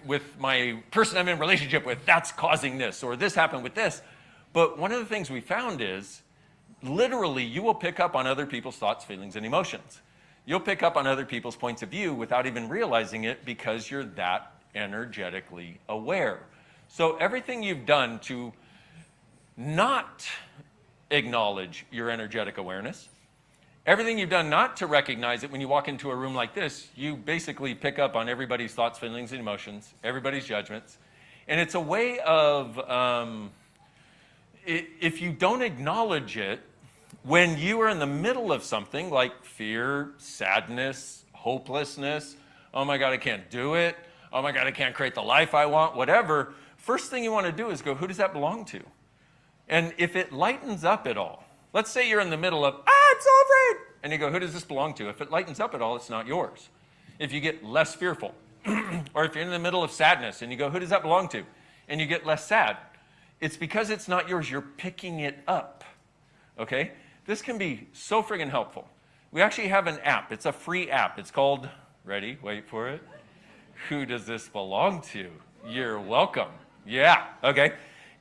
Speaker 4: person I'm in a relationship with, that's causing this, or this happened with this. But one of the things we found is literally you will pick up on other people's thoughts, feelings, and emotions. You'll pick up on other people's points of view without even realizing it because you're that energetically aware. So everything you've done to not acknowledge your energetic awareness, everything you've done not to recognize it when you walk into a room like this, you basically pick up on everybody's thoughts, feelings, and emotions, everybody's judgments. And it's a way of, if you don't acknowledge it, when you are in the middle of something like fear, sadness, hopelessness, oh my God, I can't do it, oh my God, I can't create the life I want, whatever, first thing you want to do is go, who does that belong to? And if it lightens up at all, let's say you're in the middle of, I'm so afraid, and you go, who does this belong to? If it lightens up at all, it's not yours. If you get less fearful, or if you're in the middle of sadness and you go, who does that belong to? And you get less sad, it's because it's not yours. You're picking it up, okay? This can be so friggin' helpful. We actually have an app. It's a free app. It's called, ready, wait for it, Who Does This Belong To? You're welcome. Yeah, okay.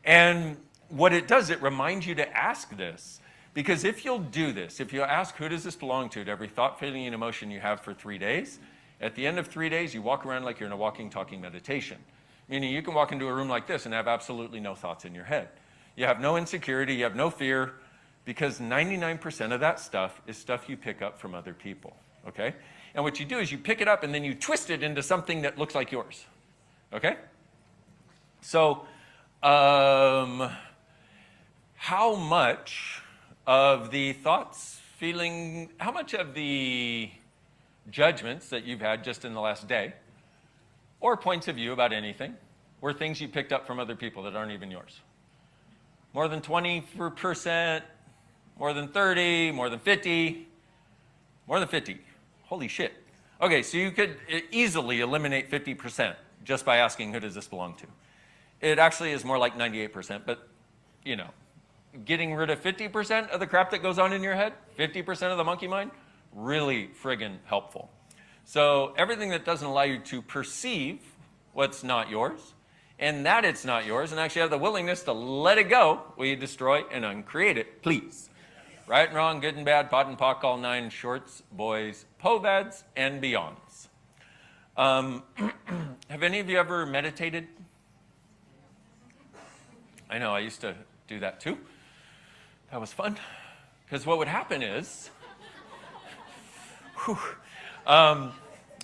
Speaker 4: And what it does, it reminds you to ask this. Because if you'll do this, if you'll ask who does this belong to every thought, feeling, and emotion you have for 3 days, at the end of 3 days, you walk around like you're in a walking, talking meditation. Meaning you can walk into a room like this and have absolutely no thoughts in your head. You have no insecurity, you have no fear, because 99% of that stuff is stuff you pick up from other people, okay? And what you do is you pick it up and then you twist it into something that looks like yours, okay? So, how much of the thoughts, feeling, how much of the judgments that you've had just in the last day, or points of view about anything, were things you picked up from other people that aren't even yours? More than 20%, more than 30, more than 50, more than 50. Holy shit. Okay, so you could easily eliminate 50% just by asking who does this belong to. It actually is more like 98%, but you know, getting rid of 50% of the crap that goes on in your head, 50% of the monkey mind, really friggin' helpful. So everything that doesn't allow you to perceive what's not yours, and that it's not yours, and actually have the willingness to let it go, will you destroy and uncreate it, please? Right and wrong, good and bad, pot and pock, all nine, shorts, boys, povads, and beyonds. Have any of you ever meditated? I know, I used to do that too. That was fun. Because what would happen is,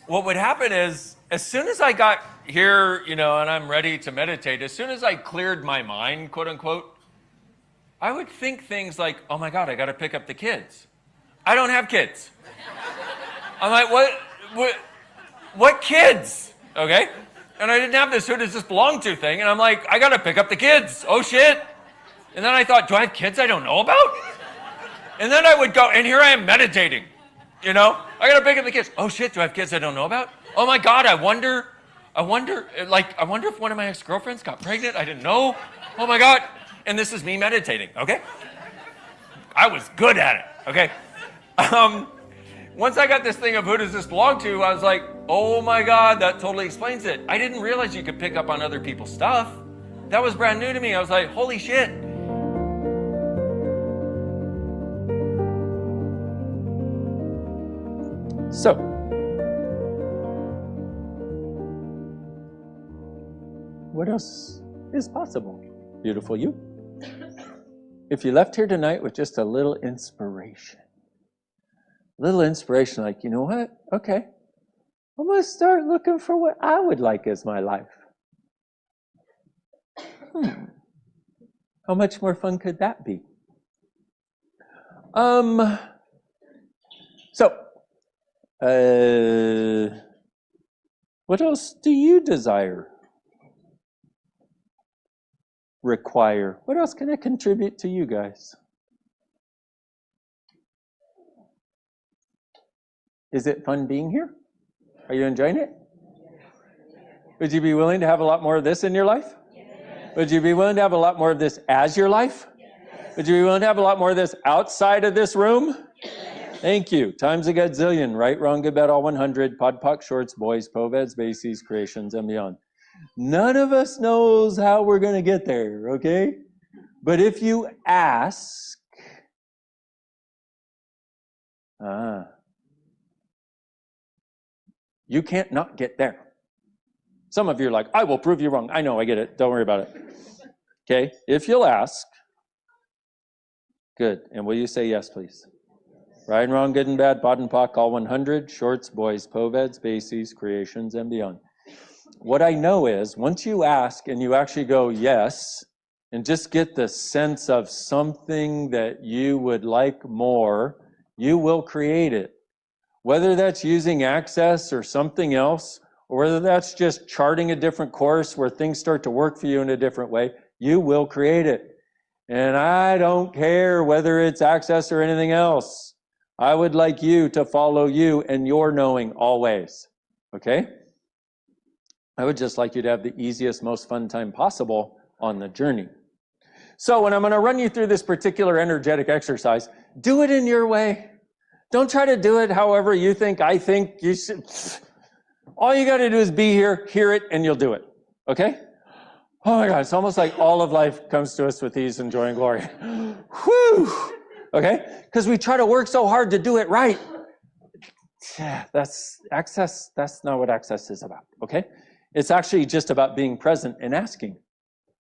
Speaker 4: what would happen is, as soon as I got here, you know, and I'm ready to meditate, as soon as I cleared my mind, quote unquote, I would think things like, oh my God, I got to pick up the kids. I don't have kids. I'm like, what kids? Okay. And I didn't have this who does this belong to thing. And I'm like, I got to pick up the kids. Oh shit. And then I thought, do I have kids I don't know about? And then I would go, and here I am meditating. You know, I got to pick up the kids. Oh shit, do I have kids I don't know about? Oh my God, I wonder if one of my ex-girlfriends got pregnant. I didn't know. Oh my God. And this is me meditating, okay? I was good at it, okay? Once I got this thing of who does this belong to, I was like, oh my God, that totally explains it. I didn't realize you could pick up on other people's stuff. That was brand new to me. I was like, holy shit.
Speaker 3: So, what else is possible? Beautiful you. If you left here tonight with just a little inspiration, like, you know what? Okay, I'm going to start looking for what I would like as my life. How much more fun could that be? What else do you desire? Require? What else can I contribute to you guys? Is it fun being here? Are you enjoying it? Would you be willing to have a lot more of this in your life? Would you be willing to have a lot more of this as your life? Would you be willing to have a lot more of this outside of this room? Thank you. Times a gazillion. Right, wrong, good, bad, all 100. Pod, poc, shorts, boys, poveds, bases, creations, and beyond. None of us knows how we're going to get there, okay? But if you ask, you can't not get there. Some of you are like, I will prove you wrong. I know, I get it. Don't worry about it. Okay? If you'll ask, good. And will you say yes, please? Right and wrong, good and bad, pod and poc, all 100, shorts, boys, poveds, bases, creations, and beyond. What I know is, once you ask and you actually go yes, and just get the sense of something that you would like more, you will create it. Whether that's using Access or something else, or whether that's just charting a different course where things start to work for you in a different way, you will create it. And I don't care whether it's Access or anything else. I would like you to follow you and your knowing always, okay? I would just like you to have the easiest, most fun time possible on the journey. So when I'm going to run you through this particular energetic exercise, do it in your way. Don't try to do it however you think, I think you should. All you got to do is be here, hear it, and you'll do it, okay? Oh my God, it's almost like all of life comes to us with ease and joy and glory. Whew! Okay? Because we try to work so hard to do it right. That's Access. That's not what Access is about, okay? It's actually just about being present and asking.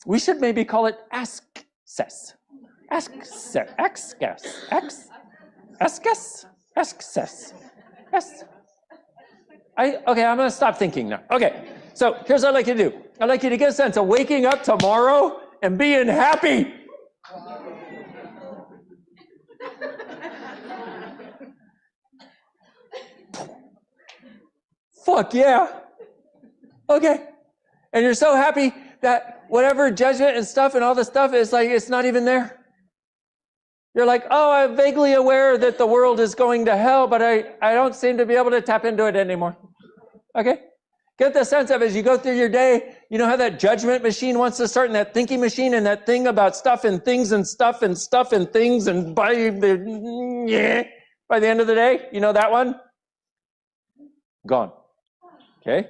Speaker 3: We should maybe call it Ask-cess. Ask-cess. Ask-cess. Ask-cess. Ask-cess. Okay, I'm going to stop thinking now. Okay, so here's what I'd like you to do. I'd like you to get a sense of waking up tomorrow and being happy. Fuck yeah. Okay. And you're so happy that whatever judgment and stuff and all this stuff is like, it's not even there. You're like, oh, I'm vaguely aware that the world is going to hell, but I don't seem to be able to tap into it anymore. Okay? Get the sense of as you go through your day, you know how that judgment machine wants to start and that thinking machine and that thing about stuff and things and stuff and stuff and things and by the end of the day, you know that one? Gone. Okay?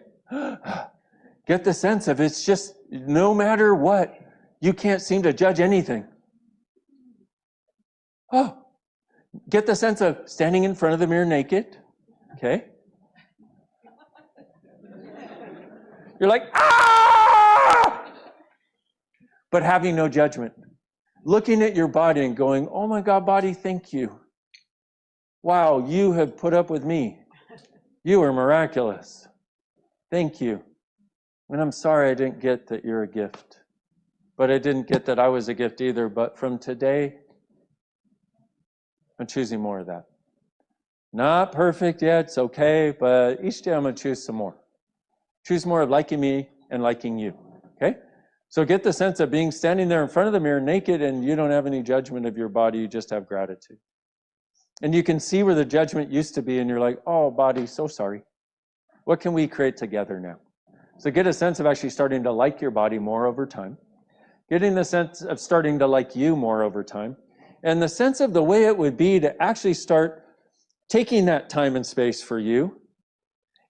Speaker 3: Get the sense of it's just no matter what, you can't seem to judge anything. Oh, get the sense of standing in front of the mirror naked. Okay? You're like, ah! But having no judgment. Looking at your body and going, oh my God, body, thank you. Wow, you have put up with me. You are miraculous. Thank you. And I'm sorry I didn't get that you're a gift. But I didn't get that I was a gift either. But from today, I'm choosing more of that. Not perfect yet, it's okay, but each day I'm going to choose some more. Choose more of liking me and liking you, okay? So get the sense of being standing there in front of the mirror naked and you don't have any judgment of your body, you just have gratitude. And you can see where the judgment used to be and you're like, oh, body, so sorry. What can we create together now? So get a sense of actually starting to like your body more over time. Getting the sense of starting to like you more over time. And the sense of the way it would be to actually start taking that time and space for you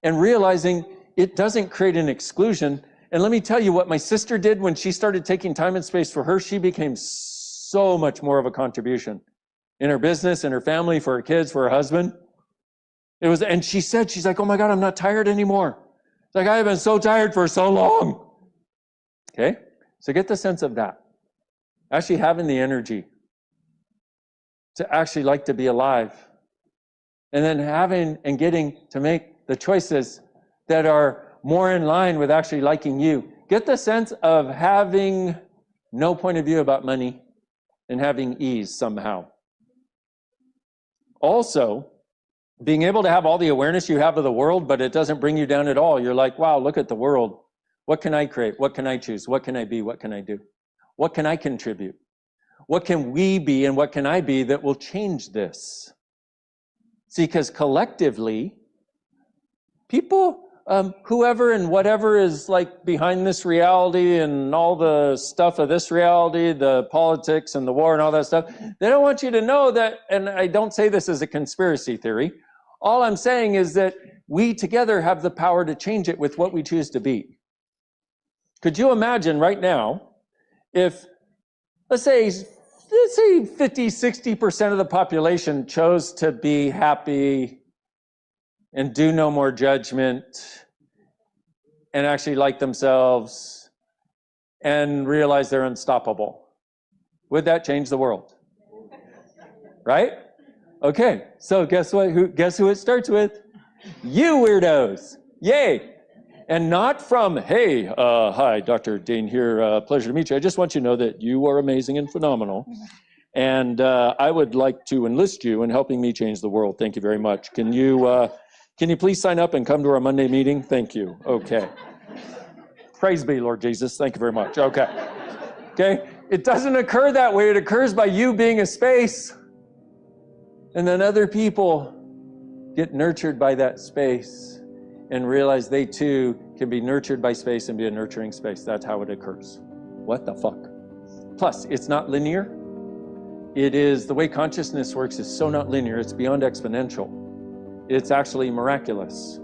Speaker 3: and realizing it doesn't create an exclusion. And let me tell you what my sister did when she started taking time and space for her, she became so much more of a contribution in her business, in her family, for her kids, for her husband. And she said, she's like, oh my God, I'm not tired anymore. It's like, I have been so tired for so long. Okay? So get the sense of that. Actually having the energy to actually like to be alive. And then having and getting to make the choices that are more in line with actually liking you. Get the sense of having no point of view about money and having ease somehow. Also, being able to have all the awareness you have of the world, but it doesn't bring you down at all. You're like, wow, look at the world. What can I create? What can I choose? What can I be? What can I do? What can I contribute? What can we be and what can I be that will change this? See, because collectively, people, whoever and whatever is like behind this reality and all the stuff of this reality, the politics and the war and all that stuff, they don't want you to know that, and I don't say this as a conspiracy theory, all I'm saying is that we together have the power to change it with what we choose to be. Could you imagine right now if, let's say 50, 60% of the population chose to be happy and do no more judgment and actually like themselves and realize they're unstoppable? Would that change the world? Right? Okay, so guess what? Guess who it starts with? You weirdos. Yay. And not from, hey, hi, Dr. Dain Heer, pleasure to meet you. I just want you to know that you are amazing and phenomenal. And I would like to enlist you in helping me change the world. Thank you very much. Can you please sign up and come to our Monday meeting? Thank you. Okay. Praise be, Lord Jesus. Thank you very much. Okay. Okay. It doesn't occur that way. It occurs by you being a space. And then other people get nurtured by that space and realize they too can be nurtured by space and be a nurturing space. That's how it occurs. What the fuck? Plus, it's not linear. It is, the way consciousness works is so not linear, it's beyond exponential. It's actually miraculous.